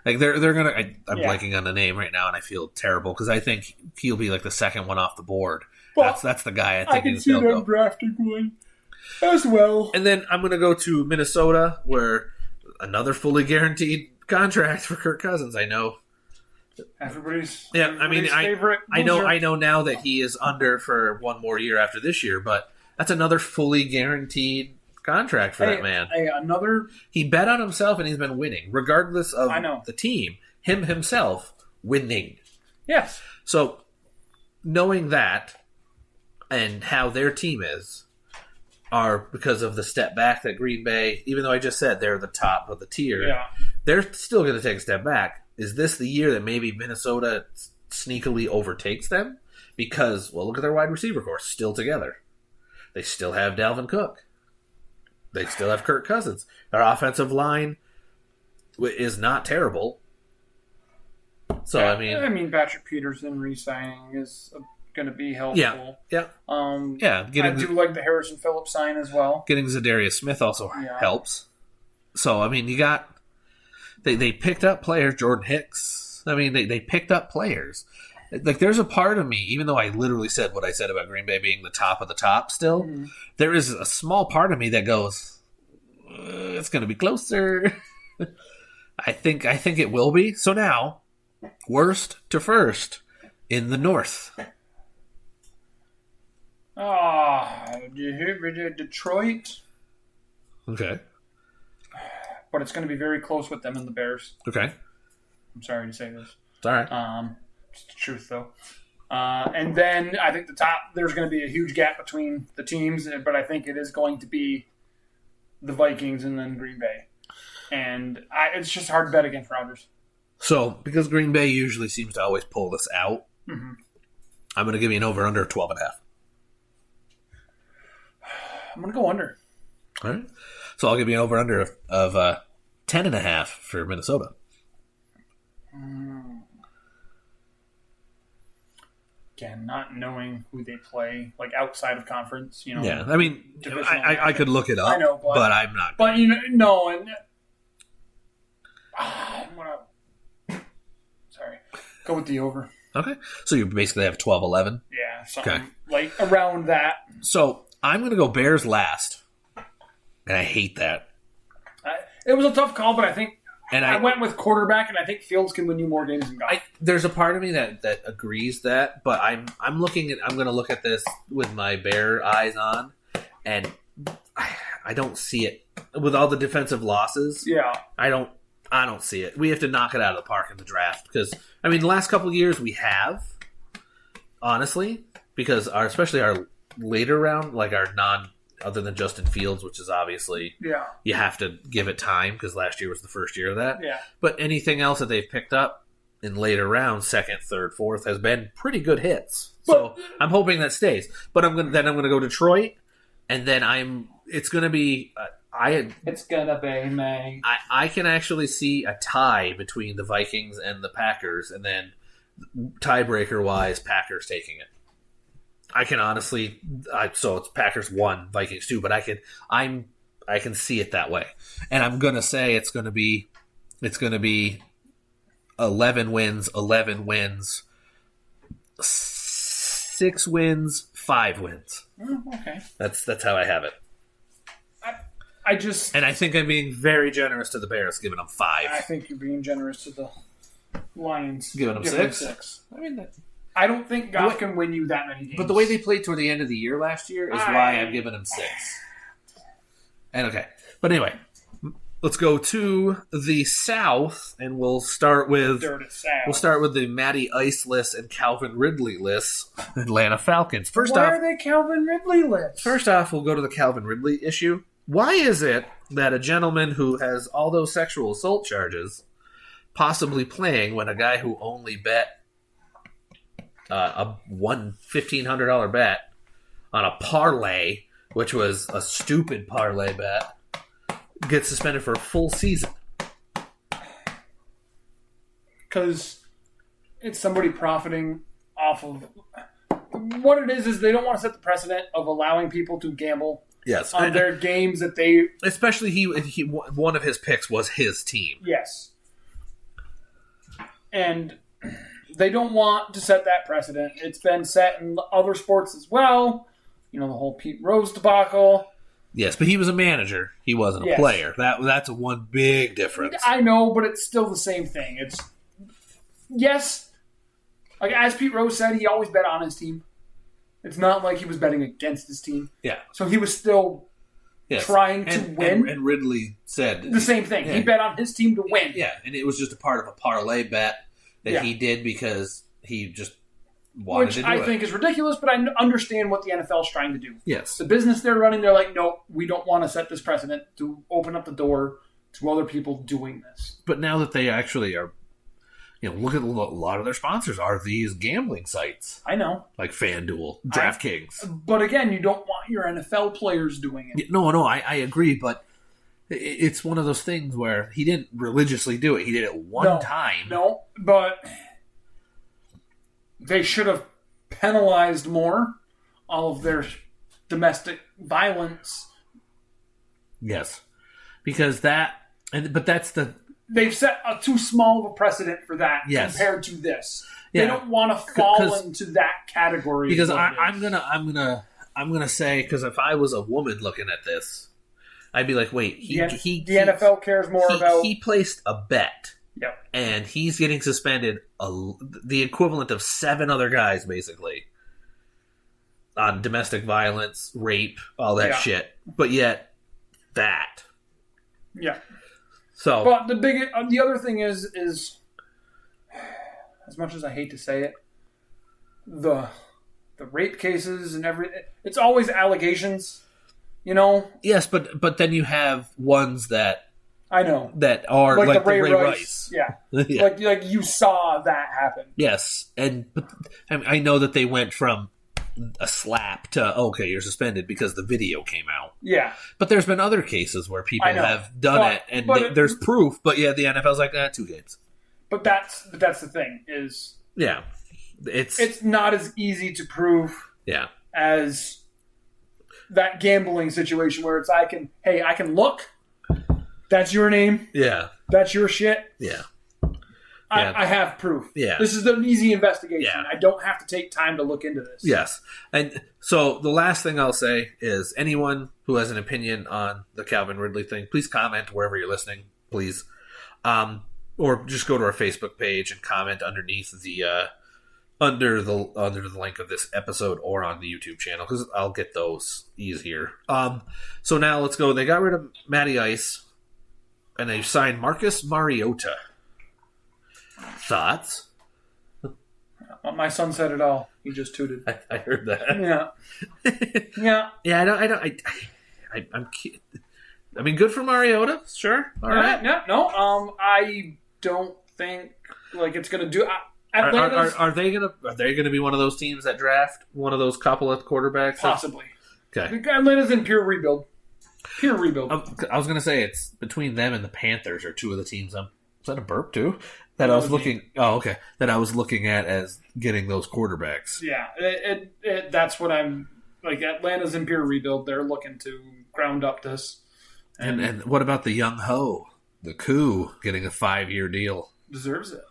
like they're going to. I'm blanking on the name right now, and I feel terrible because I think he'll be like the second one off the board. Well, that's the guy I think. I can see them drafting one as well. And then I'm going to go to Minnesota, where another fully guaranteed contract for Kirk Cousins. I know. Everybody's favorite. I know now that he is under for one more year after this year, but that's another fully guaranteed contract for that man. He bet on himself and he's been winning, regardless of the team. Himself winning. Yes. So knowing that and how their team are because of the step back that Green Bay, even though I just said they're the top of the tier, they're still going to take a step back. Is this the year that maybe Minnesota sneakily overtakes them? Because, well, look at their wide receiver core, still together. They still have Dalvin Cook. They still have Kirk Cousins. Their offensive line is not terrible. So, Yeah, I mean, Patrick Peterson re-signing is going to be helpful. Yeah. I do like the Harrison Phillips sign as well. Getting Zadarius Smith also helps. So, I mean, you got... They picked up players, Jordan Hicks. I mean, they picked up players. Like, there's a part of me, even though I literally said what I said about Green Bay being the top of the top still, there is a small part of me that goes, it's going to be closer. I think it will be. So now, worst to first in the North. Detroit. Okay. But it's going to be very close with them and the Bears. Okay. I'm sorry to say this. It's all right. It's the truth, though. And then I think the top, there's going to be a huge gap between the teams, but I think it is going to be the Vikings and then Green Bay. And it's just hard to bet against Rodgers. So, because Green Bay usually seems to always pull this out, I'm going to give you an over-under of 12.5. I'm going to go under. All right. So I'll give you an over-under of 10.5 for Minnesota. Again, not knowing who they play, like outside of conference, Yeah, I mean, I could look it up, I know, but I'm not. But, no, and... I'm going to... Sorry. Go with the over. Okay. So you basically have 12-11? Yeah, something like around that. So I'm going to go Bears last. And I hate that. It was a tough call, but I think I went with quarterback, and I think Fields can win you more games than Goff. There's a part of me that agrees that, but I'm going to look at this with my Bear eyes on, and I don't see it with all the defensive losses. Yeah, I don't see it. We have to knock it out of the park in the draft because the last couple of years we have, honestly, because especially our later round, like our other than Justin Fields, which is obviously you have to give it time because last year was the first year of that. Yeah. But anything else that they've picked up in later rounds, second, third, fourth, has been pretty good hits. So I'm hoping that stays. But I'm going to go Detroit, and then it's going to be it's gonna be me. I can actually see a tie between the Vikings and the Packers, and then tiebreaker wise, Packers taking it. I can honestly, so it's Packers 1, Vikings 2, but I can see it that way, and I'm gonna say it's gonna be 11 wins, 6 wins, 5 wins. Okay, that's how I have it. And I think I'm being very generous to the Bears, giving them 5. I think you're being generous to the Lions, giving them 6. I don't think Goff can win you that many games. But the way they played toward the end of the year last year is why I'm giving them 6. And okay. But anyway, let's go to the South, and we'll start with the Matty Ice-less and Calvin Ridley-less Atlanta Falcons. Why are they Calvin Ridley-less? First off, we'll go to the Calvin Ridley issue. Why is it that a gentleman who has all those sexual assault charges possibly playing when a guy who only bet a $1,500 bet on a parlay, which was a stupid parlay bet, gets suspended for a full season? Because it's somebody profiting off of... What it is they don't want to set the precedent of allowing people to gamble on their games that they... Especially he one of his picks was his team. Yes. And... they don't want to set that precedent. It's been set in other sports as well. The whole Pete Rose debacle. Yes, but he was a manager. He wasn't a player. That's one big difference. I know, but it's still the same thing. Yes, like as Pete Rose said, he always bet on his team. It's not like he was betting against his team. Yeah. So he was still trying to win. And Ridley said the same thing. Yeah. He bet on his team to win. Yeah, and it was just a part of a parlay bet that he did because he just wanted to do it. Which I think is ridiculous, but I understand what the NFL is trying to do. Yes. The business they're running, they're like, no, we don't want to set this precedent to open up the door to other people doing this. But now that they actually are look at a lot of their sponsors are these gambling sites. I know. Like FanDuel, DraftKings. But again, you don't want your NFL players doing it. No, I agree, but it's one of those things where he didn't religiously do it. He did it one time. No, but they should have penalized more all of their domestic violence. Yes. Because they've set a too small of a precedent for that compared to this. Yeah. They don't want to fall into that category. Because I'm gonna say, because if I was a woman looking at this, I'd be like, wait, the NFL cares more about. He placed a bet. Yep. And he's getting suspended the equivalent of 7 other guys, basically, on domestic violence, rape, all that shit. But yet, that. Yeah. So, but the other thing is as much as I hate to say it, the rape cases and everything, it's always allegations, Yes, but then you have ones that I know that are like the Ray Rice. Yeah. Like you saw that happen. Yes, but I know that they went from a slap to okay, you're suspended because the video came out. Yeah, but there's been other cases where people have done it and there's proof, but the NFL's like 2 games. But that's the thing is it's not as easy to prove as that gambling situation where it's I can look. That's your name. Yeah. That's your shit. Yeah. I have proof. Yeah. This is an easy investigation. Yeah. I don't have to take time to look into this. Yes. And so the last thing I'll say is anyone who has an opinion on the Calvin Ridley thing, please comment wherever you're listening, please. Or just go to our Facebook page and comment underneath the under the link of this episode or on the YouTube channel because I'll get those easier. So now let's go. They got rid of Matty Ice and they signed Marcus Mariota. Thoughts? My son said it all. He just tooted. I heard that. Yeah. Yeah. Yeah. I mean, good for Mariota. Sure. All right. Yeah. No. I don't think it's gonna do. Are they gonna be one of those teams that draft one of those couple of quarterbacks? Possibly. Okay. Atlanta's in pure rebuild. Pure rebuild. I was gonna say it's between them and the Panthers are 2 of the teams. Is that a burp too? That I was looking. Oh, okay. That I was looking at as getting those quarterbacks. Yeah, that's what I'm like. Atlanta's in pure rebuild. They're looking to ground up this. And what about the young ho, the coup, getting a 5-year deal? Deserves it.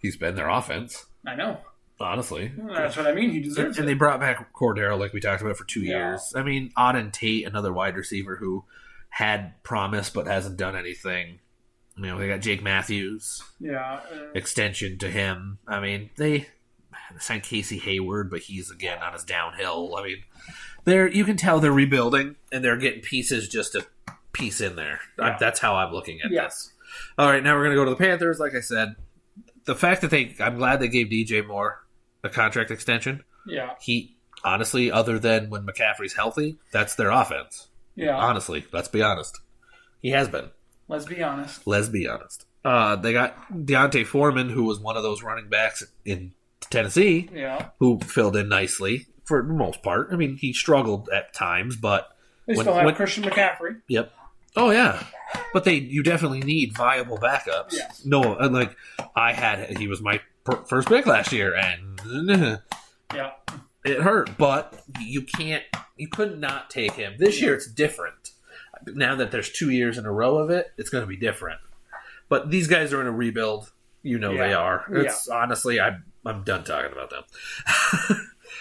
He's been their offense. I know. Honestly, that's what I mean. He deserves it. And they brought back Cordero, like we talked about, for 2 years. I mean, Auden Tate, another wide receiver who had promise but hasn't done anything. They got Jake Matthews. Yeah. Extension to him. I mean, they signed Casey Hayward, but he's, again, on his downhill. I mean, you can tell they're rebuilding, and they're getting pieces just to piece in there. Yeah. That's how I'm looking at this. All right, now we're going to go to the Panthers. Like I said, the fact that I'm glad they gave DJ Moore a contract extension. Yeah. He, honestly, other than when McCaffrey's healthy, that's their offense. Yeah. Honestly, let's be honest. He has been. Let's be honest. They got Deontay Foreman, who was one of those running backs in Tennessee, who filled in nicely for the most part. I mean, he struggled at times, but they still have Christian McCaffrey. Yep. Oh yeah, but you definitely need viable backups. Yes. No, he was my first pick last year, and it hurt. But you could not take him this year. It's different. Now that there's 2 years in a row of it, it's going to be different. But these guys are in a rebuild. They are. It's honestly, I'm done talking about them.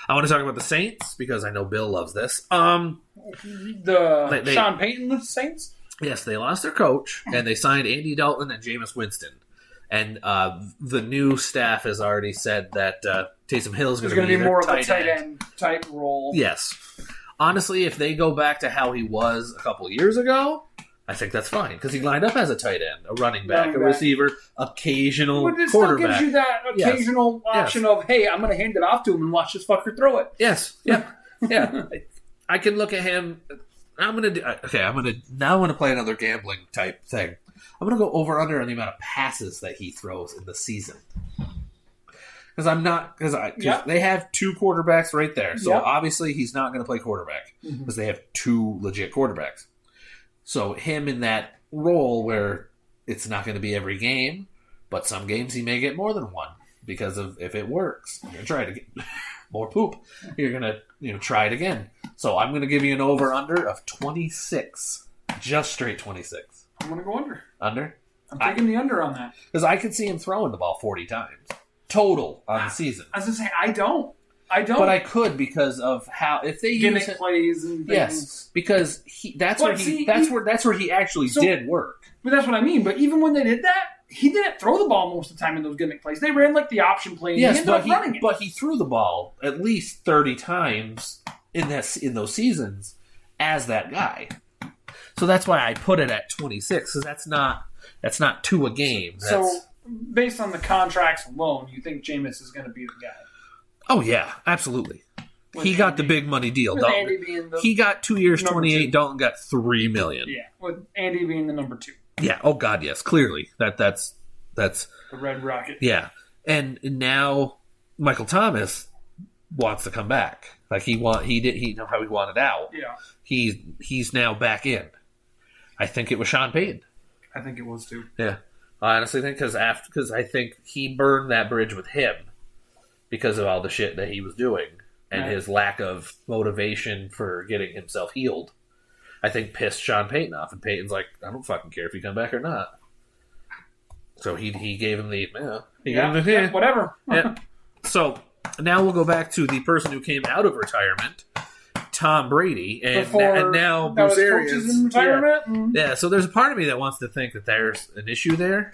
I want to talk about the Saints because I know Bill loves this. Sean Payton, the Saints? Yes, they lost their coach, and they signed Andy Dalton and Jameis Winston. And the new staff has already said that Taysom Hill is going to be more of a tight end type role. Yes. Honestly, if they go back to how he was a couple years ago, I think that's fine because he lined up as a tight end, a running back, a receiver, occasional quarterback. But it still gives you that occasional option of, hey, I'm going to hand it off to him and watch this fucker throw it. Yes. Yeah. Yeah. I can look at him. I'm going to play another gambling type thing. I'm going to go over under on the amount of passes that he throws in the season. Because they have two quarterbacks right there. So obviously he's not going to play quarterback because they have two legit quarterbacks. So him in that role where it's not going to be every game, but some games he may get more than one because of if it works. You're going to try to get more poop. You're going to try it again. So I'm going to give you an over under of 26. Just straight 26. I'm going to go under. Under? I'm taking the under on that. Because I could see him throwing the ball 40 times. Total on the season. I was going to say, I don't. But I could because of how if they gimmick use plays and things. Yes, because that's where he actually did work. But that's what I mean. But even when they did that, he didn't throw the ball most of the time in those gimmick plays. They ran like the option play. And he ended up running it. But he threw the ball at least 30 times in those seasons as that guy. So that's why I put it at 26. Because that's not two a game. So based on the contracts alone, you think Jameis is going to be the guy? Oh, yeah, absolutely. He got the big money deal. He got 2 years, 28. Dalton got $3 million. Yeah, with Andy being the number 2. Yeah. Oh God, yes. Clearly, that's the Red Rocket. Yeah, and now Michael Thomas wants to come back. Like he know how he wanted out. Yeah. He's now back in. I think it was Sean Payton. I think it was too. Yeah. I honestly think because I think he burned that bridge with him because of all the shit that he was doing and his lack of motivation for getting himself healed. I think pissed Sean Payton off, and Payton's like, I don't fucking care if you come back or not. So he gave him the whatever. Yeah. So now we'll go back to the person who came out of retirement, Tom Brady, and now Bruce Arians in retirement. Yeah. So there's a part of me that wants to think that there's an issue there.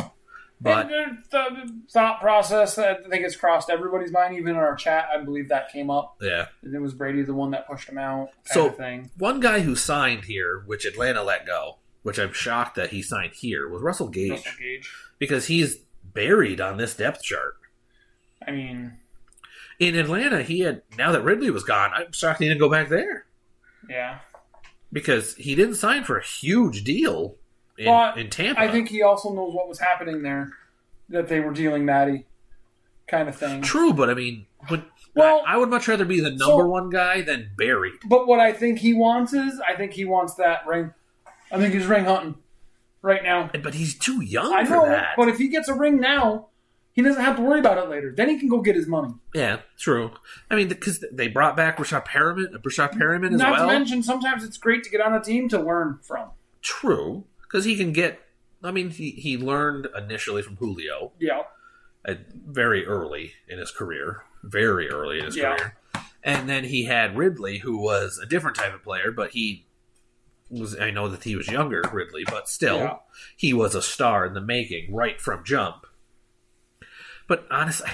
But the thought process, I think it's crossed everybody's mind. Even in our chat, I believe that came up. Yeah. And it was Brady the one that pushed him out. One guy who signed here, which Atlanta let go, which I'm shocked that he signed here, was Russell Gage. Because he's buried on this depth chart. I mean, in Atlanta, now that Ridley was gone, I'm shocked he didn't go back there. Yeah. Because he didn't sign for a huge deal. In Tampa. I think he also knows what was happening there, that they were dealing Matty kind of thing. True, but I mean, I would much rather be the number one guy than buried. But what I think he wants that ring. I think he's ring hunting right now. But he's too young for that. But if he gets a ring now, he doesn't have to worry about it later. Then he can go get his money. Yeah, true. I mean, because they brought back Rashad Perriman as well. Not to mention, sometimes it's great to get on a team to learn from. True. Because he can get... I mean, he learned initially from Julio. Yeah. Very early in his career. Very early in his career. And then he had Ridley, who was a different type of player, but he was... I know that he was younger, Ridley, but still, he was a star in the making right from jump. But honestly,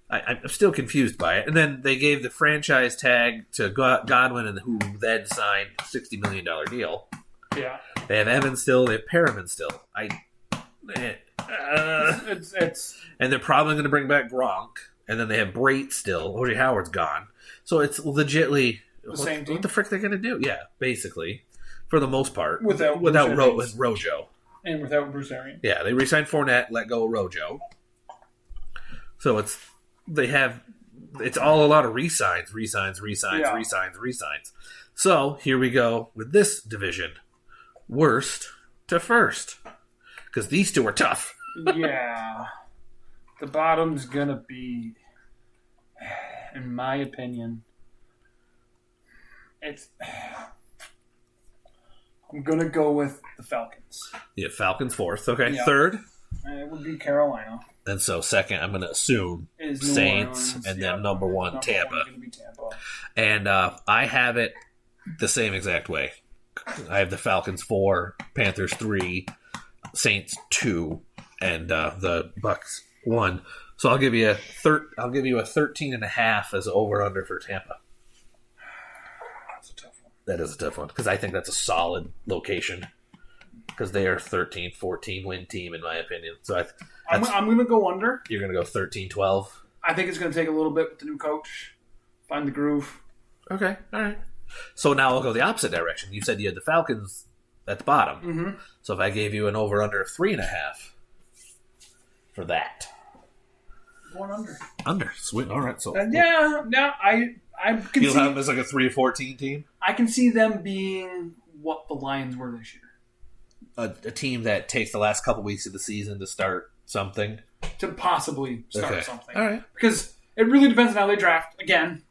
I'm still confused by it. And then they gave the franchise tag to Godwin, and who then signed a $60 million deal. Yeah. They have Evans still. They have Perriman still. And they're probably going to bring back Gronk. And then they have Brait still. O.J. Howard's gone. So it's legitly... The same team? What the frick they're going to do? Yeah, basically. For the most part. Without Rojo. And without Bruce Arians. Yeah, they re-signed Fournette, let go of Rojo. So it's all a lot of re-signs. So here we go with this division. Worst to first. Because these two are tough. Yeah. The bottom's going to be, in my opinion, I'm going to go with the Falcons. Yeah, Falcons fourth. Okay, yeah. Third? It would be Carolina. And so second, I'm going to assume Saints, and then number one, Tampa. And I have it the same exact way. I have the Falcons 4, Panthers 3, Saints 2, and the Bucks 1. So I'll give you a 13.5 as over under for Tampa. That's a tough one. That is a tough one because I think that's a solid location because they are 13-14 win team in my opinion. So I'm going to go under. You're going to go 13-12. I think it's going to take a little bit with the new coach. Find the groove. Okay, all right. So now I'll go the opposite direction. You said you had the Falcons at the bottom. Mm-hmm. So if I gave you an over-under of 3.5 for that. Going under. Under. Sweet. All right. So I can you'll see have them as like a 3-14 team? I can see them being what the Lions were this year. A team that takes the last couple weeks of the season to start something. To possibly start something. All right. Because it really depends on how they draft, again.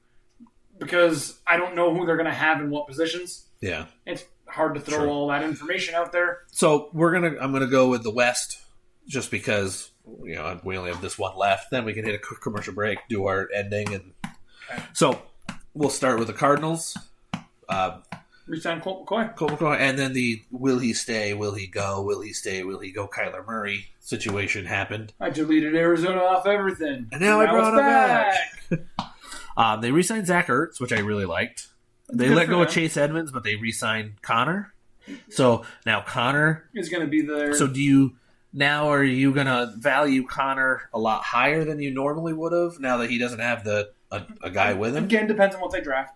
Because I don't know who they're going to have in what positions. Yeah. It's hard to throw all that information out there. So I'm gonna go with the West just because we only have this one left. Then we can hit a quick commercial break, do our ending, and so we'll start with the Cardinals. Resign Colt McCoy. Colt McCoy, and then the will he stay, will he go, will he stay, will he go Kyler Murray situation happened. I deleted Arizona off everything. And now I brought him back. They re-signed Zach Ertz, which I really liked. They let go of Chase Edmonds, but they re-signed Connor. So now Connor is going to be there. So are you going to value Connor a lot higher than you normally would have now that he doesn't have a guy with him? Again, depends on what they draft.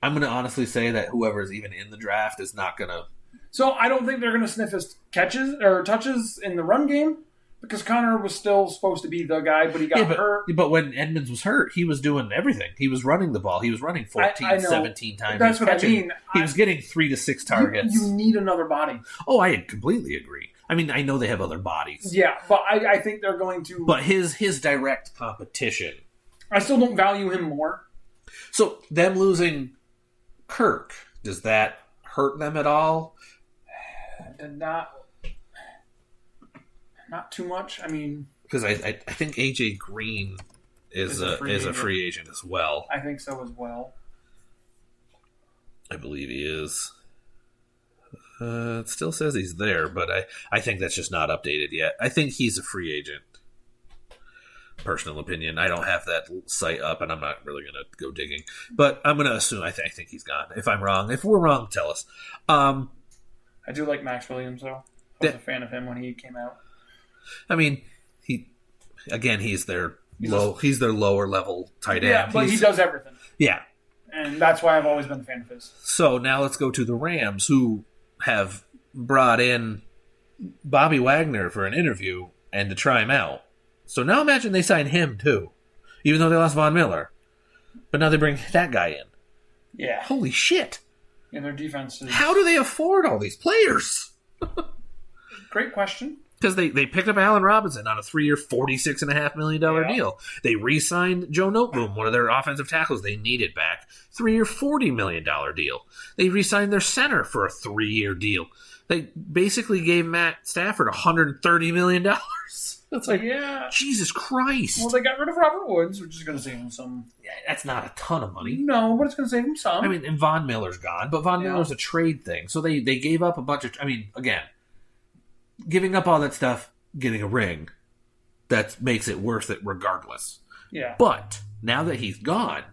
I'm going to honestly say that whoever's even in the draft is not going to. So I don't think they're going to sniff his catches or touches in the run game because Connor was still supposed to be the guy, but he got hurt. But when Edmonds was hurt, he was doing everything. He was running the ball. He was running 17 times. That's what I mean. He was getting 3 to 6 targets. You need another body. Oh, I completely agree. I mean, I know they have other bodies. Yeah, but I think they're going to. But his direct competition. I still don't value him more. So them losing Kirk, does that hurt them at all? Not too much. I mean, because I think AJ Green is a free agent as well. I think so as well. I believe he is. It still says he's there, but I think that's just not updated yet. I think he's a free agent. Personal opinion. I don't have that site up, and I'm not really going to go digging. But I'm going to assume I think he's gone. If I'm wrong, if we're wrong, tell us. I do like Max Williams, though. I was a fan of him when he came out. I mean, he's their lower level tight end. Yeah, but he does everything. Yeah. And that's why I've always been a fan of his. So now let's go to the Rams, who have brought in Bobby Wagner for an interview and to try him out. So now imagine they sign him too, even though they lost Von Miller. But now they bring that guy in. Yeah. Holy shit. Yeah, their defense is... How do they afford all these players? Great question. Because they picked up Allen Robinson on a 3-year, $46.5 million deal. They re-signed Joe Noteboom, one of their offensive tackles they needed back. 3-year, $40 million deal. They re-signed their center for a 3-year deal. They basically gave Matt Stafford $130 million. That's like, Jesus Christ. Well, they got rid of Robert Woods, which is going to save him some. Yeah, that's not a ton of money. No, but it's going to save him some. I mean, and Von Miller's gone, but Von Miller's a trade thing. So they gave up a bunch of... I mean, again, giving up all that stuff, getting a ring, that makes it worth it regardless. Yeah. But now that he's gone,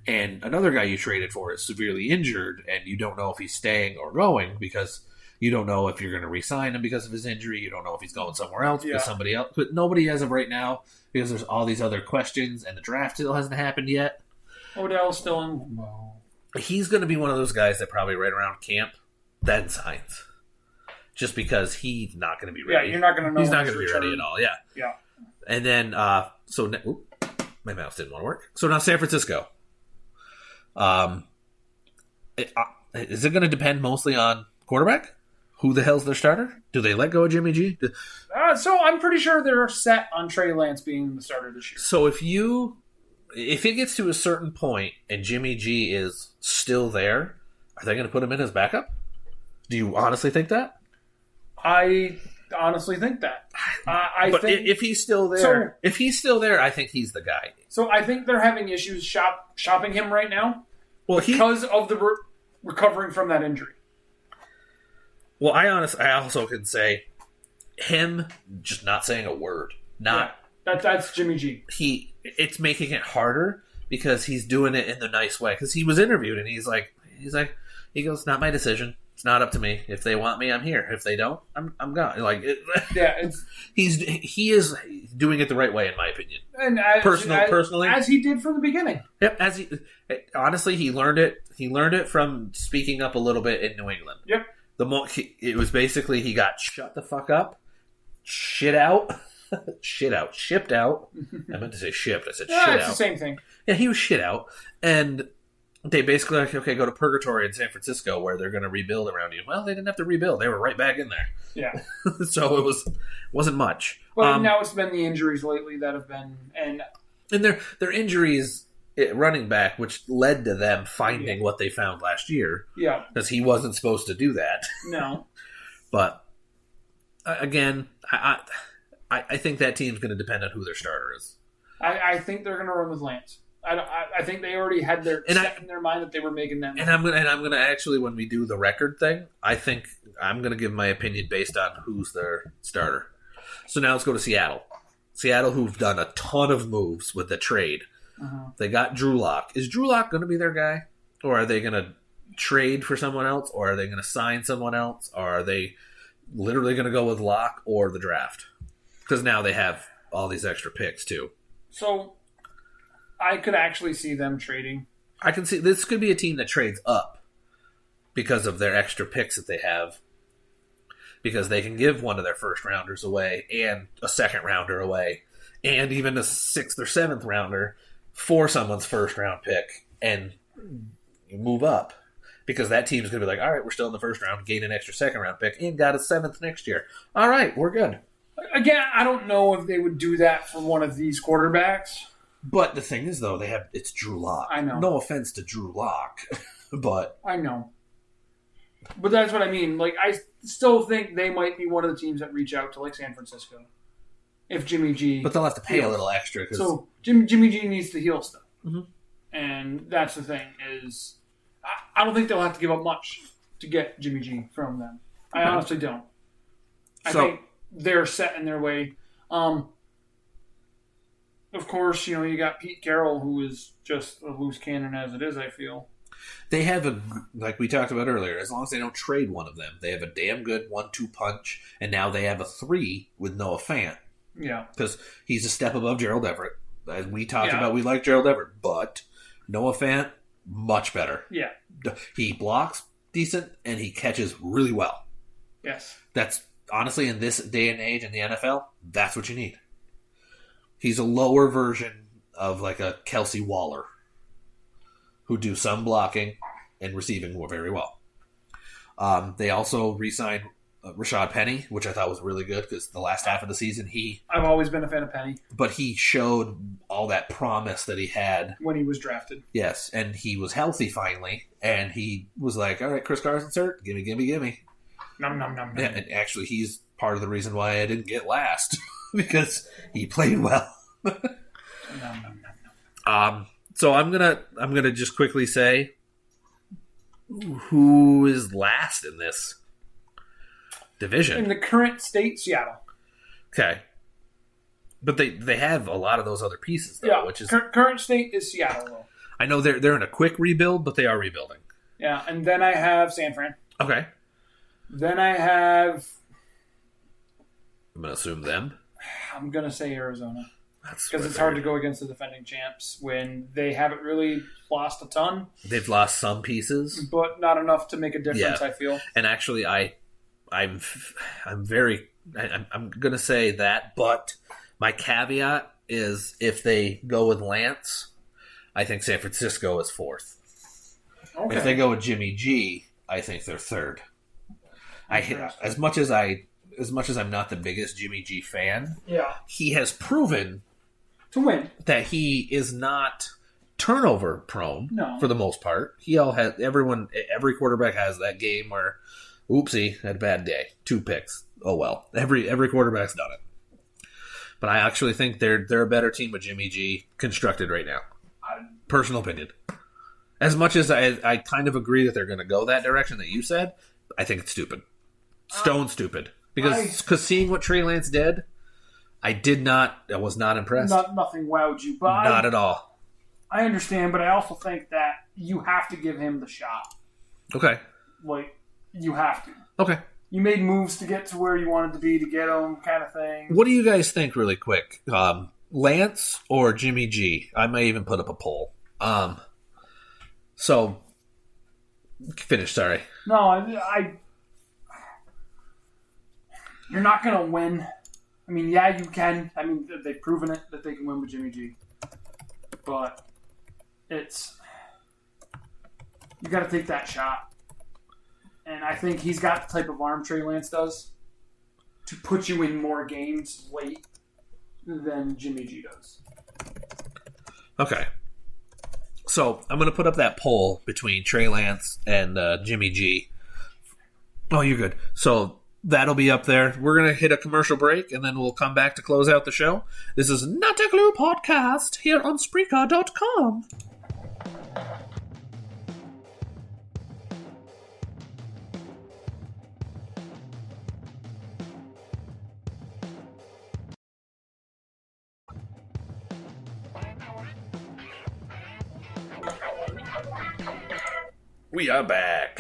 and another guy you traded for is severely injured, and you don't know if he's staying or going because... You don't know if you're going to re-sign him because of his injury. You don't know if he's going somewhere else because somebody else. But nobody as of right now because there's all these other questions and the draft still hasn't happened yet. Odell's still in. He's going to be one of those guys that probably right around camp then signs. Just because he's not going to be ready. Yeah, you're not going to know. He's not going to be ready at all. Yeah. Yeah. And then, my mouse didn't want to work. So now San Francisco. Is it going to depend mostly on quarterback? Who the hell's their starter? Do they let go of Jimmy G? So I'm pretty sure they're set on Trey Lance being the starter this year. So if it gets to a certain point and Jimmy G is still there, are they going to put him in as backup? Do you honestly think that? I honestly think that. If he's still there, I think he's the guy. So I think they're having issues shopping him right now because of the recovering from that injury. Well, I also can say him just not saying a word. That's Jimmy G. It's making it harder because he's doing it in the nice way. Because he was interviewed and he goes, "Not my decision. It's not up to me. If they want me, I'm here. If they don't, I'm gone. Like, he is doing it the right way, in my opinion. And personally, as he did from the beginning. Yep. Honestly, he learned it. He learned it from speaking up a little bit in New England. Yep. It was basically he got shut the fuck up, shipped out. I meant to say shipped. I said shit out. It's the same thing. Yeah, he was shit out, and they basically like, okay, go to Purgatory in San Francisco where they're going to rebuild around you. Well, they didn't have to rebuild; they were right back in there. Yeah. So it wasn't much. But now it's been the injuries lately that have been and their injuries at running back, which led to them finding what they found last year. Yeah, because he wasn't supposed to do that. No. But again, I think that team's going to depend on who their starter is. I think they're going to run with Lance. I think they already had set in their mind that they were making that. And I'm gonna actually, when we do the record thing, I think I'm gonna give my opinion based on who's their starter. So now let's go to Seattle. Seattle, who've done a ton of moves with the trade. Uh-huh. They got Drew Lock. Is Drew Lock going to be their guy, or are they going to trade for someone else, or are they going to sign someone else, or are they literally going to go with Lock or the draft? Because now they have all these extra picks too. So I could actually see them trading. I can see this could be a team that trades up because of their extra picks that they have. Because they can give one of their first rounders away and a second rounder away and even a 6th or 7th rounder for someone's first round pick and move up. Because that team's going to be like, all right, we're still in the first round, gain an extra second round pick, and got a 7th next year. All right, we're good. Again, I don't know if they would do that for one of these quarterbacks. But the thing is, though, it's Drew Lock. I know. No offense to Drew Lock, but I know. But that's what I mean. Like, I still think they might be one of the teams that reach out to, like, San Francisco. If Jimmy G... But they'll have to pay a little extra. So, Jimmy G needs to heal stuff. Mm-hmm. And that's the thing, is... I don't think they'll have to give up much to get Jimmy G from them. I honestly don't. I think they're set in their way. Of course, you got Pete Carroll, who is just a loose cannon as it is, I feel. They have like we talked about earlier, as long as they don't trade one of them, they have a damn good 1-2 punch, and now they have a 3 with Noah Fant. Yeah. Because he's a step above Gerald Everett. As we talked about, we like Gerald Everett, but Noah Fant, much better. Yeah. He blocks decent, and he catches really well. Yes. That's, honestly, in this day and age in the NFL, that's what you need. He's a lower version of like a Kelsey Waller, who do some blocking and receiving very well. They also re-signed Rashad Penny, which I thought was really good because the last half of the season I've always been a fan of Penny. But he showed all that promise that he had. When he was drafted. Yes, and he was healthy finally, and he was like, all right, Chris Carson's hurt, gimme. Nom, nom, nom, nom. Yeah, and actually he's part of the reason why I didn't get last, because he played well. Nom, nom, nom. So I'm gonna just quickly say who is last in this division. In the current state, Seattle. Okay. But they have a lot of those other pieces, though, which is current state is Seattle, though. I know they're in a quick rebuild, but they are rebuilding. Yeah, and then I have San Fran. Okay. Then I have... I'm going to assume them. I'm going to say Arizona. Because it's hard to go against the defending champs when they haven't really lost a ton. They've lost some pieces. But not enough to make a difference, I feel. And actually, I'm going to say that, but my caveat is if they go with Lance, I think San Francisco is 4th. Okay. If they go with Jimmy G, I think they're 3rd. As much as I'm not the biggest Jimmy G fan, he has proven to win that he is not turnover prone for the most part. Every quarterback has that game where, oopsie, had a bad day, 2 picks. Oh well, every quarterback's done it. But I actually think they're a better team with Jimmy G constructed right now. Personal opinion. As much as I kind of agree that they're going to go that direction that you said, I think it's stupid. Stone stupid. Because seeing what Trey Lance did, I was not impressed. Nothing wowed you. But not at all. I understand, but I also think that you have to give him the shot. Okay. Like, you have to. Okay. You made moves to get to where you wanted to be to get them, kind of thing. What do you guys think, really quick? Lance or Jimmy G? I may even put up a poll. So, finish. Sorry. No, I you're not gonna win. I mean, yeah, you can. I mean, they've proven it that they can win with Jimmy G. But you got to take that shot. And I think he's got the type of arm Trey Lance does to put you in more games late than Jimmy G does. Okay. So I'm going to put up that poll between Trey Lance and Jimmy G. Oh, you're good. So that'll be up there. We're going to hit a commercial break, and then we'll come back to close out the show. This is Not a Clue Podcast here on Spreaker.com. We are back.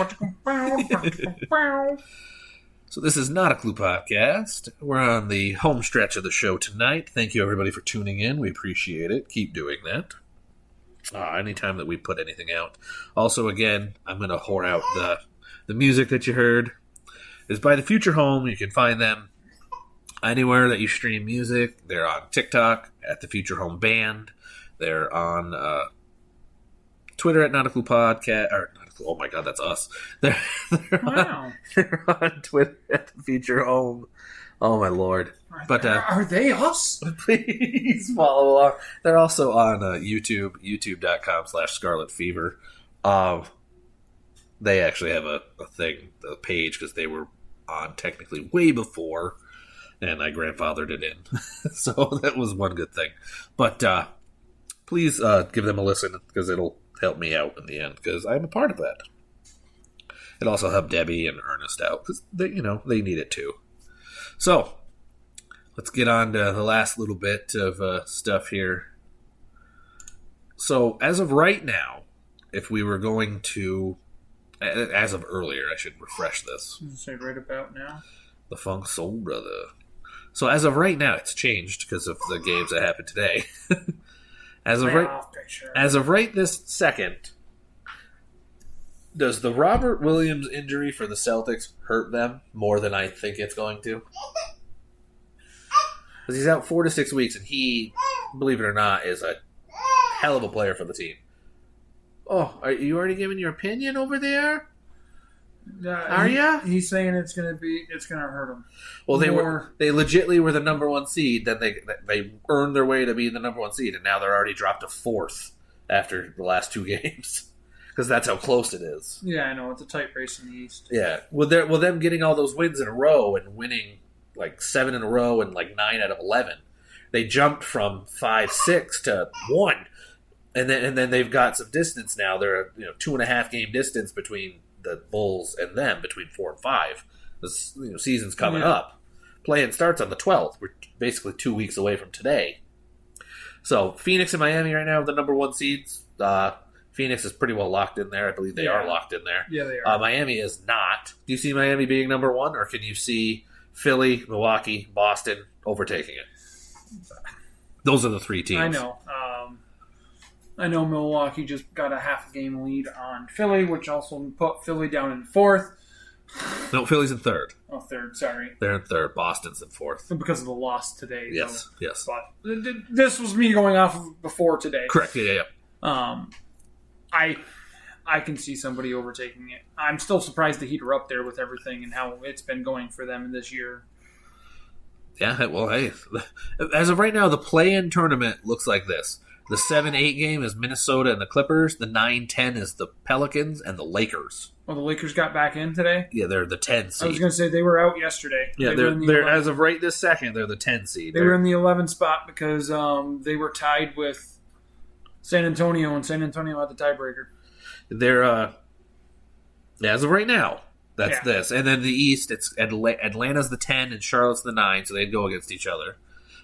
So this is Not a Clue Podcast. We're on the home stretch of the show tonight. Thank you, everybody, for tuning in. We appreciate it. Keep doing that. Anytime that we put anything out. Also, again, I'm going to whore out the music that you heard. Is by The Future Home. You can find them anywhere that you stream music. They're on TikTok at The Future Home Band. They're on Twitter at Not a Clue Podcast. Or, oh my God, that's us. They're on Twitter at The Future Home. Oh my Lord. But are they us? Please follow along. They're also on YouTube, youtube.com/Scarlet Fever. They actually have a page, because they were on technically way before, and I grandfathered it in. So that was one good thing. But please give them a listen, because it'll help me out in the end, because I'm a part of that. It also helped Debbie and Ernest out, because they need it too. So let's get on to the last little bit of stuff here. So as of right now, if we were going to, as of earlier, I should refresh this. Say right about now. The Funk Soul Brother. So as of right now, it's changed because of the games that happened today. As of right this second, does the Robert Williams injury for the Celtics hurt them more than I think it's going to? Because he's out 4 to 6 weeks, and he, believe it or not, is a hell of a player for the team. Oh, are you already giving your opinion over there? Are ya? He's saying it's gonna hurt him. Well, they legitimately were the number one seed. Then they earned their way to be the number one seed, and now they're already dropped to 4th after the last 2 games, because that's how close it is. Yeah, I know, it's a tight race in the East. Yeah, well, them getting all those wins in a row and winning like 7 in a row and like 9 out of 11, they jumped from 5-6 to 1, and then they've got some distance now. They're a 2.5 game distance between the Bulls and them, between 4 and 5. This season's coming up. Playing starts on the 12th. We're basically 2 weeks away from today. So Phoenix and Miami right now are the number one seeds. Phoenix is pretty well locked in there. I believe they are locked in there. Yeah, they are. Miami is not. Do you see Miami being number one, or can you see Philly, Milwaukee, Boston overtaking it? Those are the 3 teams. I know. I know Milwaukee just got a half game lead on Philly, which also put Philly down in 4th. No, Philly's in 3rd. Oh, 3rd, sorry. They're in 3rd. Boston's in 4th. Because of the loss today. Yes, though. yes. But this was me going off of before today. Correct, yeah. I can see somebody overtaking it. I'm still surprised the Heat are up there with everything and how it's been going for them this year. Yeah, well, hey, as of right now, the play-in tournament looks like this. The 7-8 game is Minnesota and the Clippers. The 9-10 is the Pelicans and the Lakers. Well, the Lakers got back in today? Yeah, they're the 10 seed. I was going to say they were out yesterday. Yeah, they're as of right this second, they're the 10 seed. They were in the 11 spot because they were tied with San Antonio, and San Antonio had the tiebreaker. They're as of right now, that's this. And then the East, it's Atlanta's the 10 and Charlotte's the 9, so they'd go against each other,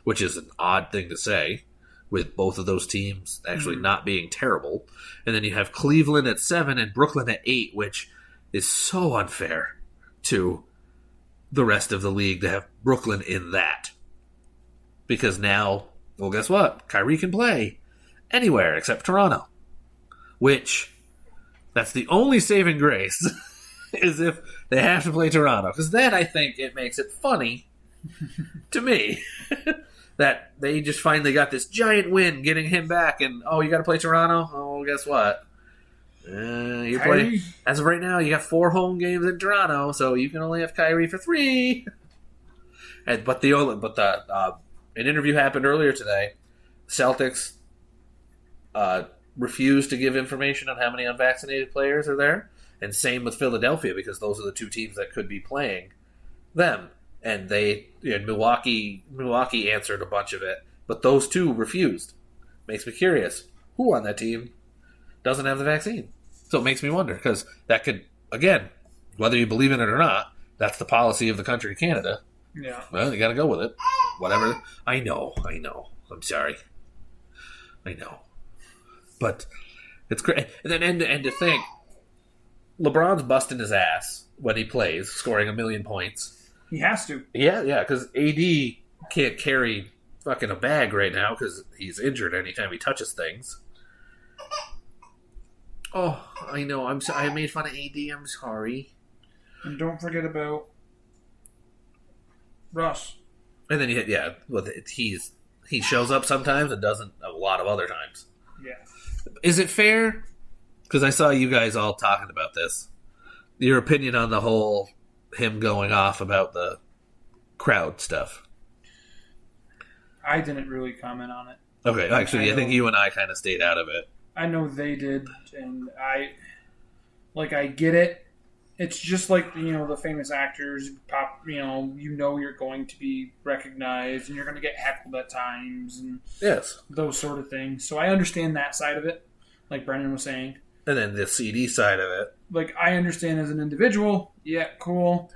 which is an odd thing to say, with both of those teams actually not being terrible. And then you have Cleveland at 7 and Brooklyn at 8, which is so unfair to the rest of the league to have Brooklyn in that. Because now, well, guess what? Kyrie can play anywhere except Toronto. Which, that's the only saving grace, is if they have to play Toronto. Because then I think it makes it funny to me that they just finally got this giant win getting him back. And, you got to play Toronto? Oh, guess what? You play as of right now. You got 4 home games in Toronto, so you can only have Kyrie for 3. But an interview happened earlier today. Celtics refused to give information on how many unvaccinated players are there, and same with Philadelphia because those are the 2 teams that could be playing them. And Milwaukee answered a bunch of it, but those 2 refused. Makes me curious who on that team doesn't have the vaccine. So it makes me wonder, because that could, again, whether you believe in it or not, that's the policy of the country, Canada. Yeah. Well, you got to go with it. Whatever. I know. I'm sorry. I know. But it's great. And to think, LeBron's busting his ass when he plays, scoring 1 million points. He has to. Yeah, because AD can't carry fucking a bag right now because he's injured anytime he touches things. Oh, I know. I made fun of AD. I'm sorry. And don't forget about Russ. And then he shows up sometimes and doesn't a lot of other times. Yeah. Is it fair? Because I saw you guys all talking about this. Your opinion on the whole him going off about the crowd stuff. I didn't really comment on it. Okay, actually, I think you and I kind of stayed out of it. I know they did, and I get it. It's just like, the famous actors pop, you're going to be recognized and you're going to get heckled at times and those sort of things. So I understand that side of it, like Brendan was saying. And then the CD side of it. Like, I understand as an individual, yeah, cool.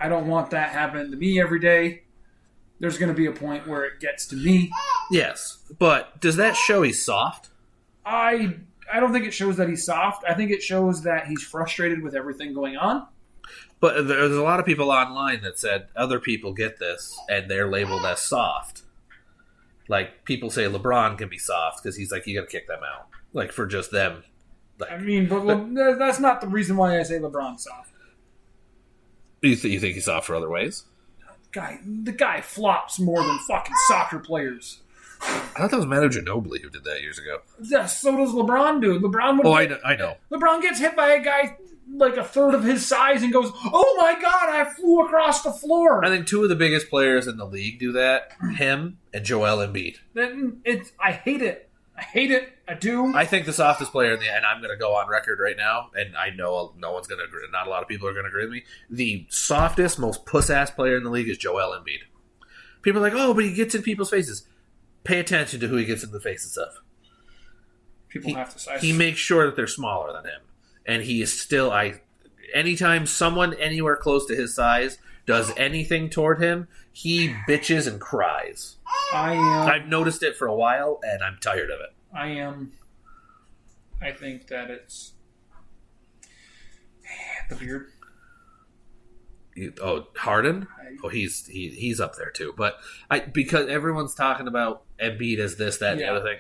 I don't want that happening to me every day. There's going to be a point where it gets to me. Yes, but does that show he's soft? I don't think it shows that he's soft. I think it shows that he's frustrated with everything going on. But there's a lot of people online that said other people get this and they're labeled as soft. Like, people say LeBron can be soft because he's like, you got to kick them out. Like, for just them. Like, but that's not the reason why I say LeBron's soft. You think he's soft for other ways? The guy flops more than fucking soccer players. I thought that was Manu Ginobili who did that years ago. Yeah, so does LeBron, dude. I know. LeBron gets hit by a guy like a third of his size and goes, "Oh my god, I flew across the floor." I think 2 of the biggest players in the league do that. Him and Joel Embiid. I hate it. I do. I think the softest player and I'm going to go on record right now, and I know no one's going to agree. Not a lot of people are going to agree with me. The softest, most puss-ass player in the league is Joel Embiid. People are like, oh, but he gets in people's faces. Pay attention to who he gets in the faces of. People have to size. He makes sure that they're smaller than him. And he is still... anytime someone anywhere close to his size does anything toward him, he bitches and cries. I've noticed it for a while, and I'm tired of it. I think that it's... the beard. Harden? He's up there too. But because everyone's talking about Embiid as this, that, and the other thing.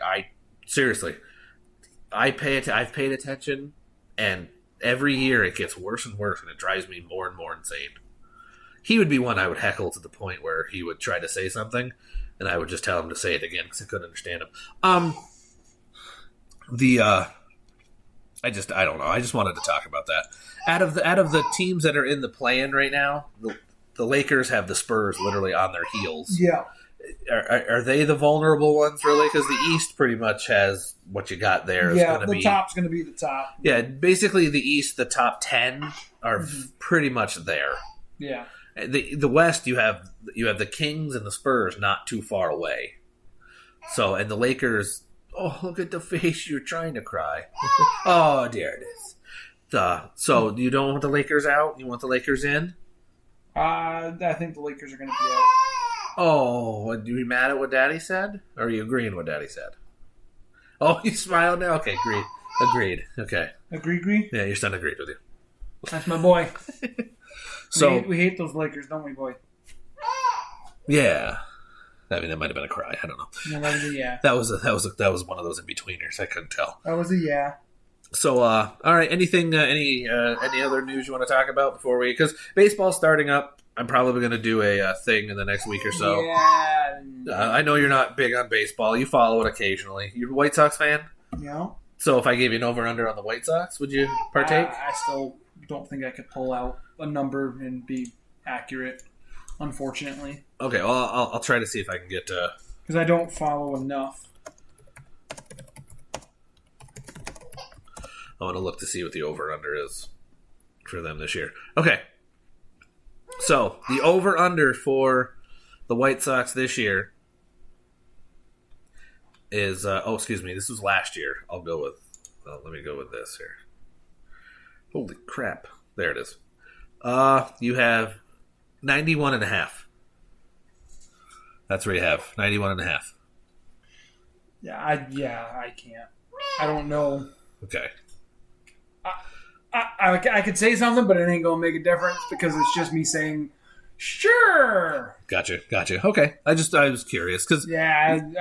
I've paid attention, and every year it gets worse and worse, and it drives me more and more insane. He would be one I would heckle to the point where he would try to say something, and I would just tell him to say it again because I couldn't understand him. I don't know. I just wanted to talk about that. Out of the teams that are in the play-in right now, the Lakers have the Spurs literally on their heels. Yeah. Are they the vulnerable ones, really? Because the East pretty much has what you got there. Yeah, the top's going to be the top. Yeah, basically the East, the top 10 are pretty much there. Yeah. The West, you have the Kings and the Spurs not too far away. So, and the Lakers, oh, look at the face, you're trying to cry. Oh, there it is. So, you don't want the Lakers out? You want the Lakers in? I think the Lakers are going to be out. Oh, are you mad at what Daddy said? Or are you agreeing with what Daddy said? Oh, you smiled now? Okay, agreed. Okay. Agree? Yeah, your son agreed with you. That's my boy. So we hate those Lakers, don't we, boy? yeah. I mean, that might have been a cry. I don't know. No, that was a yeah. That was one of those in betweeners. I couldn't tell. That was a yeah. So, all right. Anything? Any other news you want to talk about before we? Because baseball's starting up. I'm probably going to do a thing in the next week or so. Yeah. I know you're not big on baseball. You follow it occasionally. You're a White Sox fan. Yeah. So if I gave you an over/under on the White Sox, would you partake? I still don't think I could pull out a number and be accurate. Unfortunately. Okay. Well, I'll try to see if I can get. Because I don't follow enough. I want to look to see what the over/under is for them this year. Okay. So, the over/under for the White Sox this year is... excuse me. This was last year. I'll go with... let me go with this here. Holy crap. There it is. You have 91.5. That's where you have. 91.5. Yeah, I can't. I don't know. Okay. I could say something, but it ain't gonna make a difference because it's just me saying, sure. Gotcha. Okay. I was curious because I'm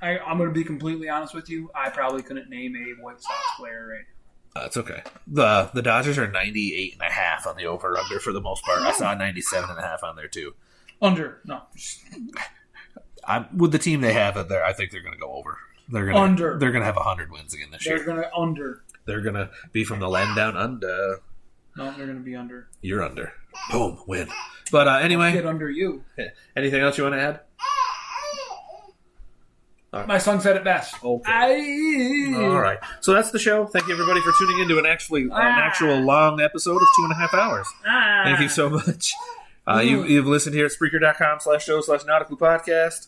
gonna be completely honest with you. I probably couldn't name a White Sox player right now. that's okay. The Dodgers are 98.5 on the over/under for the most part. I saw 97.5 on there too. Under no. With the team they have there, I think they're going to go over. They're going under. They're going to have 100 wins again this year. They're going to under. They're going to be from the land down under. No, they're going to be under. You're under. Boom, win. But anyway. I'll get under you. Anything else you want to add? My son said it best. Okay. All right. So that's the show. Thank you, everybody, for tuning into an actual long episode of 2.5 hours. Thank you so much. You've listened here at Spreaker.com/show/nautical podcast.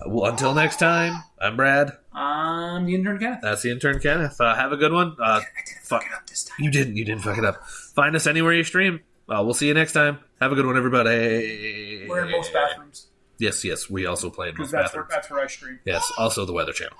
Well, until next time, I'm Brad. I'm the Intern Kenneth. That's the Intern Kenneth. Have a good one. I didn't fuck it up this time. You didn't fuck it up. Find us anywhere you stream. We'll see you next time. Have a good one, everybody. We're in most bathrooms. Yes. We also play in most That's bathrooms. that's where I stream. Yes. Also the Weather Channel.